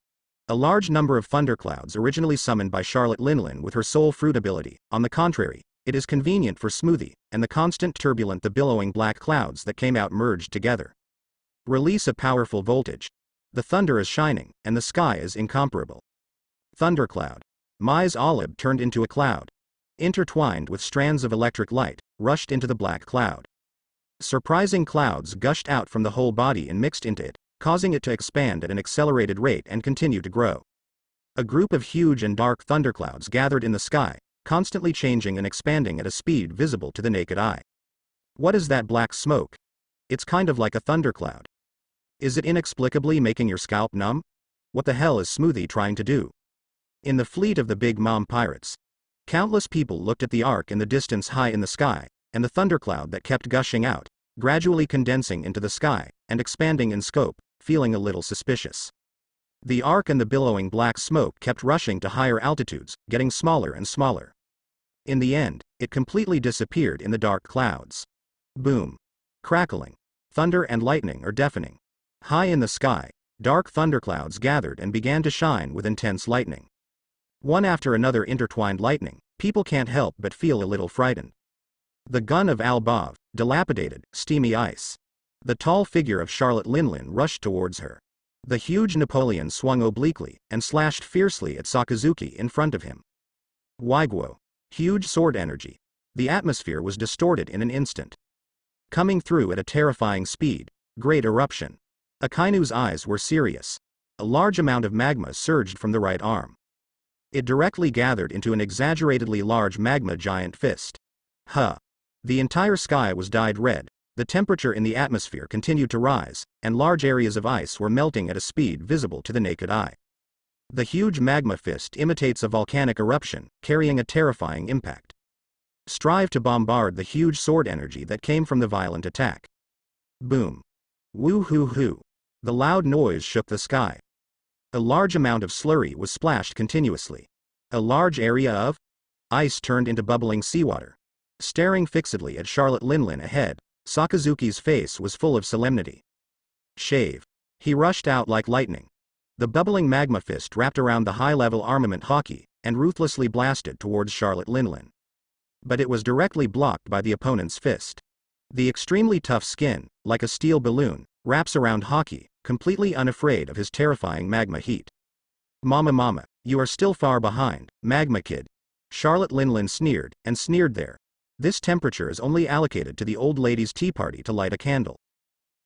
A large number of thunderclouds originally summoned by Charlotte Linlin with her soul fruit ability. On the contrary, it is convenient for Smoothie, and the constant turbulent the billowing black clouds that came out merged together. Release a powerful voltage. The thunder is shining, and the sky is incomparable. Thundercloud. Mai's olive turned into a cloud. Intertwined with strands of electric light, rushed into the black cloud. Surprising clouds gushed out from the whole body and mixed into it, causing it to expand at an accelerated rate and continue to grow. A group of huge and dark thunderclouds gathered in the sky, constantly changing and expanding at a speed visible to the naked eye. What is that black smoke? It's kind of like a thundercloud. Is it inexplicably making your scalp numb? What the hell is Smoothie trying to do? In the fleet of the Big Mom Pirates, countless people looked at the ark in the distance high in the sky, and the thundercloud that kept gushing out, gradually condensing into the sky, and expanding in scope, feeling a little suspicious. The ark and the billowing black smoke kept rushing to higher altitudes, getting smaller and smaller. In the end, it completely disappeared in the dark clouds. Boom. Crackling. Thunder and lightning are deafening. High in the sky, dark thunderclouds gathered and began to shine with intense lightning. One after another intertwined lightning, people can't help but feel a little frightened. The gun of Al-Bav, dilapidated, steamy ice. The tall figure of Charlotte Linlin rushed towards her. The huge Napoleon swung obliquely, and slashed fiercely at Sakazuki in front of him. Waiguo. Huge sword energy. The atmosphere was distorted in an instant. Coming through at a terrifying speed, great eruption. Akainu's eyes were serious. A large amount of magma surged from the right arm. It directly gathered into an exaggeratedly large magma giant fist. Huh. The entire sky was dyed red. The temperature in the atmosphere continued to rise, and large areas of ice were melting at a speed visible to the naked eye. The huge magma fist imitates a volcanic eruption, carrying a terrifying impact. Strive to bombard the huge sword energy that came from the violent attack. Boom. Woo-hoo-hoo. The loud noise shook the sky. A large amount of slurry was splashed continuously. A large area of ice turned into bubbling seawater. Staring fixedly at Charlotte Linlin ahead, Sakazuki's face was full of solemnity. Shave. He rushed out like lightning. The bubbling magma fist wrapped around the high-level armament hockey, and ruthlessly blasted towards Charlotte Linlin. But it was directly blocked by the opponent's fist. The extremely tough skin, like a steel balloon, wraps around hockey, completely unafraid of his terrifying magma heat. Mama, you are still far behind, magma kid. Charlotte Linlin sneered, and sneered there. This temperature is only allocated to the old lady's tea party to light a candle.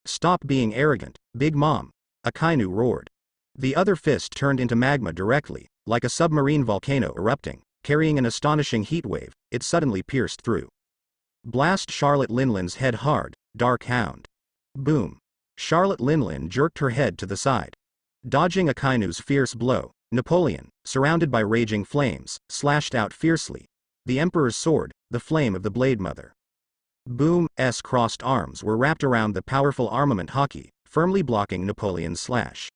Stop being arrogant, Big Mom, Akainu roared. The other fist turned into magma directly, like a submarine volcano erupting, carrying an astonishing heat wave. It suddenly pierced through. Blast Charlotte Linlin's head hard, dark hound. Boom. Charlotte Linlin jerked her head to the side. Dodging Akainu's fierce blow, Napoleon, surrounded by raging flames, slashed out fiercely. the Emperor's sword, the flame of the Blade Mother. Boom's crossed arms were wrapped around the powerful armament haki, firmly blocking Napoleon's slash.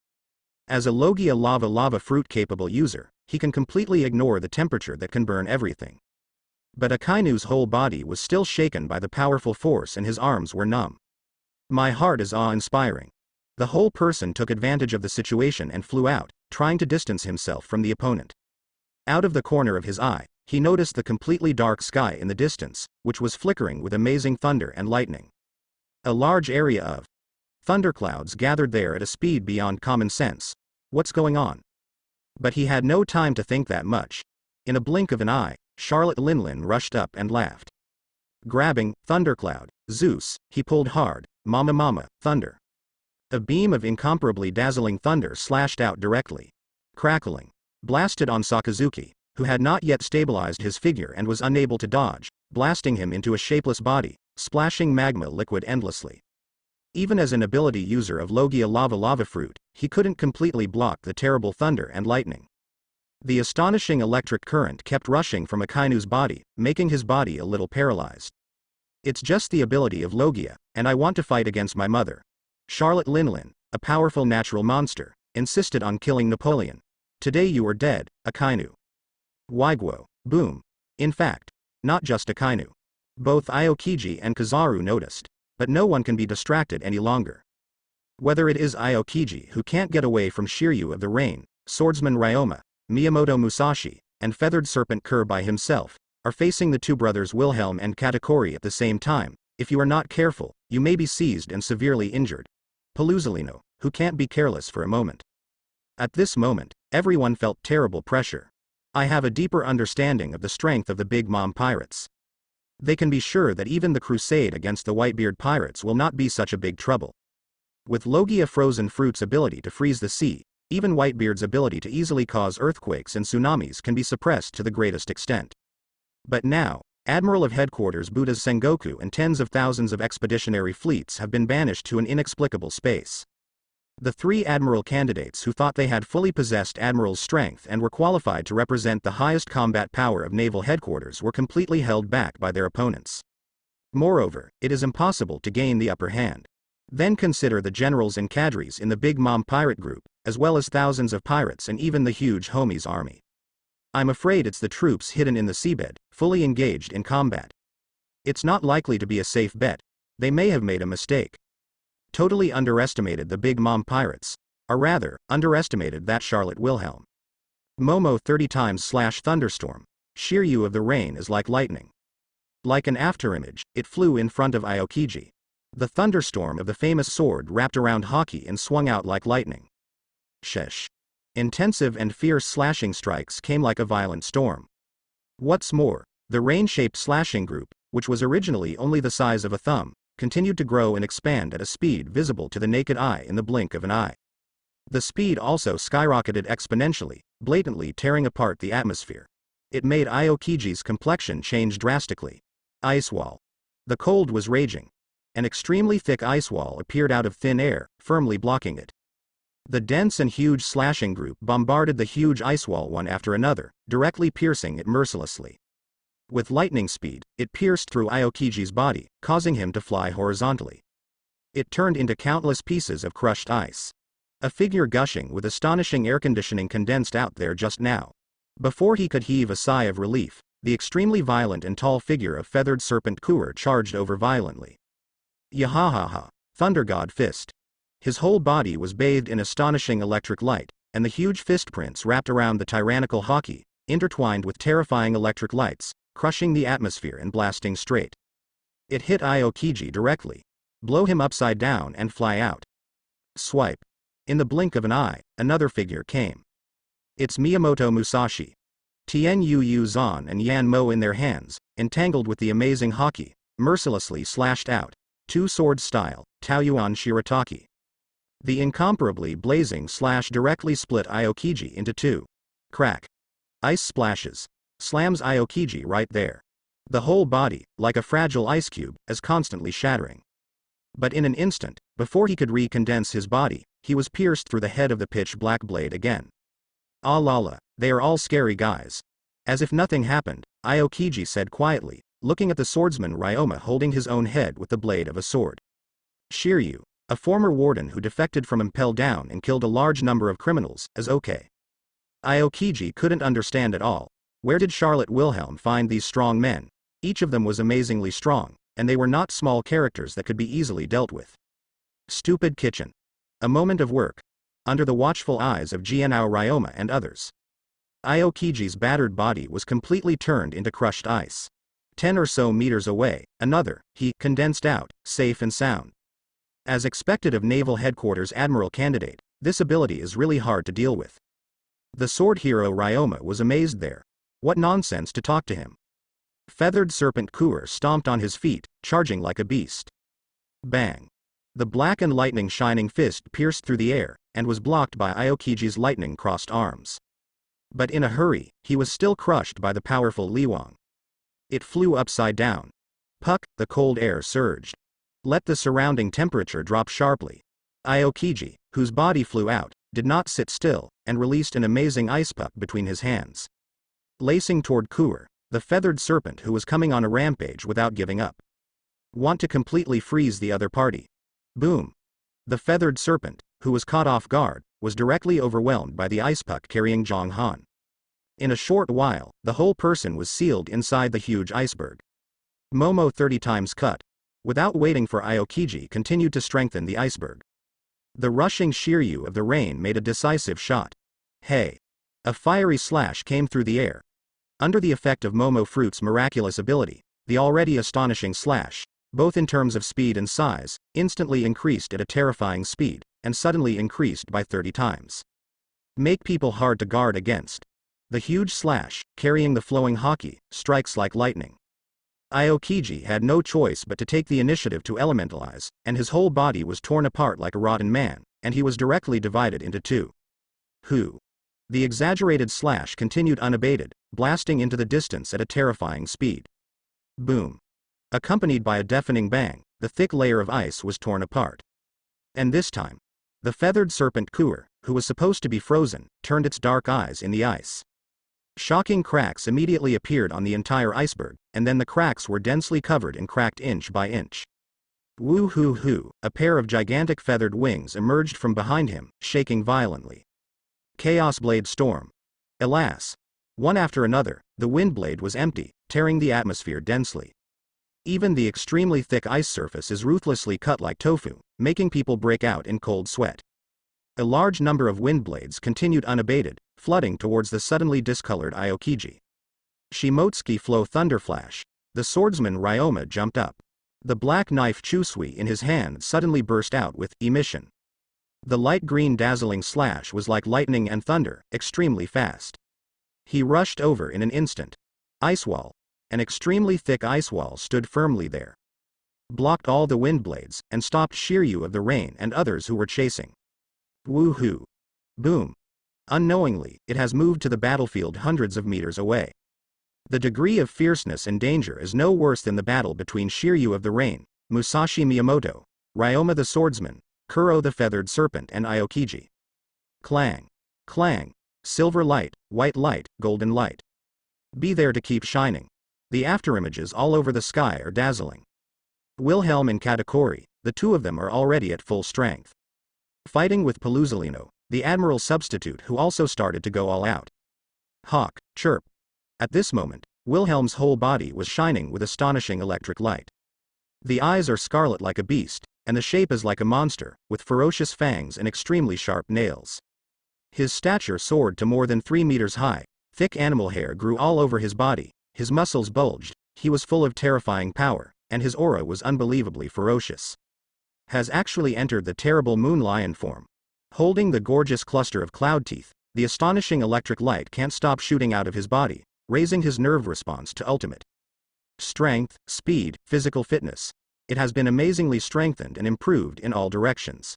As a Logia lava fruit-capable user, he can completely ignore the temperature that can burn everything. But Akainu's whole body was still shaken by the powerful force and his arms were numb. My heart is awe-inspiring. The whole person took advantage of the situation and flew out, trying to distance himself from the opponent. Out of the corner of his eye, he noticed the completely dark sky in the distance, which was flickering with amazing thunder and lightning. A large area of thunderclouds gathered there at a speed beyond common sense. What's going on? But he had no time to think that much. In a blink of an eye, Charlotte Linlin rushed up and laughed. Grabbing Thundercloud, Zeus, he pulled hard, Mama, thunder. A beam of incomparably dazzling thunder slashed out directly. Crackling. Blasted on Sakazuki, who had not yet stabilized his figure and was unable to dodge, blasting him into a shapeless body, splashing magma liquid endlessly. Even as an ability user of Logia lava fruit, he couldn't completely block the terrible thunder and lightning. The astonishing electric current kept rushing from Akainu's body, making his body a little paralyzed. It's just the ability of Logia, and I want to fight against my mother. Charlotte Linlin, a powerful natural monster, insisted on killing Napoleon. Today you are dead, Akainu. Waiguo, boom. In fact, not just Akainu. Both Aokiji and Kizaru noticed, but no one can be distracted any longer. Whether it is Aokiji who can't get away from Shiryu of the Rain, swordsman Ryoma, Miyamoto Musashi, and feathered serpent Kerr by himself, are facing the two brothers Wilhelm and Katakuri at the same time. If you are not careful, you may be seized and severely injured. Paluzolino, who can't be careless for a moment. At this moment, everyone felt terrible pressure. I have a deeper understanding of the strength of the Big Mom pirates. They can be sure that even the crusade against the Whitebeard pirates will not be such a big trouble. With Logia Frozen Fruit's ability to freeze the sea, even Whitebeard's ability to easily cause earthquakes and tsunamis can be suppressed to the greatest extent. But now, Admiral of Headquarters Buddha's Sengoku and tens of thousands of expeditionary fleets have been banished to an inexplicable space. The three admiral candidates who thought they had fully possessed admiral's strength and were qualified to represent the highest combat power of naval headquarters were completely held back by their opponents. Moreover, it is impossible to gain the upper hand. Then consider the generals and cadres in the Big Mom pirate group, as well as thousands of pirates and even the huge Homies army. I'm afraid it's the troops hidden in the seabed, fully engaged in combat. It's not likely to be a safe bet. They may have made a mistake. Totally underestimated the Big Mom pirates, or rather, underestimated that Charlotte Wilhelm. Momo 30 times / thunderstorm. Shiryu of the Rain is like lightning. Like an afterimage, it flew in front of Aokiji. The thunderstorm of the famous sword wrapped around Haki and swung out like lightning. Shesh. Intensive and fierce slashing strikes came like a violent storm. What's more, the rain-shaped slashing group, which was originally only the size of a thumb, continued to grow and expand at a speed visible to the naked eye in the blink of an eye. The speed also skyrocketed exponentially, blatantly tearing apart the atmosphere. It made Aokiji's complexion change drastically. Ice wall. The cold was raging. An extremely thick ice wall appeared out of thin air, firmly blocking it. The dense and huge slashing group bombarded the huge ice wall one after another, directly piercing it mercilessly. With lightning speed, it pierced through Aokiji's body, causing him to fly horizontally. It turned into countless pieces of crushed ice. A figure gushing with astonishing air conditioning condensed out there just now. Before he could heave a sigh of relief, the extremely violent and tall figure of feathered serpent Kuer charged over violently. Yahahaha, Thunder God Fist. His whole body was bathed in astonishing electric light, and the huge fist prints wrapped around the tyrannical Haki, intertwined with terrifying electric lights, crushing the atmosphere and blasting straight. It hit Aokiji directly. Blow him upside down and fly out. Swipe. In the blink of an eye, another figure came. It's Miyamoto Musashi. Tianyu Zan and Yan Mo in their hands, entangled with the amazing Haki, mercilessly slashed out. Two-sword style, Taoyuan Shirataki. The incomparably blazing slash directly split Aokiji into two. Crack. Ice splashes. Slams Aokiji right there. The whole body, like a fragile ice cube, is constantly shattering. But in an instant, before he could recondense his body, he was pierced through the head of the pitch-black blade again. Ah la la, they are all scary guys. As if nothing happened, Aokiji said quietly, looking at the swordsman Ryoma holding his own head with the blade of a sword. Shiryu, a former warden who defected from Impel Down and killed a large number of criminals, is okay. Aokiji couldn't understand at all. Where did Charlotte Wilhelm find these strong men? Each of them was amazingly strong, and they were not small characters that could be easily dealt with. Stupid kitchen. A moment of work. Under the watchful eyes of Jianao Ryoma and others. Aokiji's battered body was completely turned into crushed ice. 10 or so meters away, another, he condensed out, safe and sound. As expected of Naval Headquarters Admiral candidate, this ability is really hard to deal with. The sword hero Ryoma was amazed there. What nonsense to talk to him. Feathered Serpent Kuer stomped on his feet, charging like a beast. Bang. The black and lightning shining fist pierced through the air, and was blocked by Aokiji's lightning-crossed arms. But in a hurry, he was still crushed by the powerful Liwang. It flew upside down. Puck, the cold air surged. Let the surrounding temperature drop sharply. Aokiji, whose body flew out, did not sit still, and released an amazing ice puck between his hands. Lacing toward Kuer, the feathered serpent who was coming on a rampage without giving up. Want to completely freeze the other party. Boom. The feathered serpent, who was caught off guard, was directly overwhelmed by the ice puck carrying Zhang Han. In a short while, the whole person was sealed inside the huge iceberg. Momo 30 times cut. Without waiting for Aokiji continued to strengthen the iceberg. The rushing Shiryu of the rain made a decisive shot. Hey! A fiery slash came through the air. Under the effect of Momo Fruit's miraculous ability, the already astonishing slash, both in terms of speed and size, instantly increased at a terrifying speed, and suddenly increased by 30 times. Make people hard to guard against. The huge slash, carrying the flowing haki, strikes like lightning. Aokiji had no choice but to take the initiative to elementalize, and his whole body was torn apart like a rotten man, and he was directly divided into two. Who? The exaggerated slash continued unabated, blasting into the distance at a terrifying speed. Boom. Accompanied by a deafening bang, the thick layer of ice was torn apart. And this time, the feathered serpent Kuer, who was supposed to be frozen, turned its dark eyes in the ice. Shocking cracks immediately appeared on the entire iceberg, and then the cracks were densely covered and cracked inch by inch. Woo-hoo-hoo, a pair of gigantic feathered wings emerged from behind him, shaking violently. Chaos Blade Storm. Alas! One after another, the wind blade was empty, tearing the atmosphere densely. Even the extremely thick ice surface is ruthlessly cut like tofu, making people break out in cold sweat. A large number of wind blades continued unabated, flooding towards the suddenly discolored Aokiji. Shimotsuki Flow Thunderflash. The swordsman Ryoma jumped up. The black knife Chusui in his hand suddenly burst out with emission. The light green dazzling slash was like lightning and thunder, extremely fast. He rushed over in an instant. Ice wall. An extremely thick ice wall stood firmly there. Blocked all the wind blades, and stopped Shiryu of the rain and others who were chasing. Woohoo! Boom! Unknowingly, it has moved to the battlefield hundreds of meters away. The degree of fierceness and danger is no worse than the battle between Shiryu of the Rain, Musashi Miyamoto, Ryoma the Swordsman, Kuro the Feathered Serpent and Aokiji. Clang! Clang! Silver light, white light, golden light. Be there to keep shining. The afterimages all over the sky are dazzling. Wilhelm and Katakuri, the two of them are already at full strength. Fighting with Paluzolino, the admiral substitute who also started to go all out. Hawk, chirp. At this moment, Wilhelm's whole body was shining with astonishing electric light. The eyes are scarlet like a beast, and the shape is like a monster, with ferocious fangs and extremely sharp nails. His stature soared to more than 3 meters high, thick animal hair grew all over his body, his muscles bulged, he was full of terrifying power, and his aura was unbelievably ferocious. Has actually entered the terrible moon lion form. Holding the gorgeous cluster of cloud teeth, the astonishing electric light can't stop shooting out of his body, raising his nerve response to ultimate. Strength, speed, physical fitness. It has been amazingly strengthened and improved in all directions.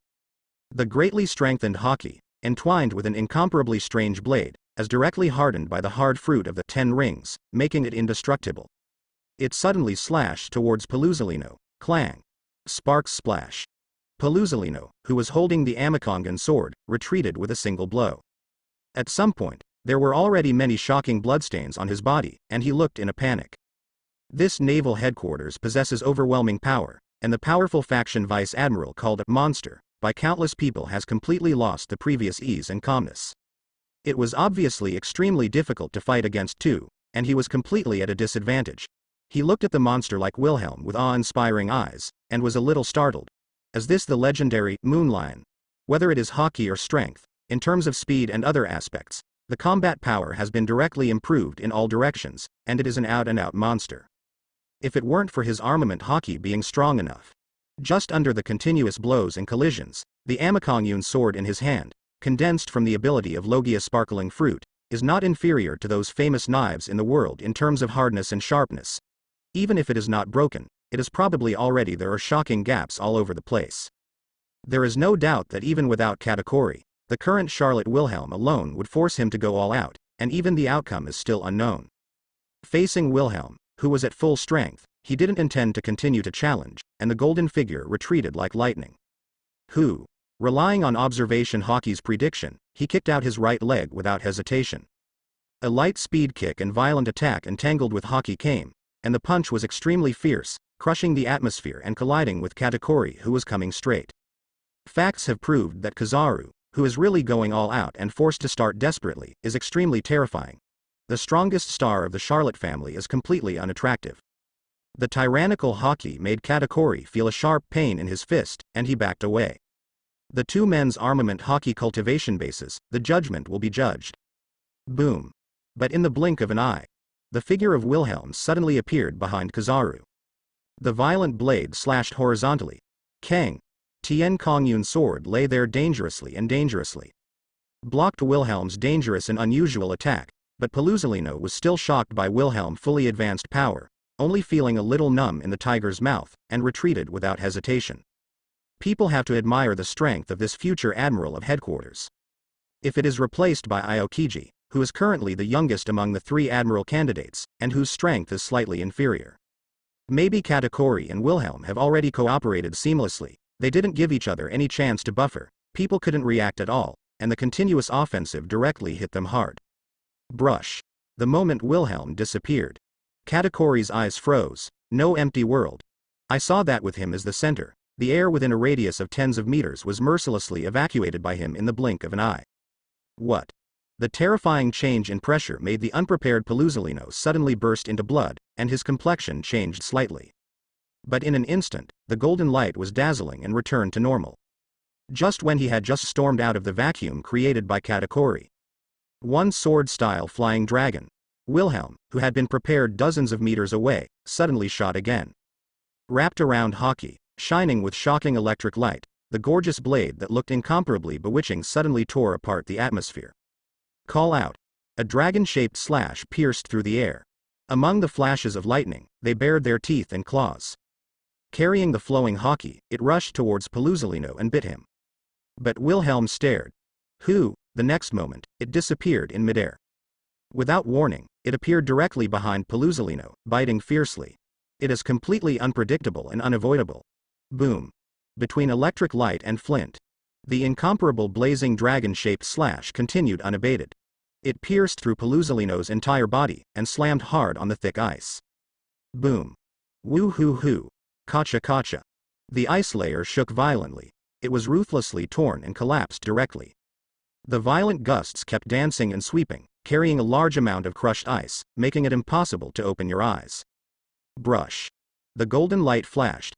The greatly strengthened haki, entwined with an incomparably strange blade, as directly hardened by the hard fruit of the 10 rings, making it indestructible. It suddenly slashed towards Paluzolino. Clang. Sparks splash. Paluzolino, who was holding the Amakongan sword, retreated with a single blow. At some point, There were already many shocking bloodstains on his body, and he looked in a panic. This naval headquarters possesses overwhelming power, and the powerful faction vice admiral called a monster by countless people has completely lost the previous ease and calmness. It was obviously extremely difficult to fight against too, and he was completely at a disadvantage. He looked at the monster like Wilhelm with awe-inspiring eyes, and was a little startled. Is this the legendary Moon Lion? Whether it is hockey or strength, in terms of speed and other aspects, the combat power has been directly improved in all directions, and it is an out-and-out monster. If it weren't for his armament hockey being strong enough. Just under the continuous blows and collisions, the Amakongyun sword in his hand, condensed from the ability of Logia sparkling fruit, is not inferior to those famous knives in the world in terms of hardness and sharpness. Even if it is not broken, it is probably already there are shocking gaps all over the place. There is no doubt that even without Katakuri, the current Charlotte Wilhelm alone would force him to go all out, and even the outcome is still unknown. Facing Wilhelm, who was at full strength, he didn't intend to continue to challenge, and the golden figure retreated like lightning. Relying on observation hockey's prediction, he kicked out his right leg without hesitation. A light speed kick and violent attack entangled with hockey came, and the punch was extremely fierce, crushing the atmosphere and colliding with Katakuri, who was coming straight. Facts have proved that Kizaru, who is really going all out and forced to start desperately, is extremely terrifying. The strongest star of the Charlotte family is completely unattractive. The tyrannical hockey made Katakuri feel a sharp pain in his fist, and he backed away. The two men's armament hockey cultivation bases, the judgment will be judged. Boom. But in the blink of an eye, the figure of Wilhelm suddenly appeared behind Kizaru. The violent blade slashed horizontally. Kang. Tien Kongyun's sword lay there dangerously. Blocked Wilhelm's dangerous and unusual attack, but Paluzolino was still shocked by Wilhelm's fully advanced power, only feeling a little numb in the tiger's mouth, and retreated without hesitation. People have to admire the strength of this future admiral of headquarters. If it is replaced by Aokiji, who is currently the youngest among the three admiral candidates, and whose strength is slightly inferior. Maybe Katakuri and Wilhelm have already cooperated seamlessly, they didn't give each other any chance to buffer, people couldn't react at all, and the continuous offensive directly hit them hard. Brush. The moment Wilhelm disappeared, Katakuri's eyes froze. No empty world. I saw that with him as the center, the air within a radius of tens of meters was mercilessly evacuated by him in the blink of an eye. What? The terrifying change in pressure made the unprepared Paluzolino suddenly burst into blood, and his complexion changed slightly. But in an instant, the golden light was dazzling and returned to normal. Just when he had just stormed out of the vacuum created by Katakuri. One sword-style flying dragon. Wilhelm, who had been prepared dozens of meters away, suddenly shot again. Wrapped around hockey, shining with shocking electric light, the gorgeous blade that looked incomparably bewitching suddenly tore apart the atmosphere. Call out. A dragon-shaped slash pierced through the air. Among the flashes of lightning, they bared their teeth and claws. Carrying the flowing hockey, it rushed towards Paluzolino and bit him. But Wilhelm stared. The next moment, it disappeared in midair. Without warning, it appeared directly behind Paluzolino, biting fiercely. It is completely unpredictable and unavoidable. Boom. Between electric light and flint, the incomparable blazing dragon-shaped slash continued unabated. It pierced through Paluzolino's entire body, and slammed hard on the thick ice. Boom. Woo-hoo-hoo. Kacha-kacha. The ice layer shook violently. It was ruthlessly torn and collapsed directly. The violent gusts kept dancing and sweeping, carrying a large amount of crushed ice, making it impossible to open your eyes. Brush. The golden light flashed.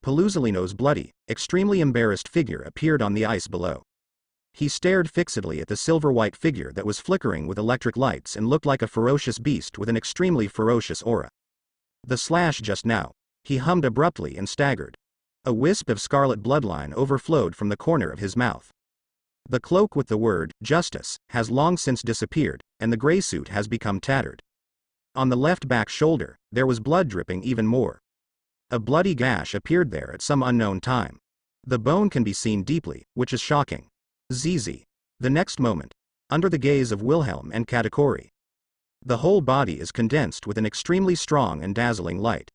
Paluzolino's bloody, extremely embarrassed figure appeared on the ice below. He stared fixedly at the silver-white figure that was flickering with electric lights and looked like a ferocious beast with an extremely ferocious aura. The slash just now. He hummed abruptly and staggered. A wisp of scarlet bloodline overflowed from the corner of his mouth. The cloak with the word, justice, has long since disappeared, and the gray suit has become tattered. On the left back shoulder, there was blood dripping even more. A bloody gash appeared there at some unknown time. The bone can be seen deeply, which is shocking. ZZ. The next moment, under the gaze of Wilhelm and Katakuri, the whole body is condensed with an extremely strong and dazzling light.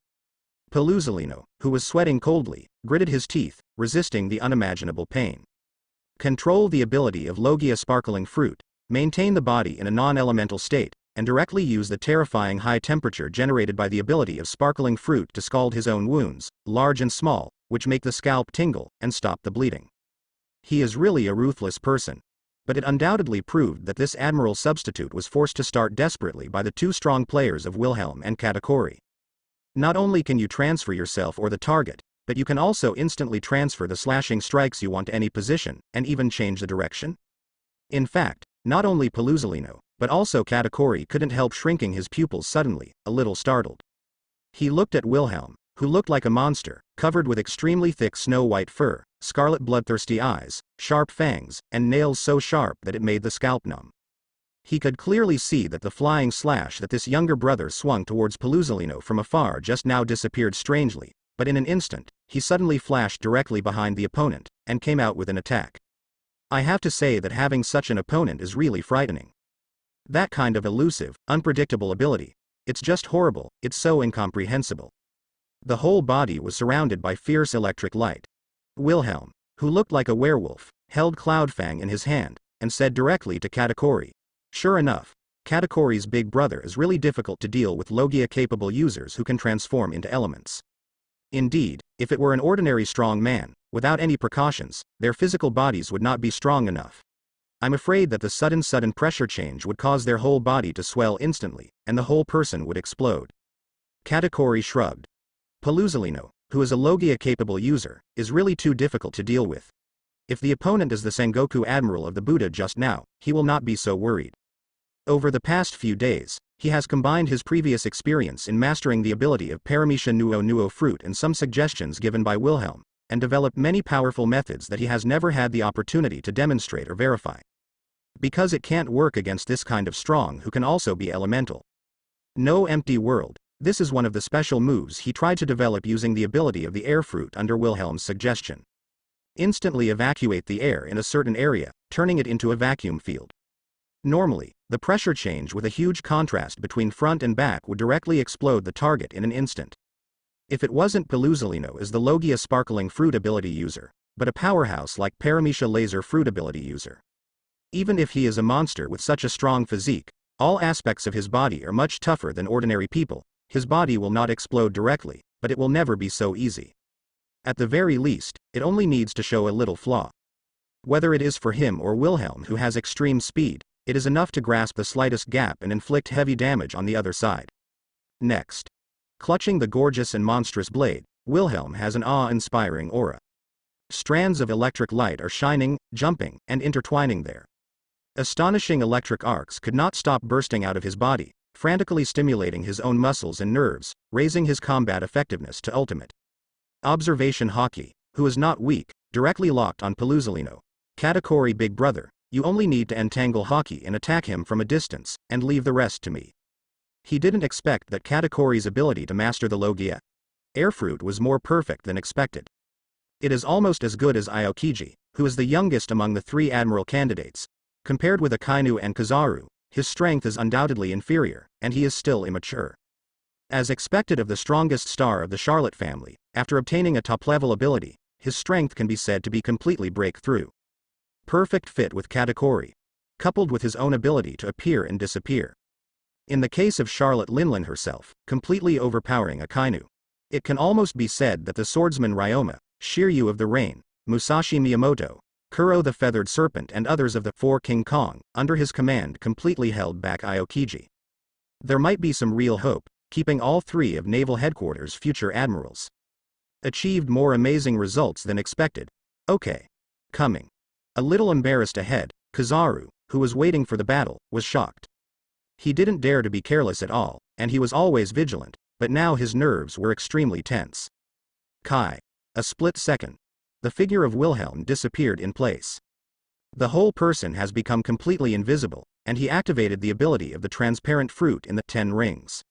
Paluzolino, who was sweating coldly, gritted his teeth, resisting the unimaginable pain. Control the ability of Logia sparkling fruit. maintain the body in a non-elemental state, and directly use the terrifying high temperature generated by the ability of sparkling fruit to scald his own wounds, large and small, which make the scalp tingle and stop the bleeding. He is really a ruthless person. But it undoubtedly proved that this admirable substitute was forced to start desperately by the two strong players of Wilhelm and Katakuri. Not only can you transfer yourself or the target, but you can also instantly transfer the slashing strikes you want to any position, and even change the direction. In fact, not only Paluzolino, but also Katakuri couldn't help shrinking his pupils suddenly, a little startled. He looked at Wilhelm, who looked like a monster, covered with extremely thick snow-white fur, scarlet bloodthirsty eyes, sharp fangs, and nails so sharp that it made the scalp numb. He could clearly see that the flying slash that this younger brother swung towards Paluzolino from afar just now disappeared strangely, but in an instant, he suddenly flashed directly behind the opponent, and came out with an attack. I have to say that having such an opponent is really frightening. That kind of elusive, unpredictable ability. It's just horrible, it's so incomprehensible. The whole body was surrounded by fierce electric light. Wilhelm, who looked like a werewolf, held Cloudfang in his hand, and said directly to Katakuri. Sure enough, Katakuri's big brother is really difficult to deal with Logia-capable users who can transform into elements. Indeed, if it were an ordinary strong man, without any precautions, their physical bodies would not be strong enough. I'm afraid that the sudden pressure change would cause their whole body to swell instantly, and the whole person would explode. Katakuri shrugged. Paluzolino, who is a Logia-capable user, is really too difficult to deal with. If the opponent is the Sengoku Admiral of the Buddha just now, he will not be so worried. Over the past few days, he has combined his previous experience in mastering the ability of Paramecia Nuo fruit and some suggestions given by Wilhelm, and developed many powerful methods that he has never had the opportunity to demonstrate or verify. Because it can't work against this kind of strong who can also be elemental. No empty world. This is one of the special moves he tried to develop using the ability of the air fruit under Wilhelm's suggestion. Instantly evacuate the air in a certain area, turning it into a vacuum field. Normally, the pressure change with a huge contrast between front and back would directly explode the target in an instant. If it wasn't Paluzolino as the Logia sparkling fruit ability user, but a powerhouse like Paramecia laser fruit ability user. Even if he is a monster with such a strong physique, all aspects of his body are much tougher than ordinary people. His body will not explode directly, but it will never be so easy. At the very least, it only needs to show a little flaw. Whether it is for him or Wilhelm who has extreme speed, it is enough to grasp the slightest gap and inflict heavy damage on the other side. Next. Clutching the gorgeous and monstrous blade, Wilhelm has an awe-inspiring aura. Strands of electric light are shining, jumping, and intertwining there. Astonishing electric arcs could not stop bursting out of his body, frantically stimulating his own muscles and nerves, raising his combat effectiveness to ultimate. Observation Haki, who is not weak, directly locked on Paluzolino. Katakuri big brother, you only need to entangle Haki and attack him from a distance, and leave the rest to me. He didn't expect that Katakuri's ability to master the Logia air fruit was more perfect than expected. It is almost as good as Aokiji, who is the youngest among the three admiral candidates. Compared with Akainu and Kizaru, his strength is undoubtedly inferior, and he is still immature. As expected of the strongest star of the Charlotte family, after obtaining a top-level ability, his strength can be said to be completely breakthrough. Perfect fit with Katakuri, coupled with his own ability to appear and disappear. In the case of Charlotte Linlin herself, completely overpowering Akainu. It can almost be said that the swordsman Ryoma, Shiryu of the Rain, Musashi Miyamoto, Kuro the Feathered Serpent and others of the Four King Kong, under his command completely held back Aokiji. There might be some real hope, keeping all three of Naval Headquarters' future admirals. Achieved more amazing results than expected. Okay. Coming. A little embarrassed ahead, Kizaru, who was waiting for the battle, was shocked. He didn't dare to be careless at all, and he was always vigilant, but now his nerves were extremely tense. Kai. A split second. The figure of Wilhelm disappeared in place. The whole person has become completely invisible, and he activated the ability of the transparent fruit in the 10 rings.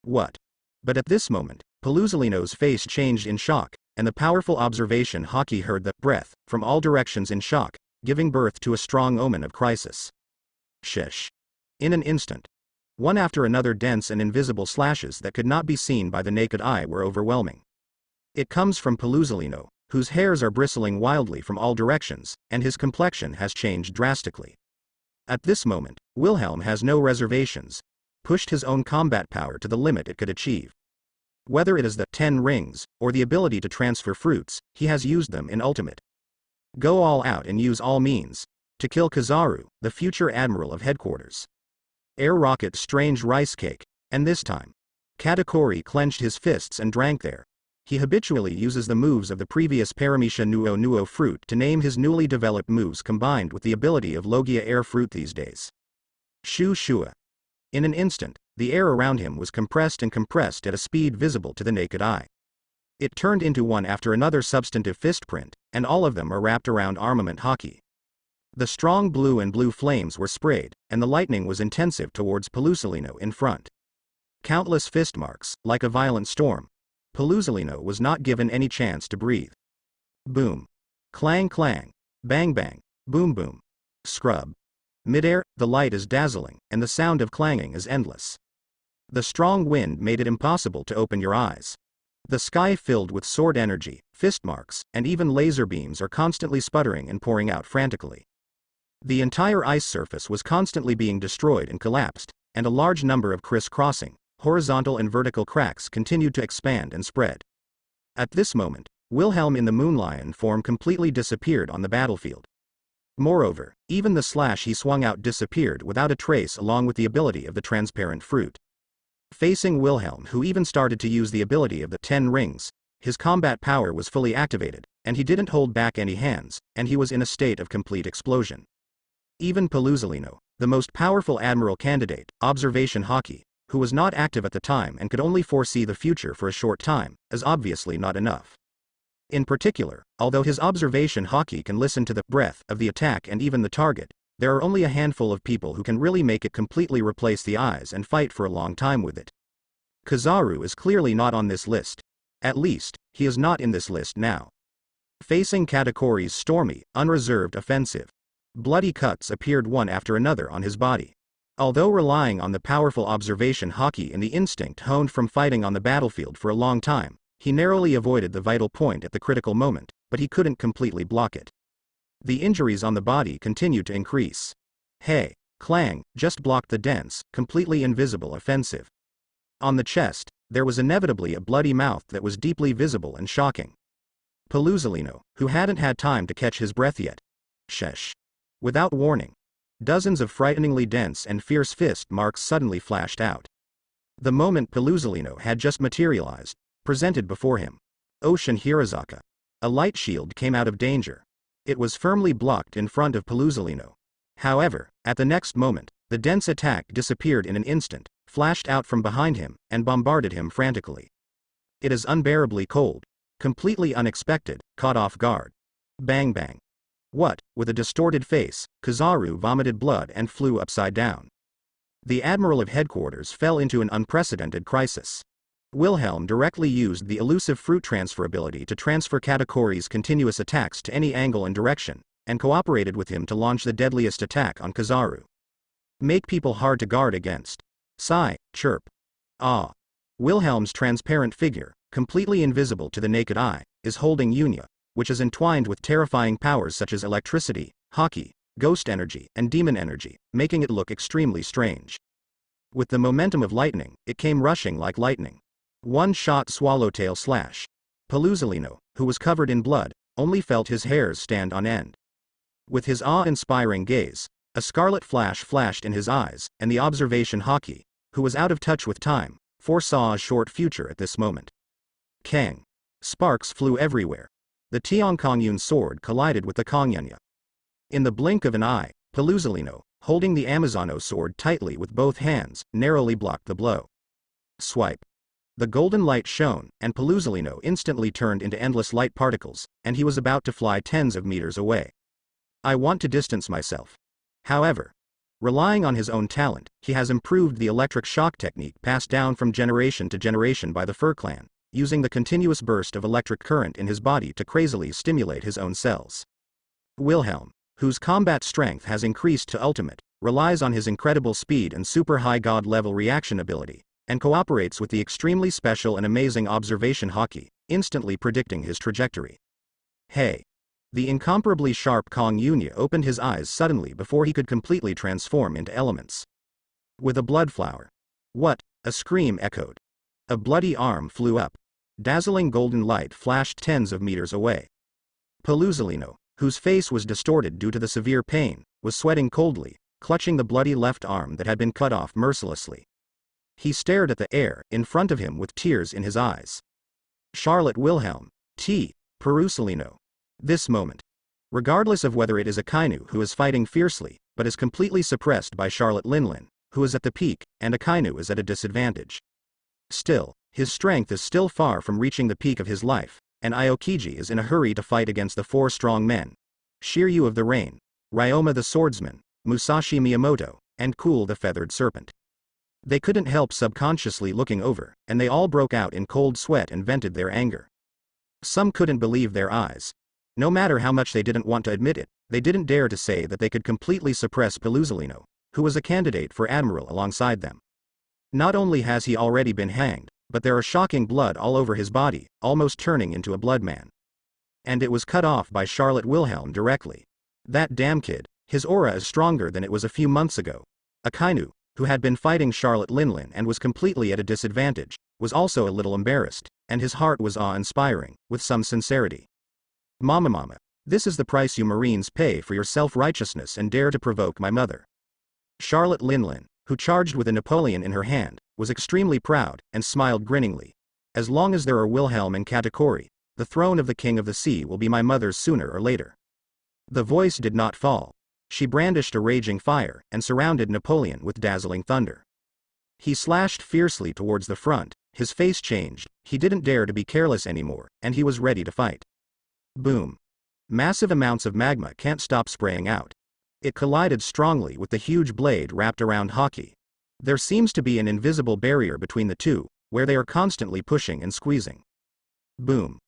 What? But at this moment, Paluzolino's face changed in shock, and the powerful observation Haki heard the breath from all directions in shock, giving birth to a strong omen of crisis. Shish. In an instant. One after another dense and invisible slashes that could not be seen by the naked eye were overwhelming. It comes from Paluzolino, whose hairs are bristling wildly from all directions, and his complexion has changed drastically. At this moment, Wilhelm has no reservations, pushed his own combat power to the limit it could achieve. Whether it is the 10 rings, or the ability to transfer fruits, he has used them in ultimate. Go all out and use all means to kill Kizaru, the future admiral of headquarters. Air Rocket's strange rice cake, and this time, Katakuri clenched his fists and drank there. He habitually uses the moves of the previous Paramecia Nuo fruit to name his newly developed moves combined with the ability of Logia air fruit these days. Shu Shua. In an instant, the air around him was compressed at a speed visible to the naked eye. It turned into one after another substantive fist print, and all of them are wrapped around armament hockey. The strong blue and blue flames were sprayed, and the lightning was intensive towards Pelusalino in front. Countless fist marks, like a violent storm. Pelusalino was not given any chance to breathe. Boom. Clang clang. Bang bang. Boom boom. Scrub. Midair, the light is dazzling, and the sound of clanging is endless. The strong wind made it impossible to open your eyes. The sky filled with sword energy, fist marks, and even laser beams are constantly sputtering and pouring out frantically. The entire ice surface was constantly being destroyed and collapsed, and a large number of criss-crossing, horizontal and vertical cracks continued to expand and spread. At this moment, Wilhelm in the Moonlion form completely disappeared on the battlefield. Moreover, even the slash he swung out disappeared without a trace along with the ability of the transparent fruit. Facing Wilhelm, who even started to use the ability of the 10 rings, his combat power was fully activated, and he didn't hold back any hands, and he was in a state of complete explosion. Even Pelusalino, the most powerful admiral candidate, observation hockey, who was not active at the time and could only foresee the future for a short time, is obviously not enough. In particular, although his observation hockey can listen to the breath of the attack and even the target, there are only a handful of people who can really make it completely replace the eyes and fight for a long time with it. Kizaru is clearly not on this list. At least, he is not in this list now. Facing Katakuri's stormy, unreserved offensive, bloody cuts appeared one after another on his body. Although relying on the powerful observation hockey and the instinct honed from fighting on the battlefield for a long time, he narrowly avoided the vital point at the critical moment, but he couldn't completely block it. The injuries on the body continued to increase. Hey, Clang just blocked the dense, completely invisible offensive. On the chest, there was inevitably a bloody mouth that was deeply visible and shocking. Pelusalino, who hadn't had time to catch his breath yet. Shesh. Without warning, dozens of frighteningly dense and fierce fist marks suddenly flashed out. The moment Pelusalino had just materialized, presented before him. Ocean Hirazaka. A light shield came out of danger. It was firmly blocked in front of Pelusalino. However, at the next moment, the dense attack disappeared in an instant, flashed out from behind him, and bombarded him frantically. It is unbearably cold, completely unexpected, caught off guard. Bang bang. What, with a distorted face, Kizaru vomited blood and flew upside down. The Admiral of Headquarters fell into an unprecedented crisis. Wilhelm directly used the elusive fruit transfer ability to transfer Katakuri's continuous attacks to any angle and direction, and cooperated with him to launch the deadliest attack on Kizaru. Make people hard to guard against. Sigh, chirp. Ah. Wilhelm's transparent figure, completely invisible to the naked eye, is holding Yunya, which is entwined with terrifying powers such as electricity, hockey, ghost energy, and demon energy, making it look extremely strange. With the momentum of lightning, it came rushing like lightning. One-shot swallowtail slash. Pelusalino, who was covered in blood, only felt his hairs stand on end. With his awe-inspiring gaze, a scarlet flash flashed in his eyes, and the observation hockey, who was out of touch with time, foresaw a short future at this moment. Kang. Sparks flew everywhere. The Tiankongyun sword collided with the Kongyunya. In the blink of an eye, Pelusalino, holding the Amazono sword tightly with both hands, narrowly blocked the blow. Swipe. The golden light shone, and Pelusalino instantly turned into endless light particles, and he was about to fly tens of meters away. I want to distance myself. However, relying on his own talent, he has improved the electric shock technique passed down from generation to generation by the Fur clan, using the continuous burst of electric current in his body to crazily stimulate his own cells. Wilhelm, whose combat strength has increased to ultimate, relies on his incredible speed and super high god-level reaction ability, and cooperates with the extremely special and amazing observation hockey, instantly predicting his trajectory. Hey! The incomparably sharp Kong Yunya opened his eyes suddenly before he could completely transform into elements. With a blood flower. What? A scream echoed. A bloody arm flew up. Dazzling golden light flashed tens of meters away. Peluzalino, whose face was distorted due to the severe pain, was sweating coldly, clutching the bloody left arm that had been cut off mercilessly. He stared at the air in front of him with tears in his eyes. Charlotte Wilhelm, T. Perusalino. This moment. Regardless of whether it is Akainu who is fighting fiercely, but is completely suppressed by Charlotte Linlin, who is at the peak, and Akainu is at a disadvantage. Still, his strength is still far from reaching the peak of his life, and Aokiji is in a hurry to fight against the 4 strong men. Shiryu of the Rain, Ryoma the Swordsman, Musashi Miyamoto, and Cool the Feathered Serpent. They couldn't help subconsciously looking over, and they all broke out in cold sweat and vented their anger. Some couldn't believe their eyes. No matter how much they didn't want to admit it, they didn't dare to say that they could completely suppress Peluzalino, who was a candidate for admiral alongside them. Not only has he already been hanged, but there are shocking blood all over his body, almost turning into a bloodman. And it was cut off by Charlotte Wilhelm directly. That damn kid, his aura is stronger than it was a few months ago. Akainu, who had been fighting Charlotte Linlin and was completely at a disadvantage, was also a little embarrassed, and his heart was awe-inspiring, with some sincerity. Mama, this is the price you Marines pay for your self-righteousness and dare to provoke my mother. Charlotte Linlin, who charged with a Napoleon in her hand, was extremely proud, and smiled grinningly. As long as there are Wilhelm and Katakuri, the throne of the King of the Sea will be my mother's sooner or later. The voice did not fall. She brandished a raging fire, and surrounded Napoleon with dazzling thunder. He slashed fiercely towards the front, his face changed, he didn't dare to be careless anymore, and he was ready to fight. Boom. Massive amounts of magma can't stop spraying out. It collided strongly with the huge blade wrapped around Haki. There seems to be an invisible barrier between the two, where they are constantly pushing and squeezing. Boom.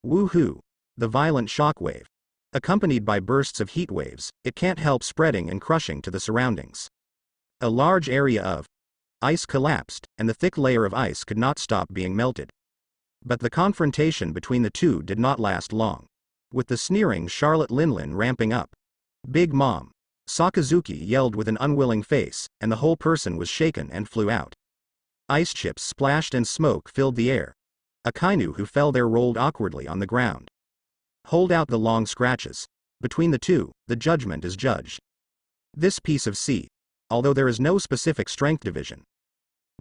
Woohoo. The violent shockwave. Accompanied by bursts of heat waves, it can't help spreading and crushing to the surroundings. A large area of ice collapsed, and the thick layer of ice could not stop being melted. But the confrontation between the two did not last long. With the sneering Charlotte Linlin ramping up. Big Mom. Sakazuki yelled with an unwilling face, and the whole person was shaken and flew out. Ice chips splashed and smoke filled the air. Akainu who fell there rolled awkwardly on the ground. Hold out the long scratches. Between the two, the judgment is judged. This piece of sea. Although there is no specific strength division.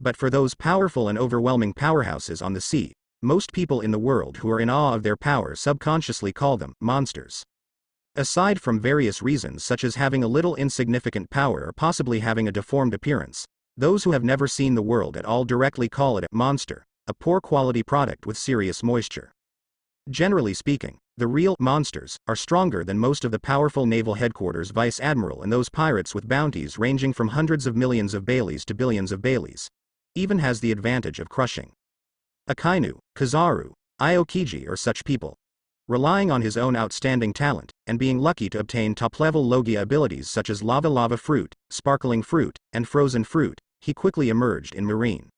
But for those powerful and overwhelming powerhouses on the sea, most people in the world who are in awe of their power subconsciously call them monsters. Aside from various reasons such as having a little insignificant power or possibly having a deformed appearance, those who have never seen the world at all directly call it a monster, a poor quality product with serious moisture. Generally speaking, the real monsters are stronger than most of the powerful naval headquarters vice admiral and those pirates with bounties ranging from hundreds of millions of Baileys to billions of Baileys. Even has the advantage of crushing. Akainu, Kizaru, Aokiji are such people. Relying on his own outstanding talent, and being lucky to obtain top-level Logia abilities such as Lava Fruit, Sparkling Fruit, and Frozen Fruit, he quickly emerged in Marine.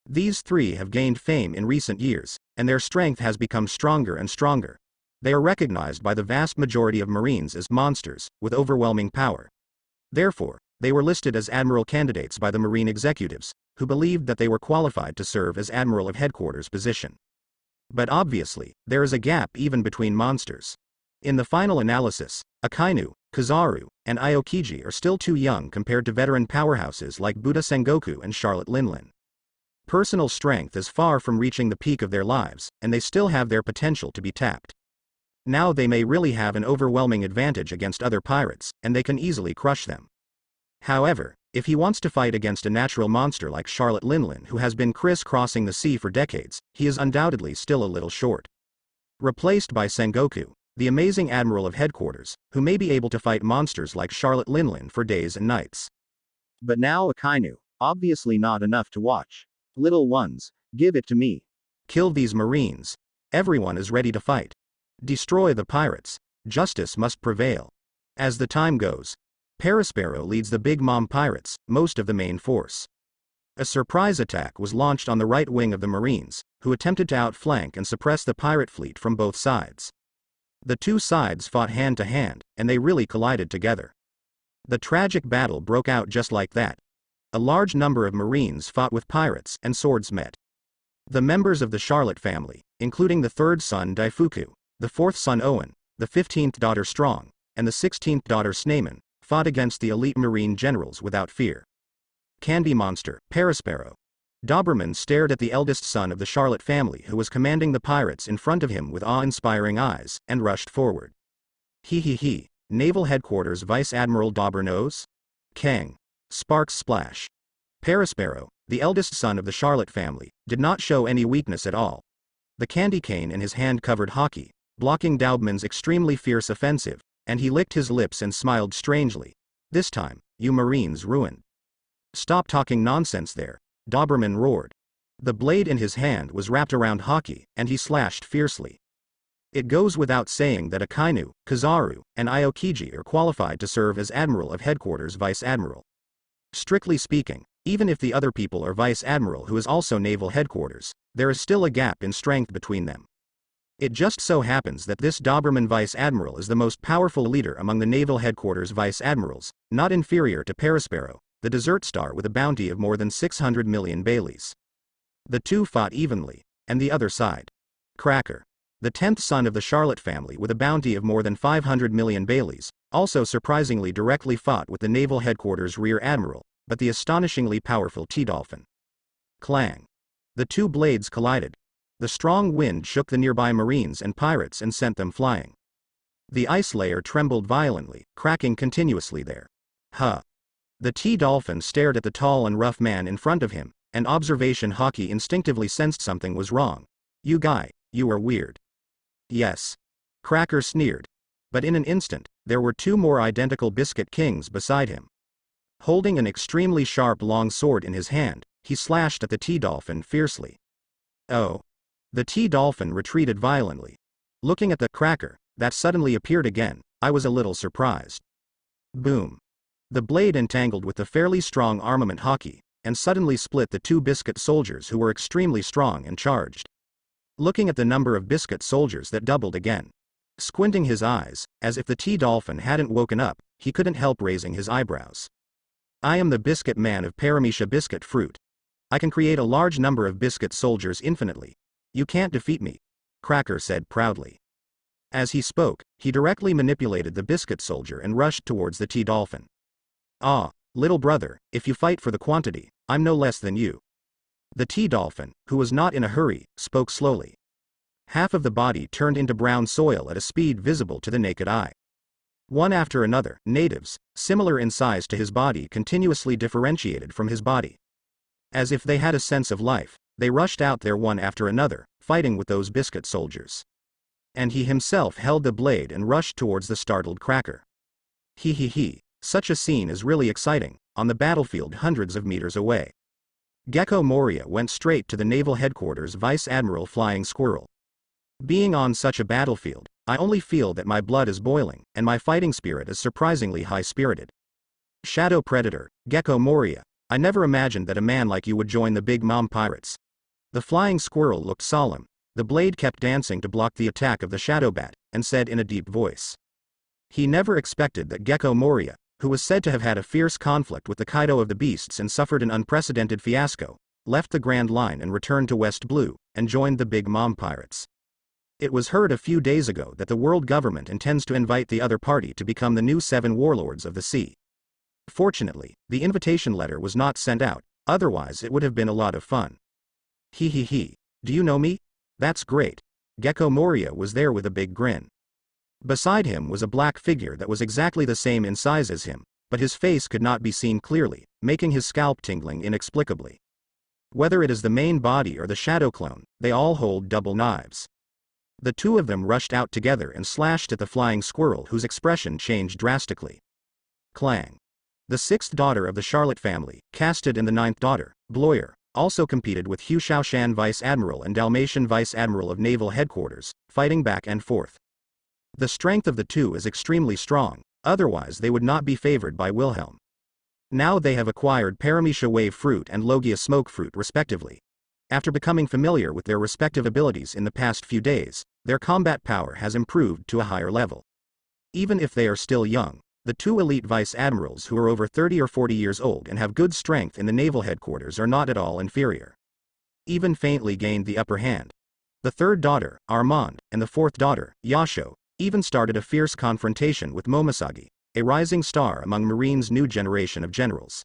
These three have gained fame in recent years, and their strength has become stronger and stronger. They are recognized by the vast majority of Marines as monsters, with overwhelming power. Therefore, they were listed as admiral candidates by the Marine executives, who believed that they were qualified to serve as admiral of headquarters position. But obviously, there is a gap even between monsters. In the final analysis, Akainu, Kizaru, and Aokiji are still too young compared to veteran powerhouses like Buddha Sengoku and Charlotte Linlin. Personal strength is far from reaching the peak of their lives, and they still have their potential to be tapped. Now they may really have an overwhelming advantage against other pirates, and they can easily crush them. However, if he wants to fight against a natural monster like Charlotte Linlin who has been criss-crossing the sea for decades, he is undoubtedly still a little short. Replaced by Sengoku, the amazing admiral of headquarters, who may be able to fight monsters like Charlotte Linlin for days and nights. But now Akainu, obviously not enough to watch. Little ones, give it to me. Kill these Marines. Everyone is ready to fight. Destroy the pirates. Justice must prevail. As the time goes, Perispero leads the Big Mom pirates, most of the main force. A surprise attack was launched on the right wing of the Marines, who attempted to outflank and suppress the pirate fleet from both sides. The two sides fought hand to hand, and they really collided together. The tragic battle broke out just like that. A large number of Marines fought with pirates, and swords met. The members of the Charlotte family, including the third son Daifuku, the fourth son Owen, the 15th daughter Strong, and the 16th daughter Snaeman, fought against the elite Marine generals without fear. Candy Monster, Parasparrow. Doberman stared at the eldest son of the Charlotte family who was commanding the pirates in front of him with awe-inspiring eyes, and rushed forward. He. Naval Headquarters Vice Admiral Daubernos? Kang. Sparks splash. Parasparrow, the eldest son of the Charlotte family, did not show any weakness at all. The candy cane in his hand covered Hockey, blocking Daubman's extremely fierce offensive, and he licked his lips and smiled strangely. This time, you Marines ruined. Stop talking nonsense there, Doberman roared. The blade in his hand was wrapped around Hockey, and he slashed fiercely. It goes without saying that Akainu, Kizaru, and Aokiji are qualified to serve as Admiral of Headquarters Vice Admiral. Strictly speaking, even if the other people are Vice Admiral who is also Naval Headquarters, there is still a gap in strength between them. It just so happens that this Doberman Vice Admiral is the most powerful leader among the Naval Headquarters Vice Admirals, not inferior to Parasparrow, the desert star with a bounty of more than 600 million Baileys. The two fought evenly, and the other side. Cracker. The 10th son of the Charlotte family with a bounty of more than 500 million Baileys, also surprisingly directly fought with the Naval Headquarters Rear Admiral, but the astonishingly powerful T-Dolphin. Clang. The two blades collided. The strong wind shook the nearby Marines and pirates and sent them flying. The ice layer trembled violently, cracking continuously there. Huh. The T-Dolphin stared at the tall and rough man in front of him, and observation Hockey instinctively sensed something was wrong. You guy, you are weird. Yes. Cracker sneered. But in an instant, there were two more identical Biscuit Kings beside him. Holding an extremely sharp long sword in his hand, he slashed at the T-Dolphin fiercely. Oh. The T-Dolphin retreated violently. Looking at the Cracker, that suddenly appeared again, I was a little surprised. Boom. The blade entangled with the fairly strong armament Hockey, and suddenly split the two Biscuit soldiers who were extremely strong and charged. Looking at the number of Biscuit soldiers that doubled again. Squinting his eyes, as if the T-Dolphin hadn't woken up, he couldn't help raising his eyebrows. I am the Biscuit Man of Paramecia Biscuit Fruit. I can create a large number of Biscuit soldiers infinitely. You can't defeat me, Cracker said proudly. As he spoke, he directly manipulated the Biscuit soldier and rushed towards the T-Dolphin. Ah, little brother, if you fight for the quantity, I'm no less than you. The T-Dolphin, who was not in a hurry, spoke slowly. Half of the body turned into brown soil at a speed visible to the naked eye. One after another, natives, similar in size to his body, continuously differentiated from his body. As if they had a sense of life, they rushed out there one after another, fighting with those Biscuit soldiers. And he himself held the blade and rushed towards the startled Cracker. He. Such a scene is really exciting, on the battlefield hundreds of meters away. Gecko Moria went straight to the Naval Headquarters Vice Admiral Flying Squirrel. Being on such a battlefield, I only feel that my blood is boiling, and my fighting spirit is surprisingly high-spirited. Shadow Predator, Gecko Moria, I never imagined that a man like you would join the Big Mom Pirates. The Flying Squirrel looked solemn. The blade kept dancing to block the attack of the Shadow Bat, and said in a deep voice. He never expected that Gecko Moria, who was said to have had a fierce conflict with the Kaido of the Beasts and suffered an unprecedented fiasco, left the Grand Line and returned to West Blue, and joined the Big Mom Pirates. It was heard a few days ago that the world government intends to invite the other party to become the new 7 warlords of the sea. Fortunately, the invitation letter was not sent out, otherwise it would have been a lot of fun. He. Do you know me? That's great. Gecko Moria was there with a big grin. Beside him was a black figure that was exactly the same in size as him, but his face could not be seen clearly, making his scalp tingling inexplicably. Whether it is the main body or the shadow clone, they all hold double knives. The two of them rushed out together and slashed at the Flying Squirrel, whose expression changed drastically. Clang. The 6th daughter of the Charlotte family, casted in the 9th daughter, Bloyer, also competed with Hu Shaoshan Vice Admiral and Dalmatian Vice Admiral of Naval Headquarters, fighting back and forth. The strength of the two is extremely strong, otherwise they would not be favored by Wilhelm. Now they have acquired Paramecia Wave Fruit and Logia Smoke Fruit respectively. After becoming familiar with their respective abilities in the past few days, their combat power has improved to a higher level. Even if they are still young, the two elite vice admirals who are over 30 or 40 years old and have good strength in the naval headquarters are not at all inferior. Even faintly gained the upper hand. The third daughter, Armand, and the fourth daughter, Yasho, even started a fierce confrontation with Momoshagi, a rising star among Marine's new generation of generals.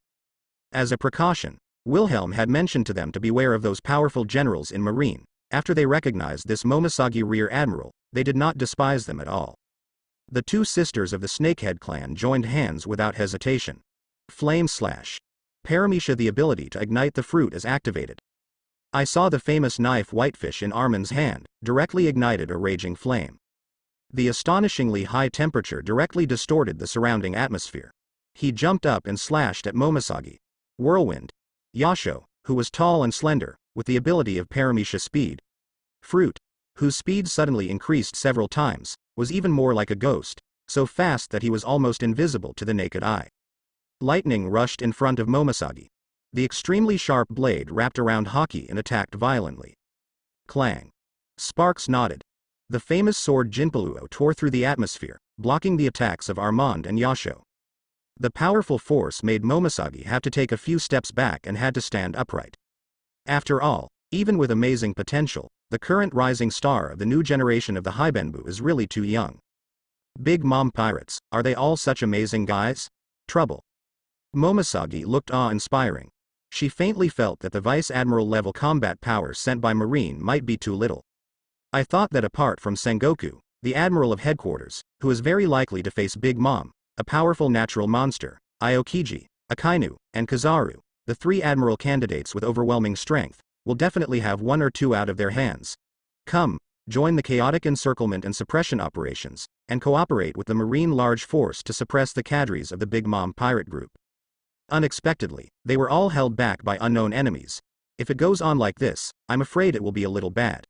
As a precaution, Wilhelm had mentioned to them to beware of those powerful generals in Marine. After they recognized this Momoshagi rear admiral, they did not despise them at all. The two sisters of the Snakehead clan joined hands without hesitation. Flame Slash. Paramisha. The ability to ignite the fruit is activated. I saw the famous knife Whitefish in Armin's hand, directly ignited a raging flame. The astonishingly high temperature directly distorted the surrounding atmosphere. He jumped up and slashed at Momoshagi. Whirlwind. Yasho, who was tall and slender, with the ability of Paramisha speed. Fruit, whose speed suddenly increased several times, was even more like a ghost, so fast that he was almost invisible to the naked eye. Lightning rushed in front of Momoshagi. The extremely sharp blade wrapped around Haki and attacked violently. Clang. Sparks nodded. The famous sword Jinpaluo tore through the atmosphere, blocking the attacks of Armand and Yasho. The powerful force made Momoshagi have to take a few steps back and had to stand upright. After all, even with amazing potential, the current rising star of the new generation of the Haibenbu is really too young. Big Mom pirates, are they all such amazing guys? Trouble. Momoshagi looked awe-inspiring. She faintly felt that the Vice Admiral level combat power sent by Marine might be too little. I thought that apart from Sengoku, the Admiral of Headquarters, who is very likely to face Big Mom, a powerful natural monster, Aokiji, Akainu, and Kizaru, the three admiral candidates with overwhelming strength, will definitely have one or two out of their hands. Come, join the chaotic encirclement and suppression operations, and cooperate with the Marine large force to suppress the cadres of the Big Mom pirate group. Unexpectedly, they were all held back by unknown enemies. If it goes on like this, I'm afraid it will be a little bad.